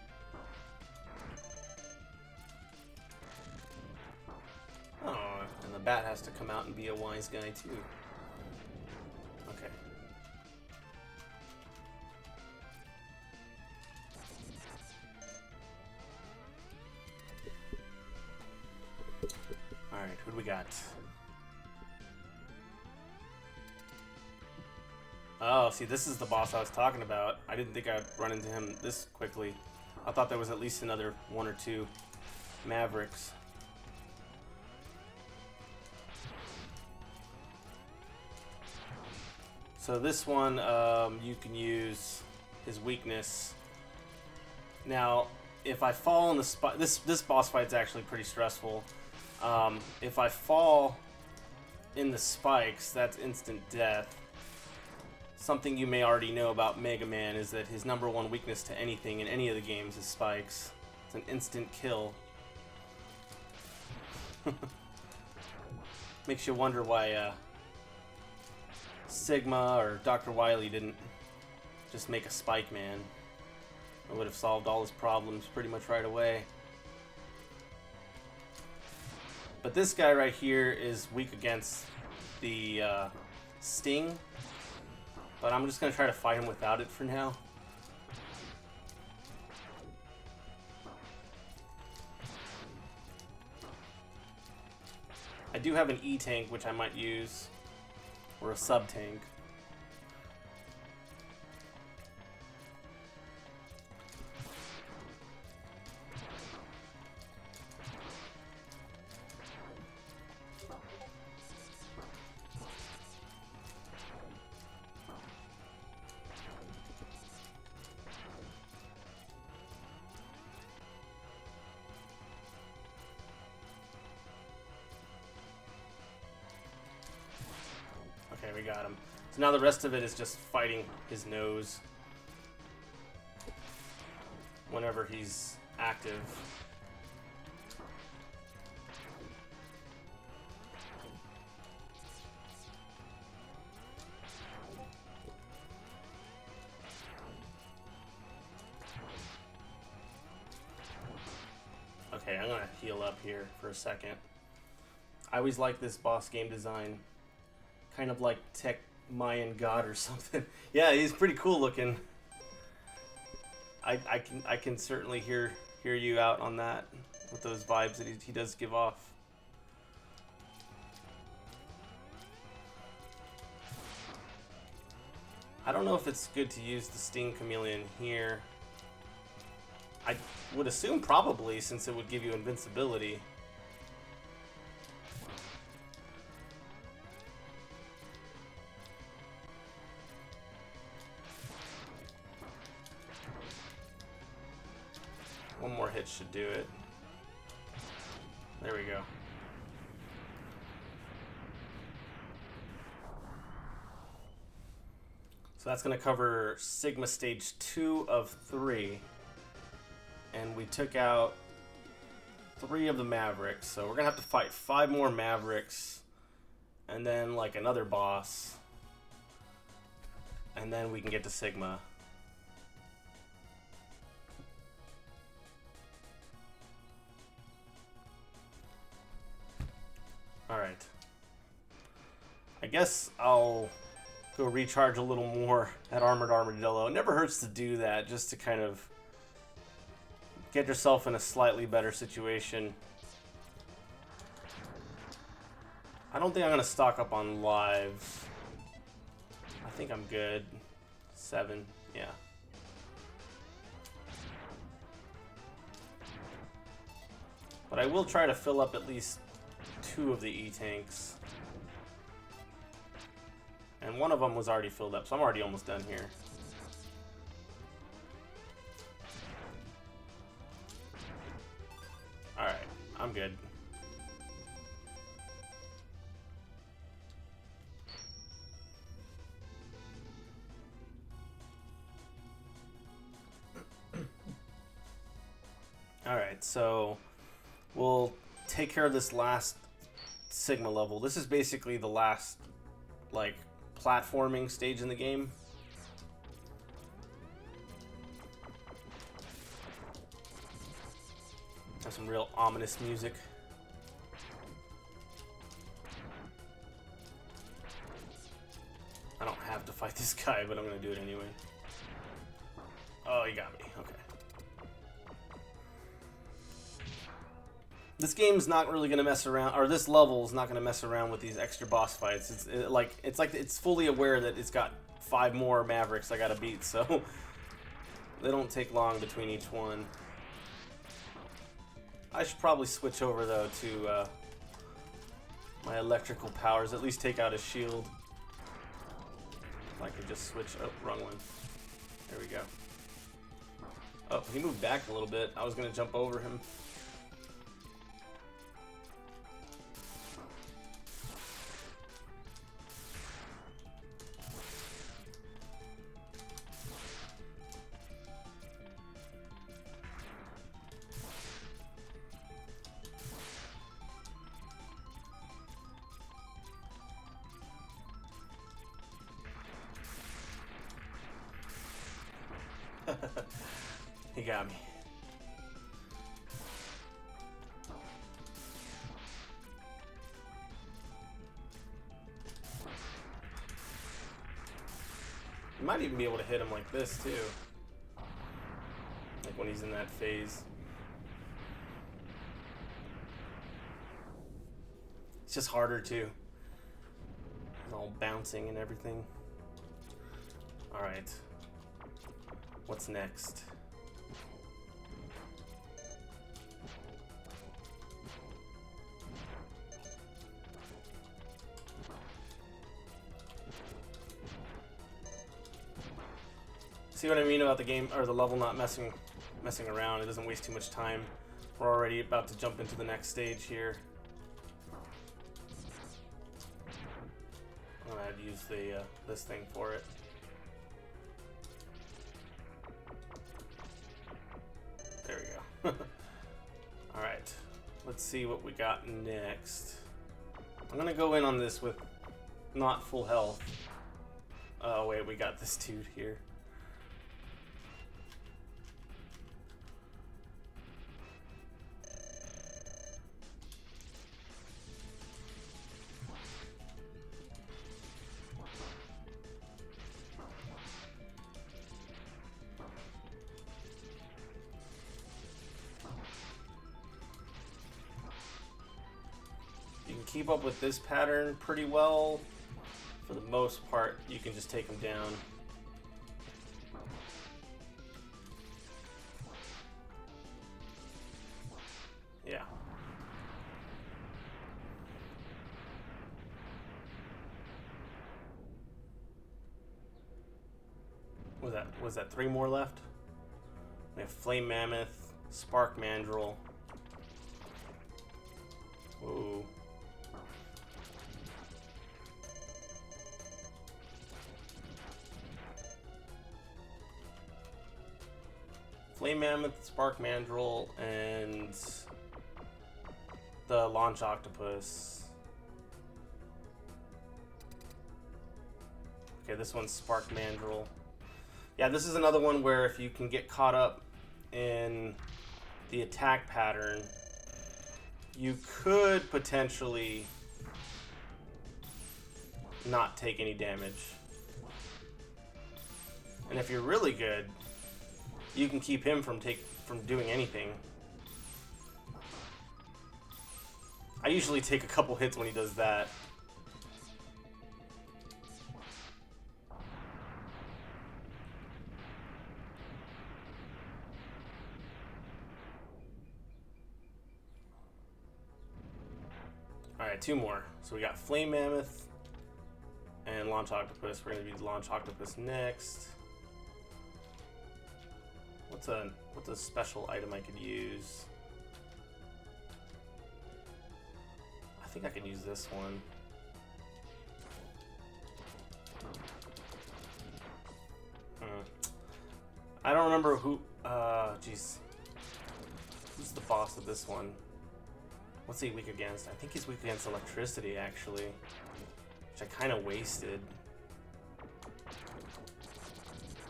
The bat has to come out and be a wise guy too. Okay. Alright, who do we got? Oh, see, this is the boss I was talking about. I didn't think I'd run into him this quickly. I thought there was at least another 1 or 2 Mavericks. So this one, you can use his weakness. Now, if I fall in the spot, this boss fight's actually pretty stressful. If I fall in the spikes, that's instant death. Something you may already know about Mega Man is that his #1 weakness to anything in any of the games is spikes. It's an instant kill. Makes you wonder why Sigma or Dr. Wily didn't just make a Spike Man. It would have solved all his problems pretty much right away. But this guy right here is weak against the sting. But I'm just going to try to fight him without it for now. I do have an E-tank, which I might use. Or a sub-tank. Okay, we got him. So now the rest of it is just fighting his nose whenever he's active. Okay, I'm gonna heal up here for a second. I always like this boss game design. Kind of like Tech Mayan God or something. Yeah, he's pretty cool looking. I can certainly hear you out on that with those vibes that he does give off. I don't know if it's good to use the Sting Chameleon here. I would assume probably, since it would give you invincibility. One more hit should do it. There we go. So that's going to cover Sigma Stage 2 of 3. And we took out 3 of the Mavericks. So we're going to have to fight 5 more Mavericks. And then like another boss. And then we can get to Sigma. Alright. I guess I'll go recharge a little more at Armored Armadillo. It never hurts to do that, just to kind of get yourself in a slightly better situation. I don't think I'm going to stock up on lives. I think I'm good. 7, yeah. But I will try to fill up at least 2 of the E-tanks. And one of them was already filled up, so I'm already almost done here. Alright, I'm good. Alright, so we'll take care of this last Sigma level. This is basically the last, like, platforming stage in the game. Have some real ominous music. I don't have to fight this guy, but I'm gonna do it anyway. Oh, he got me. Okay. This game's not really gonna mess around, or this level's not gonna mess around with these extra boss fights. It's fully aware that it's got 5 more Mavericks I gotta beat, so they don't take long between each one. I should probably switch over though to my electrical powers. At least take out his shield. I could just switch. Oh, wrong one. There we go. Oh, he moved back a little bit. I was gonna jump over him. He got me. You might even be able to hit him like this too. Like when he's in that phase. It's just harder too. It's all bouncing and everything. Alright. What's next? See what I mean about the game, or the level not messing around? It doesn't waste too much time. We're already about to jump into the next stage here. I'm gonna have to use the this thing for it. There we go. All right, let's see what we got next. I'm gonna go in on this with not full health. Oh wait, we got this dude here. Keep up with this pattern pretty well. For the most part, you can just take them down. Yeah. Was that 3 more left? We have Flame Mammoth, Spark Mandrill. Ooh. Flame Mammoth, Spark Mandrill, and the Launch Octopus. Okay, this one's Spark Mandrill. Yeah, this is another one where if you can get caught up in the attack pattern, you could potentially not take any damage. And if you're really good, you can keep him from doing anything. I usually take a couple hits when he does that. Alright, 2 more. So we got Flame Mammoth and Launch Octopus. We're going to do the Launch Octopus next. What's a special item I could use? I think I can use this one. I don't remember who. Jeez. Who's the boss of this one? What's he weak against? I think he's weak against electricity, actually, which I kind of wasted.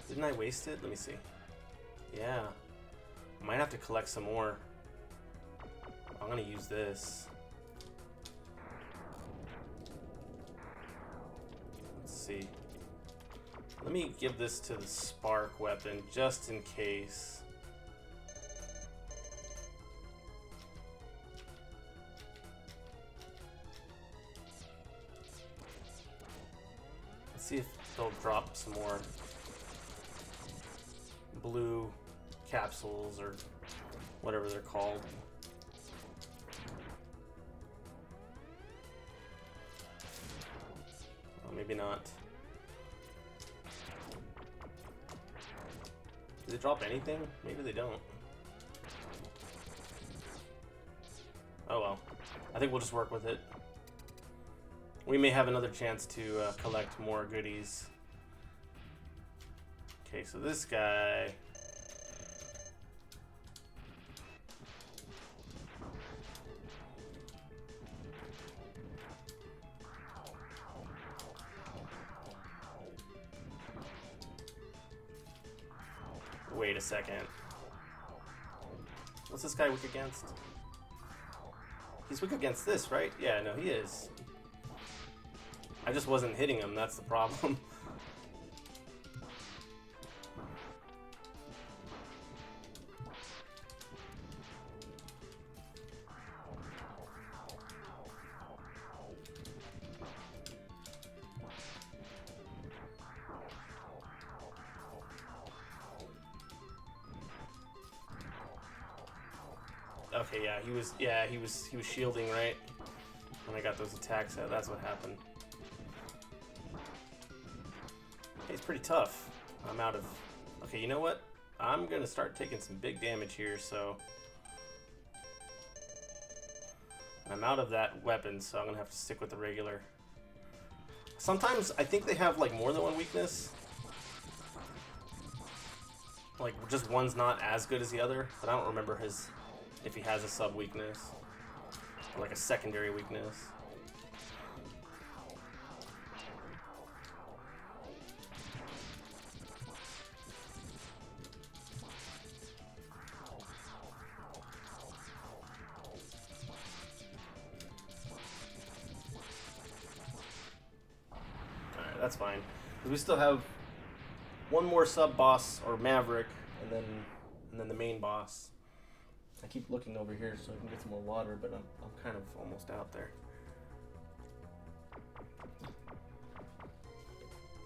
Didn't I waste it? Let me see. Yeah, I might have to collect some more. I'm gonna use this. Let's see. Let me give this to the spark weapon just in case. Let's see if they'll drop some more blue capsules or whatever they're called. Well, maybe not. Do they drop anything? Maybe they don't. Oh well. I think we'll just work with it. We may have another chance to collect more goodies. Okay, so this guy. Wait a second. What's this guy weak against? He's weak against this, right? Yeah, no, he is. I just wasn't hitting him, that's the problem. Okay, yeah, he was shielding, right? When I got those attacks out, that's what happened. He's pretty tough. I'm out of... Okay, you know what? I'm gonna start taking some big damage here, so... I'm out of that weapon, so I'm gonna have to stick with the regular. Sometimes I think they have like more than one weakness. Like just one's not as good as the other, but I don't remember if he has a sub weakness or like a secondary weakness. That's fine. Because we still have one more sub boss or Maverick, and then the main boss. I keep looking over here so I can get some more water, but I'm kind of almost out there.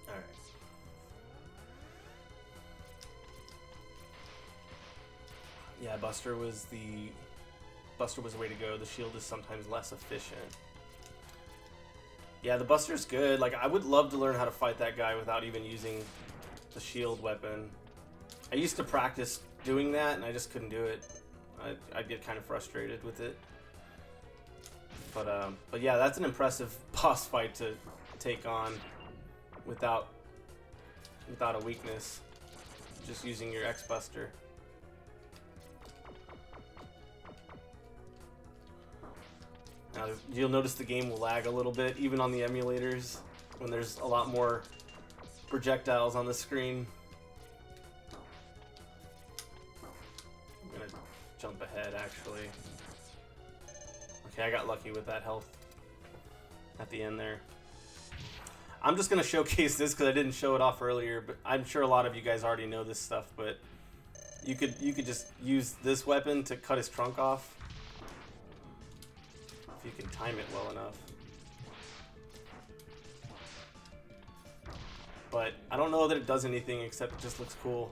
All right. Yeah, Buster was the way to go. The shield is sometimes less efficient. Yeah, the Buster's good. Like, I would love to learn how to fight that guy without even using the shield weapon. I used to practice doing that, and I just couldn't do it. I'd get kind of frustrated with it. But yeah, that's an impressive boss fight to take on without a weakness. Just using your X-Buster. Now, you'll notice the game will lag a little bit, even on the emulators, when there's a lot more projectiles on the screen. I'm gonna jump ahead, actually. Okay, I got lucky with that health at the end there. I'm just gonna showcase this because I didn't show it off earlier, but I'm sure a lot of you guys already know this stuff, but you could just use this weapon to cut his trunk off. You can time it well enough. But I don't know that it does anything except it just looks cool.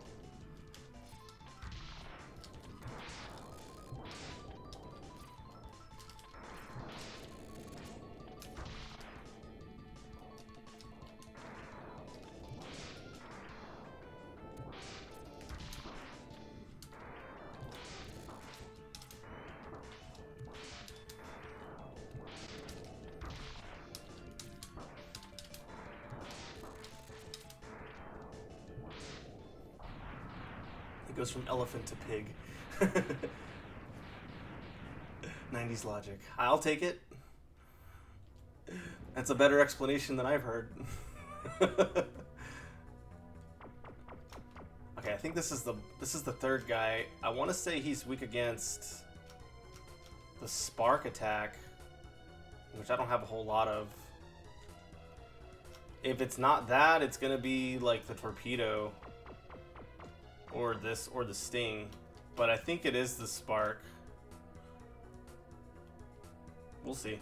It goes from elephant to pig. 90s logic. I'll take it. That's a better explanation than I've heard. Okay, I think this is the third guy. I want to say he's weak against the spark attack, which I don't have a whole lot of. If it's not that, it's gonna be like the torpedo. Or this, or the sting. But I think it is the spark. We'll see.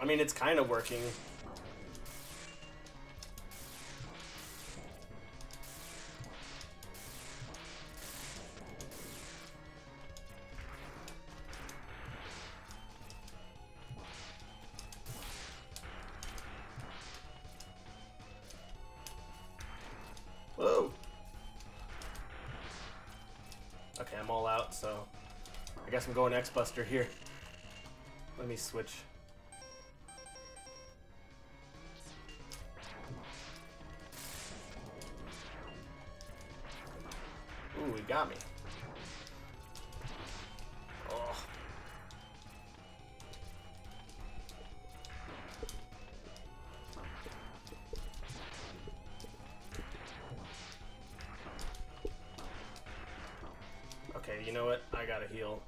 I mean, it's kind of working. Whoa. Okay, I'm all out, so I guess I'm going X-Buster here. Let me switch. Ooh, he got me. Oh. Okay, you know what? I gotta heal.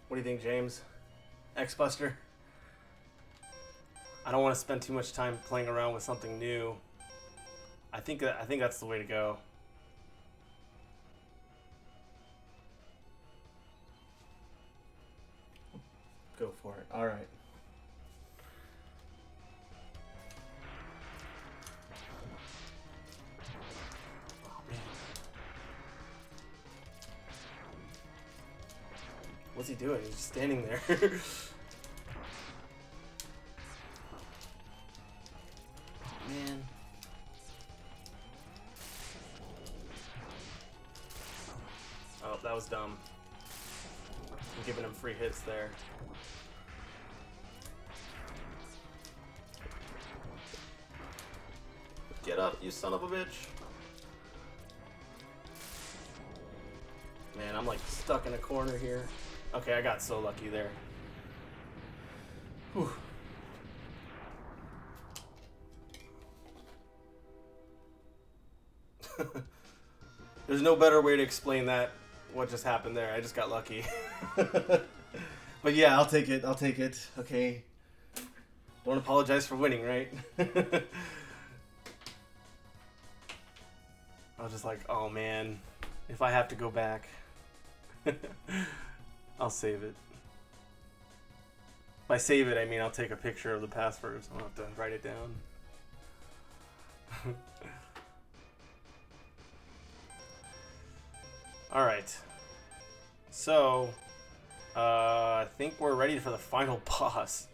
What do you think, James? X-Buster. I don't want to spend too much time playing around with something new. I think that's the way to go. Go for it. All right. What's he doing? He's just standing there. Oh, man. Oh, that was dumb. I'm giving him free hits there. Get up, you son of a bitch. Man, I'm like stuck in a corner here. Okay, I got so lucky there. Whew. There's no better way to explain that, what just happened there. I just got lucky. But yeah, I'll take it. I'll take it. Okay. Don't apologize for winning, right? I was just like, oh man, if I have to go back, I'll save it. If I save it, I mean I'll take a picture of the password, so I don't have to write it down. Alright. So, I think we're ready for the final boss.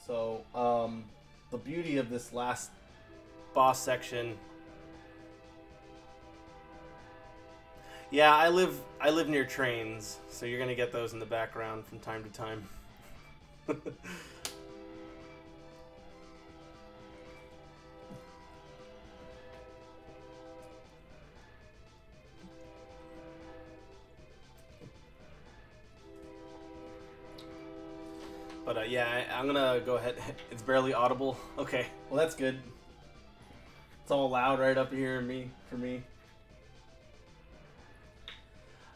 So, the beauty of this last boss section. Yeah, I live near trains, so you're gonna get those in the background from time to time. But yeah, I'm gonna go ahead. It's barely audible. Okay, well that's good. It's all loud right up here for me.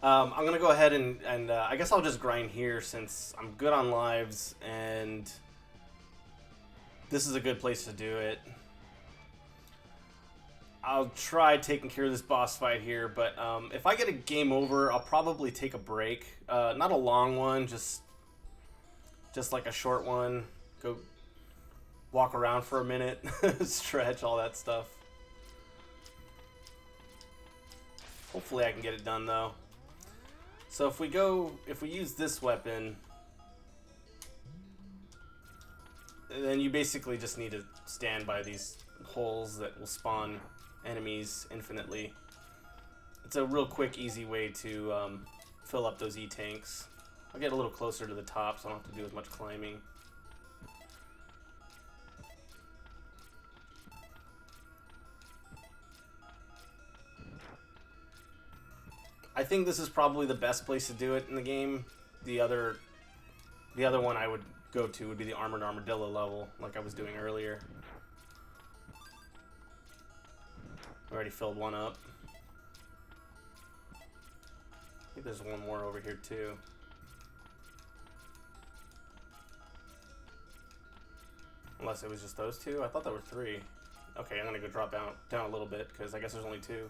I'm gonna go ahead and I guess I'll just grind here since I'm good on lives and this is a good place to do it. I'll try taking care of this boss fight here, but if I get a game over, I'll probably take a break. Not a long one, just like a short one. Go walk around for a minute, stretch, all that stuff. Hopefully I can get it done though. So if we use this weapon, then you basically just need to stand by these holes that will spawn enemies infinitely. It's a real quick, easy way to fill up those E-tanks. I'll get a little closer to the top so I don't have to do as much climbing. I think this is probably the best place to do it in the game. The other one I would go to would be the Armored Armadillo level, like I was doing earlier. Already filled one up. I think there's one more over here too. Unless it was just those two? I thought there were three. Okay, I'm gonna go drop down a little bit, because I guess there's only two.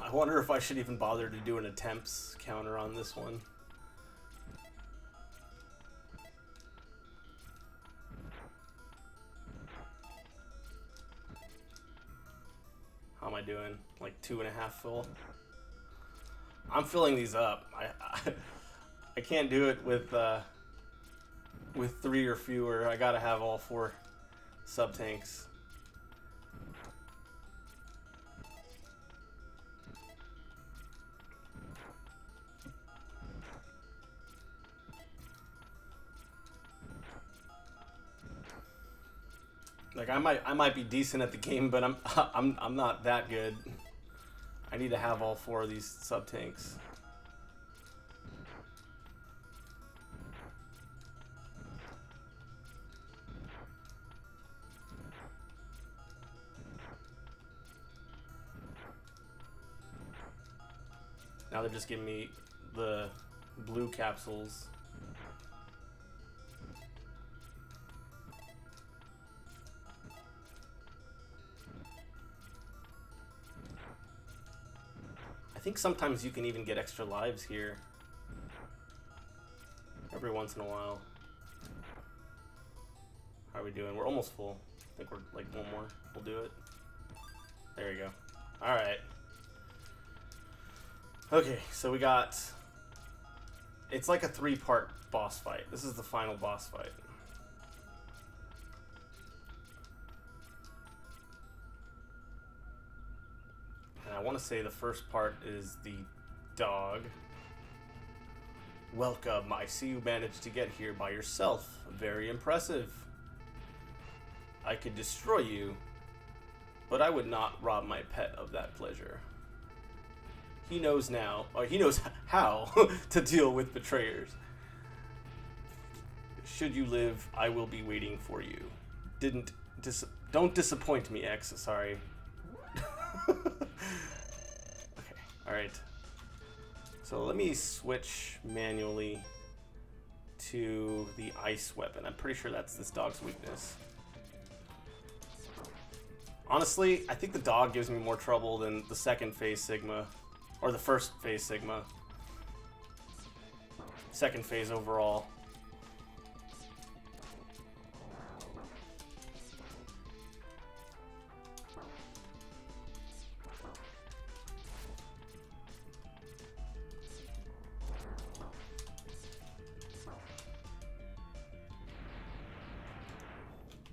I wonder if I should even bother to do an attempts counter on this one. How am I doing? Like 2.5 full? I'm filling these up. I can't do it with 3 or fewer. I gotta have all 4 sub tanks. Like I might be decent at the game, but I'm not that good. I need to have all 4 of these sub tanks. Now they're just giving me the blue capsules. I think sometimes you can even get extra lives here. Every once in a while. How are we doing? We're almost full. I think we're like 1 more. We'll do it. There we go. Alright. Okay, so we got... It's like a 3-part boss fight. This is the final boss fight. And I want to say the first part is the dog. Welcome, I see you managed to get here by yourself. Very impressive. I could destroy you, but I would not rob my pet of that pleasure. He knows now, or he knows how to deal with betrayers. Should you live, I will be waiting for you. Don't disappoint me, X. Sorry. Okay, alright. So let me switch manually to the ice weapon. I'm pretty sure that's this dog's weakness. Honestly, I think the dog gives me more trouble than the second phase Sigma. Or the first phase Sigma. Second phase overall.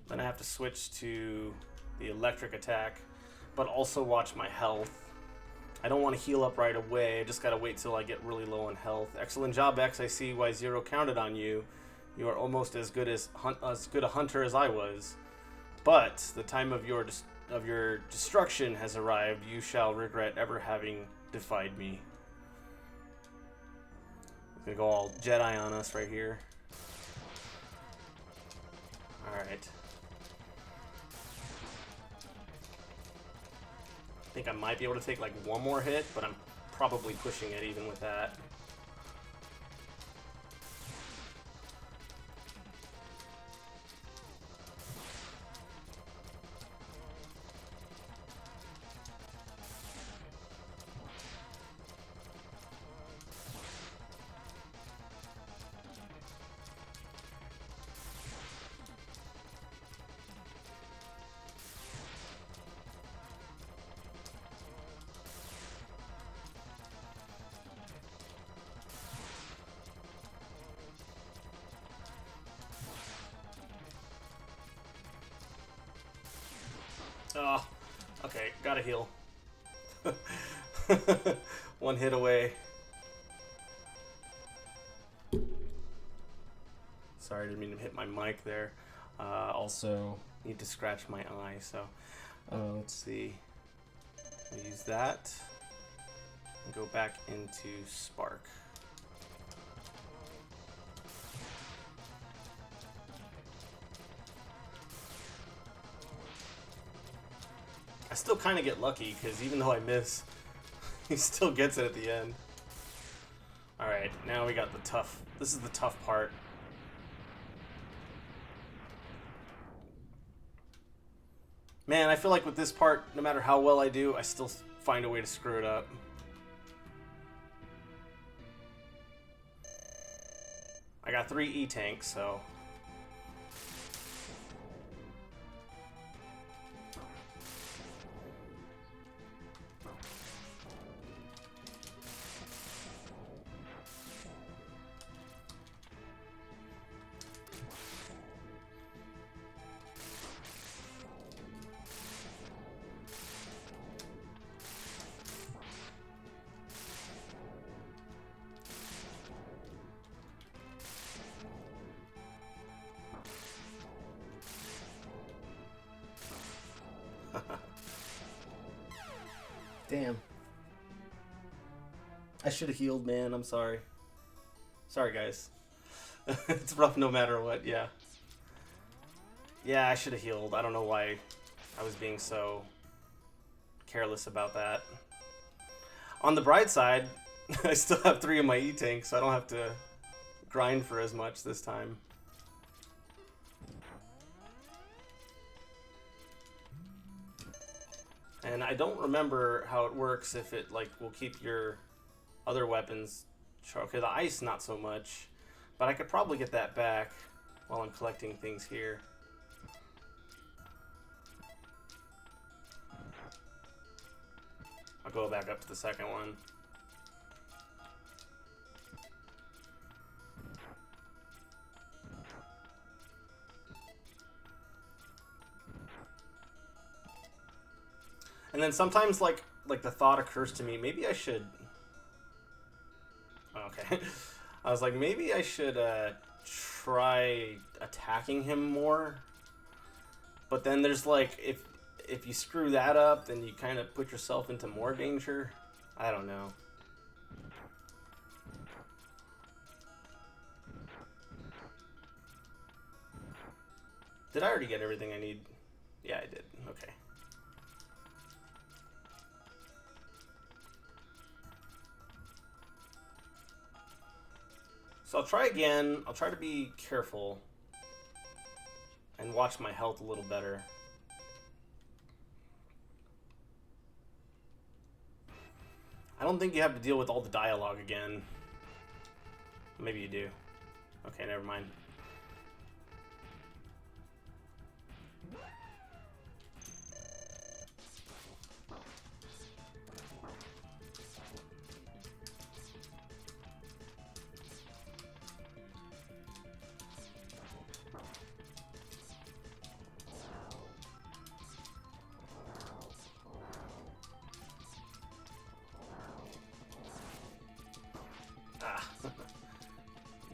Then I have to switch to the electric attack, but also watch my health. I don't want to heal up right away. I just gotta wait till I get really low on health. Excellent job, X. I see why Zero counted on you. You are almost as good a hunter as I was. But the time of your destruction has arrived. You shall regret ever having defied me. I'm gonna go all Jedi on us right here. All right. I think I might be able to take like 1 more hit, but I'm probably pushing it even with that. Oh, okay, gotta heal. 1 hit away. Sorry, I didn't mean to hit my mic there. Also, need to scratch my eye, so let's see. I'll use that and go back into Spark. I still kind of get lucky, because even though I miss, he still gets it at the end. Alright, now we got the tough... This is the tough part. Man, I feel like with this part, no matter how well I do, I still find a way to screw it up. I got 3 E-tanks, so... Damn. I should have healed, man. I'm sorry. Sorry, guys. It's rough no matter what, yeah. Yeah, I should have healed. I don't know why I was being so careless about that. On the bright side, I still have 3 of my E-tanks, so I don't have to grind for as much this time. And I don't remember how it works if it, like, will keep your other weapons... Okay, the ice, not so much. But I could probably get that back while I'm collecting things here. I'll go back up to the second one. And then sometimes, like the thought occurs to me, maybe I should... Okay. I was like, maybe I should try attacking him more. But then there's like, if you screw that up, then you kind of put yourself into more danger. I don't know. Did I already get everything I need? Yeah, I did. Okay. So I'll try again. I'll try to be careful and watch my health a little better. I don't think you have to deal with all the dialogue again. Maybe you do. Okay, never mind.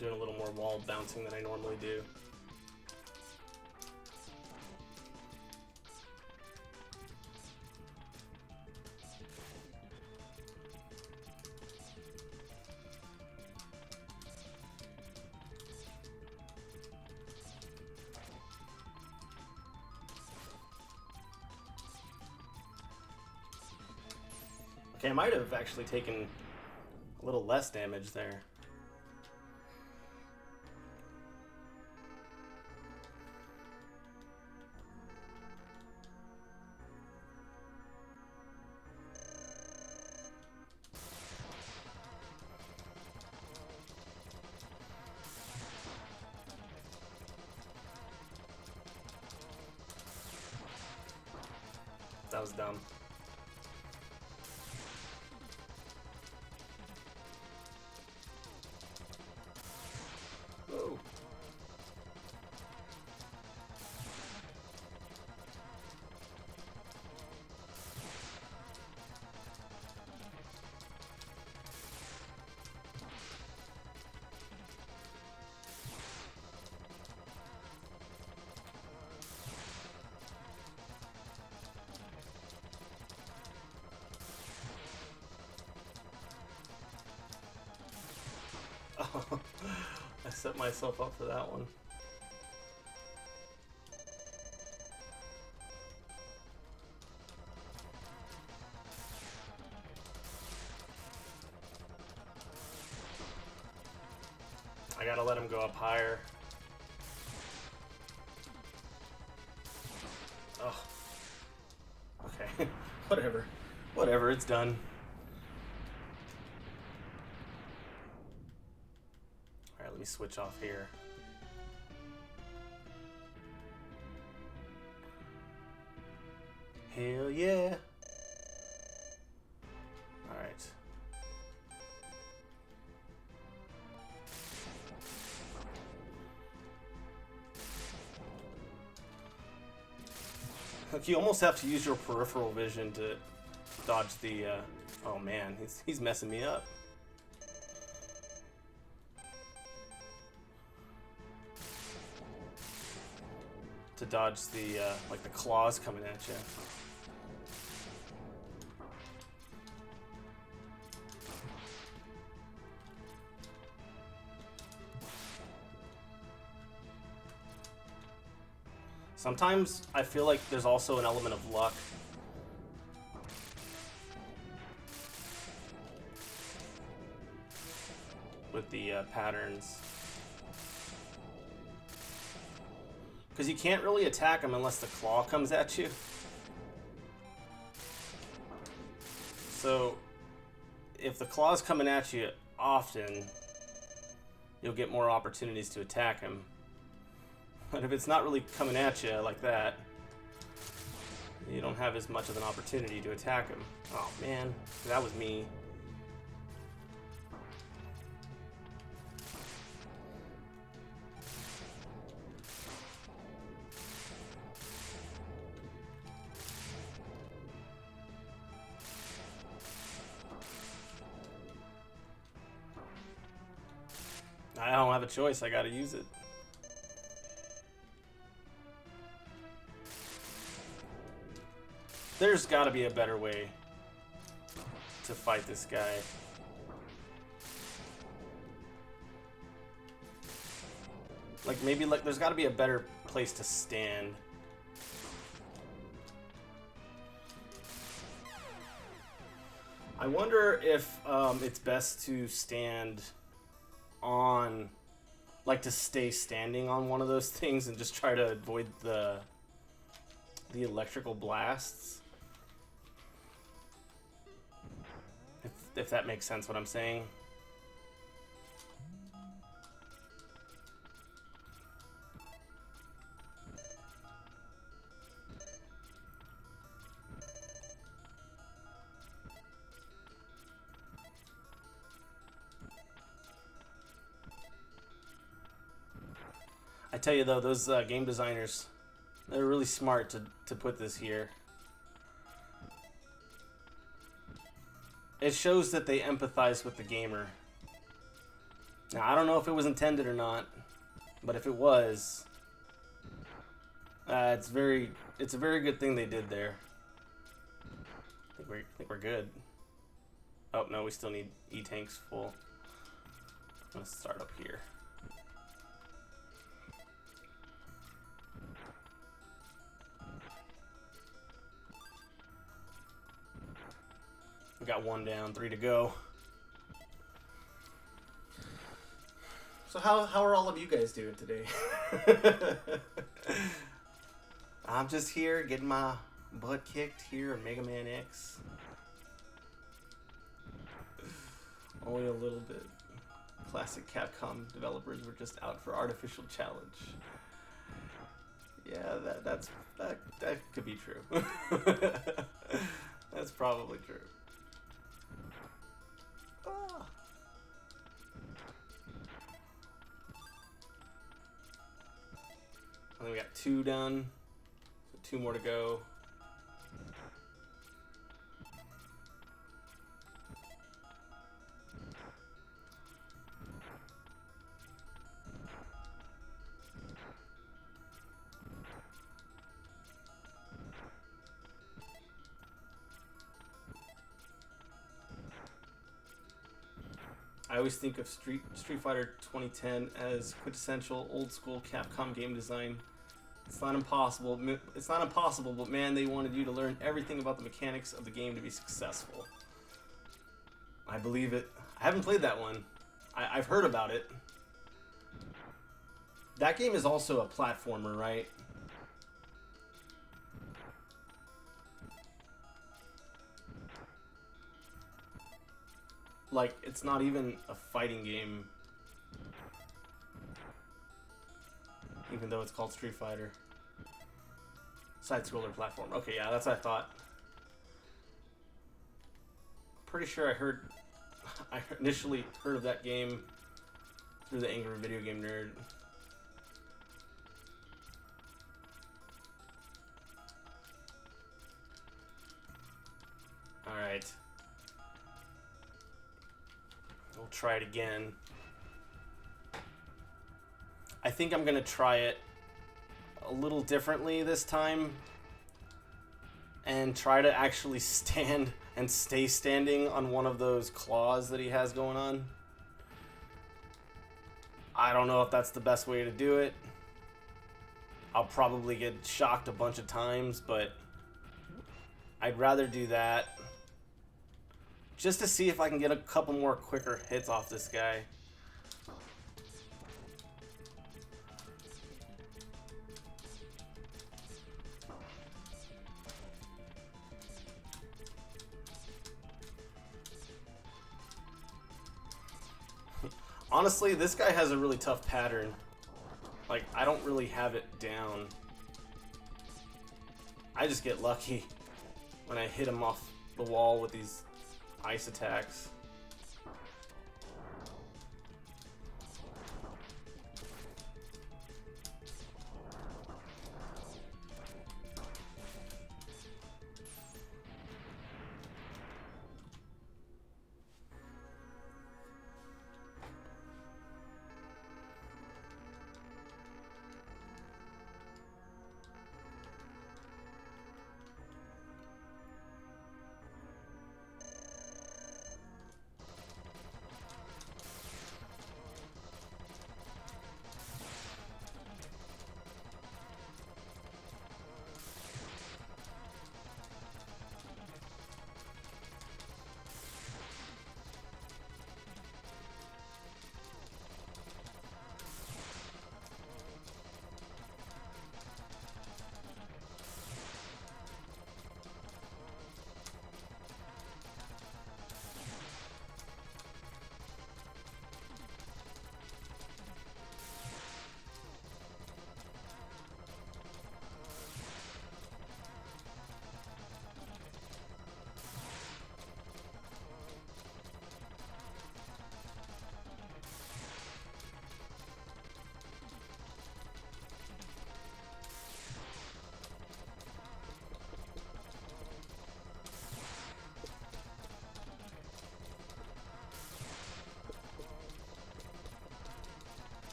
Doing a little more wall bouncing than I normally do. Okay, I might have actually taken a little less damage there. That was dumb. Oh. Oh, I set myself up for that one. I gotta let him go up higher. Oh. Okay. Whatever. Whatever, it's done. Alright, let me switch off here. Hell yeah. Alright. Look, you almost have to use your peripheral vision to dodge the, oh man, he's messing me up. To dodge the, like the claws coming at you. Sometimes I feel like there's also an element of luck. With the patterns. Because you can't really attack them unless the claw comes at you. So, if the claw's coming at you often, you'll get more opportunities to attack him. But if it's not really coming at you like that, you don't have as much of an opportunity to attack him. Oh man, that was me. I don't have a choice, I gotta use it. There's gotta be a better way to fight this guy. Like, maybe, like, there's gotta be a better place to stand. I wonder if it's best to stand on, like, to stay standing on one of those things and just try to avoid the electrical blasts. If that makes sense what I'm saying. I tell you though, those game designers, they're really smart to put this here. It shows that they empathize with the gamer. Now, I don't know if it was intended or not, but if it was, it's a very good thing they did there. I think we're good. Oh no, we still need E-tanks full. Let's start up here. We got one down, 3 to go. So how are all of you guys doing today? I'm just here getting my butt kicked here in Mega Man X. Only a little bit. Classic Capcom developers were just out for artificial challenge. Yeah, that could be true. That's probably true. And then we got 2 done, so 2 more to go. I always think of Street Fighter 2010 as quintessential old school Capcom game design. It's not impossible. It's not impossible, but man, they wanted you to learn everything about the mechanics of the game to be successful. I believe it. I haven't played that one. I've heard about it. That game is also a platformer, right? Like, it's not even a fighting game. Even though it's called Street Fighter. Side-scroller platform. Okay, yeah, that's what I thought. Pretty sure I initially heard of that game through the Angry Video Game Nerd. Alright. We'll try it again. I think I'm going to try it a little differently this time and try to actually stand and stay standing on one of those claws that he has going on. I don't know if that's the best way to do it. I'll probably get shocked a bunch of times, but I'd rather do that just to see if I can get a couple more quicker hits off this guy. Honestly, this guy has a really tough pattern. Like, I don't really have it down. I just get lucky when I hit him off the wall with these ice attacks.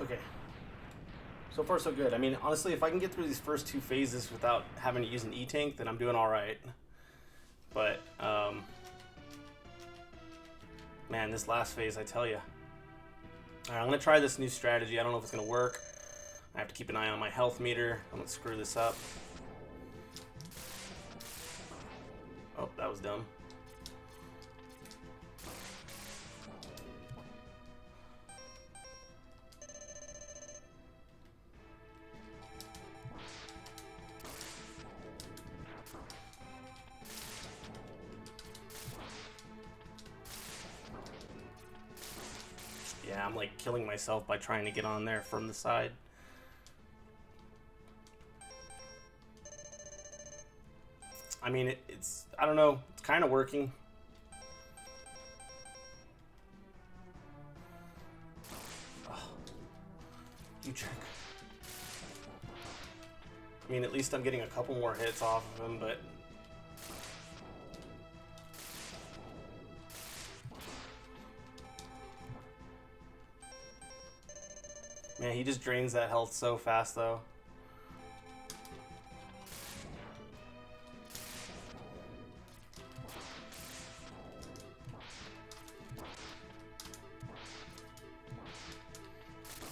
Okay. So far, so good. I mean, honestly, if I can get through these first two phases without having to use an E-Tank, then I'm doing all right. But, man, this last phase, I tell you. All right, I'm going to try this new strategy. I don't know if it's going to work. I have to keep an eye on my health meter. I'm going to screw this up. Oh, that was dumb. Yeah, I'm like killing myself by trying to get on there from the side. I mean, it's I don't know, it's kind of working. Oh, you jerk. I mean, at least I'm getting a couple more hits off of him, but... Man, he just drains that health so fast, though.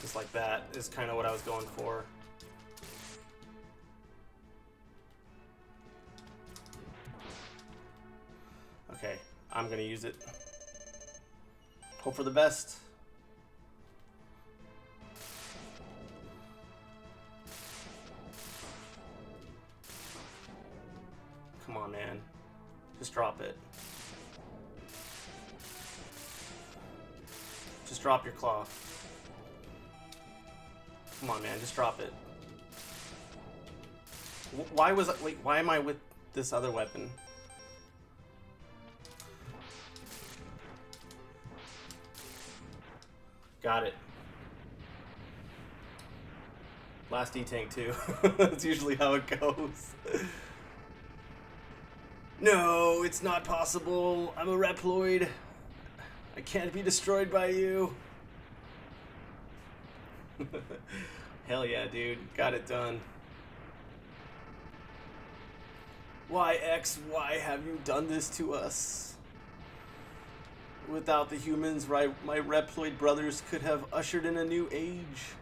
Just like that is kind of what I was going for. Okay, I'm gonna use it. Hope for the best. Come on, man. Just drop it. Just drop your claw. Come on, man. Just drop it. Why was I... Wait, why am I with this other weapon? Got it. Last E-Tank, too. That's usually how it goes. No, it's not possible. I'm a Reploid. I can't be destroyed by you. Hell yeah, dude. Got it done. Why, X, why have you done this to us? Without the humans, my Reploid brothers could have ushered in a new age.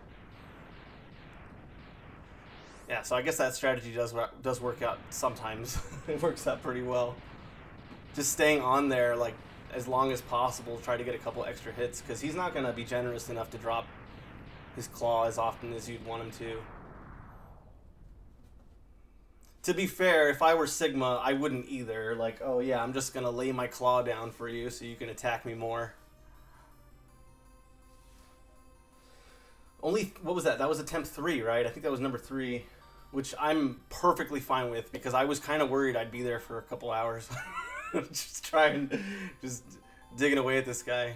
Yeah, so I guess that strategy does work out sometimes. It works out pretty well. Just staying on there like as long as possible, try to get a couple extra hits, because he's not going to be generous enough to drop his claw as often as you'd want him to. To be fair, if I were Sigma, I wouldn't either. Like, oh yeah, I'm just going to lay my claw down for you so you can attack me more. Only, what was that? That was attempt 3, right? I think that was number 3, which I'm perfectly fine with, because I was kind of worried I'd be there for a couple hours. Just digging away at this guy.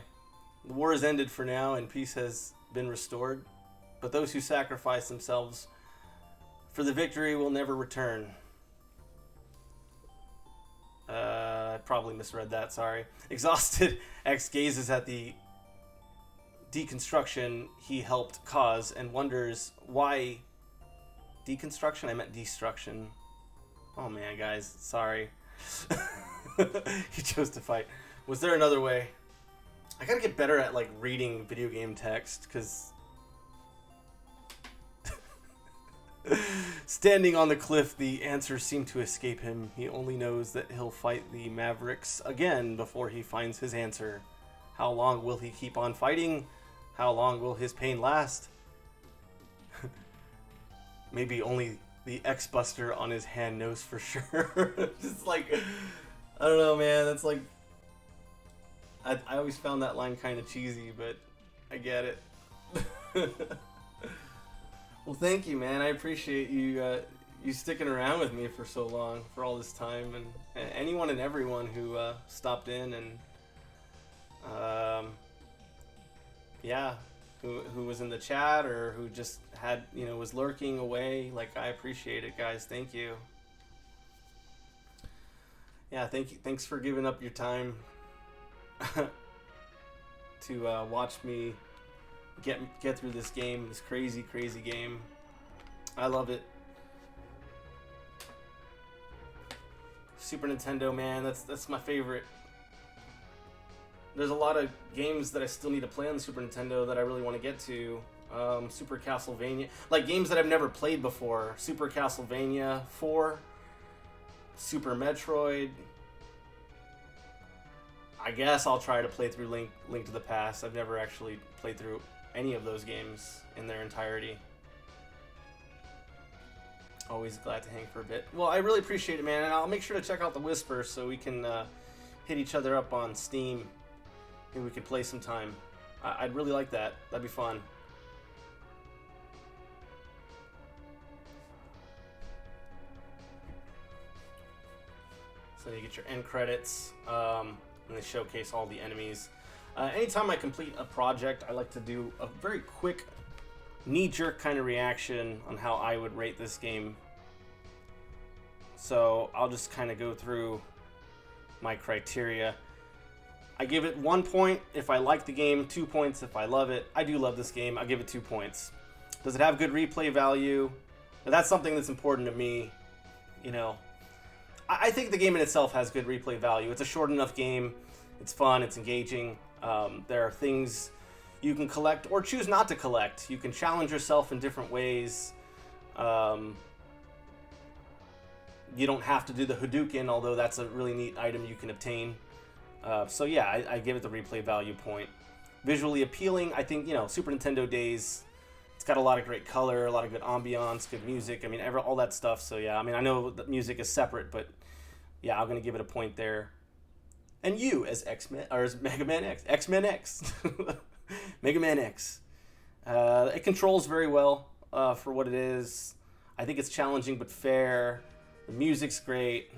The war has ended for now, and peace has been restored. But those who sacrifice themselves for the victory will never return. I probably misread that, sorry. Exhausted, X gazes at the deconstruction he helped cause and wonders why... Deconstruction? I meant destruction. Oh man, guys, sorry. He chose to fight. Was there another way? I gotta get better at like reading video game text, because standing on the cliff, the answers seem to escape him. He only knows that he'll fight the Mavericks again before he finds his answer. How long will he keep on fighting? How long will his pain last? Maybe only the X-Buster on his hand knows for sure. Just like, I don't know, man. That's like, I always found that line kind of cheesy, but I get it. Well, thank you, man. I appreciate you you sticking around with me for so long, for all this time, and anyone and everyone who stopped in and yeah, who was in the chat or who just had, was lurking away. Like, I appreciate it, guys. Thank you. Yeah, thank you. Thanks for giving up your time to watch me get through this game, this crazy game. I love it. Super Nintendo, man, that's my favorite. There's a lot of games that I still need to play on the Super Nintendo that I really want to get to. Super Castlevania, like games that I've never played before. Super Castlevania 4, Super Metroid. I guess I'll try to play through Link to the Past. I've never actually played through any of those games in their entirety. Always glad to hang for a bit. Well, I really appreciate it, man, and I'll make sure to check out the Whisper so we can hit each other up on Steam and we could play some time. I'd really like that. That'd be fun. So you get your end credits, and they showcase all the enemies. Anytime I complete a project, I like to do a very quick, knee-jerk kind of reaction on how I would rate this game. So I'll just kind of go through my criteria. I give it 1 point if I like the game, 2 points if I love it. I do love this game. I'll give it 2 points. Does it have good replay value? Now, that's something that's important to me. I think the game in itself has good replay value. It's a short enough game. It's fun. It's engaging. There are things you can collect or choose not to collect. You can challenge yourself in different ways. You don't have to do the Hadouken, although that's a really neat item you can obtain. So yeah, I give it the replay value point. Visually appealing, I think, Super Nintendo days, it's got a lot of great color, a lot of good ambiance, good music. I mean, all that stuff. So yeah, I mean, I know that music is separate, but yeah, I'm going to give it a point there. And you, as X-Men, or as Mega Man X, X-Men X, Mega Man X. It controls very well for what it is. I think it's challenging but fair. The music's great.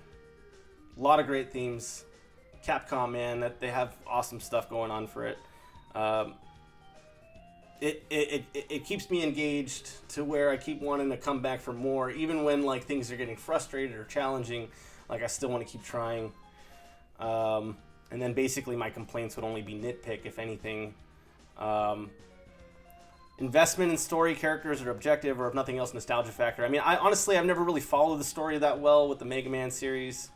A lot of great themes. Capcom, man, that they have awesome stuff going on for it. It keeps me engaged to where I keep wanting to come back for more, even when like things are getting frustrated or challenging. Like, I still want to keep trying. And then basically my complaints would only be nitpick, if anything. investment in story, characters, or objective, or if nothing else, nostalgia factor. I mean, I honestly, I've never really followed the story that well with the Mega Man series,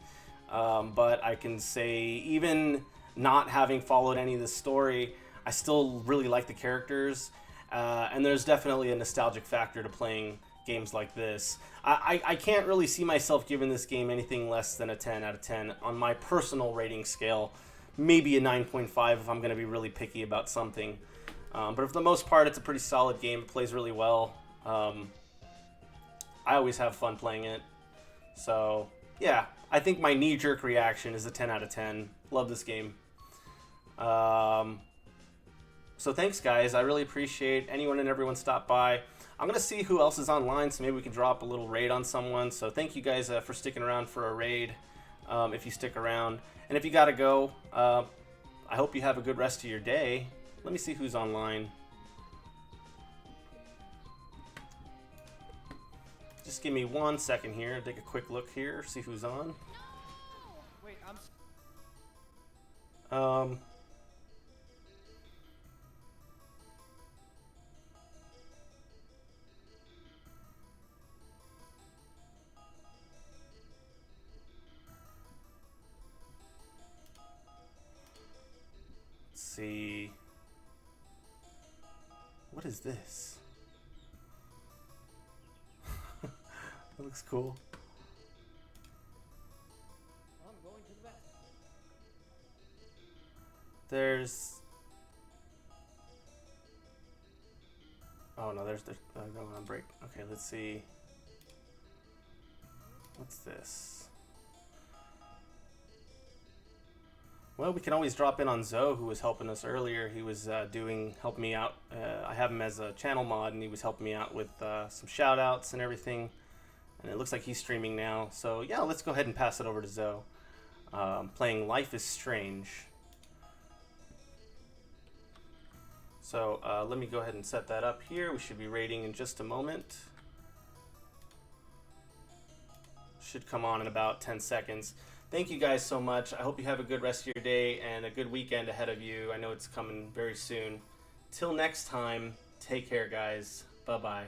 but I can say even not having followed any of the story, I still really like the characters, and there's definitely a nostalgic factor to playing games like this. I can't really see myself giving this game anything less than a 10 out of 10 on my personal rating scale. Maybe a 9.5 if I'm going to be really picky about something. But for the most part, it's a pretty solid game. It plays really well. I always have fun playing it. So, yeah, I think my knee-jerk reaction is a 10 out of 10. Love this game. So thanks, guys. I really appreciate anyone and everyone stop by. I'm going to see who else is online, so maybe we can drop a little raid on someone. So thank you guys for sticking around for a raid, if you stick around. And if you got to go, I hope you have a good rest of your day. Let me see who's online. Just give me 1 second here. Take a quick look here, see who's on. Wait, Let's see. What is this? That looks cool. I'm going to the bathroom. There's... Oh no, there's going on break. Okay, let's see. What's this? Well, we can always drop in on Zoe, who was helping us earlier. He was helping me out. I have him as a channel mod, and he was helping me out with some shout outs and everything. And it looks like he's streaming now. So yeah, let's go ahead and pass it over to Zoe. Playing Life is Strange. So let me go ahead and set that up here. We should be rating in just a moment. Should come on in about 10 seconds. Thank you guys so much. I hope you have a good rest of your day and a good weekend ahead of you. I know it's coming very soon. Till next time, take care, guys. Bye-bye.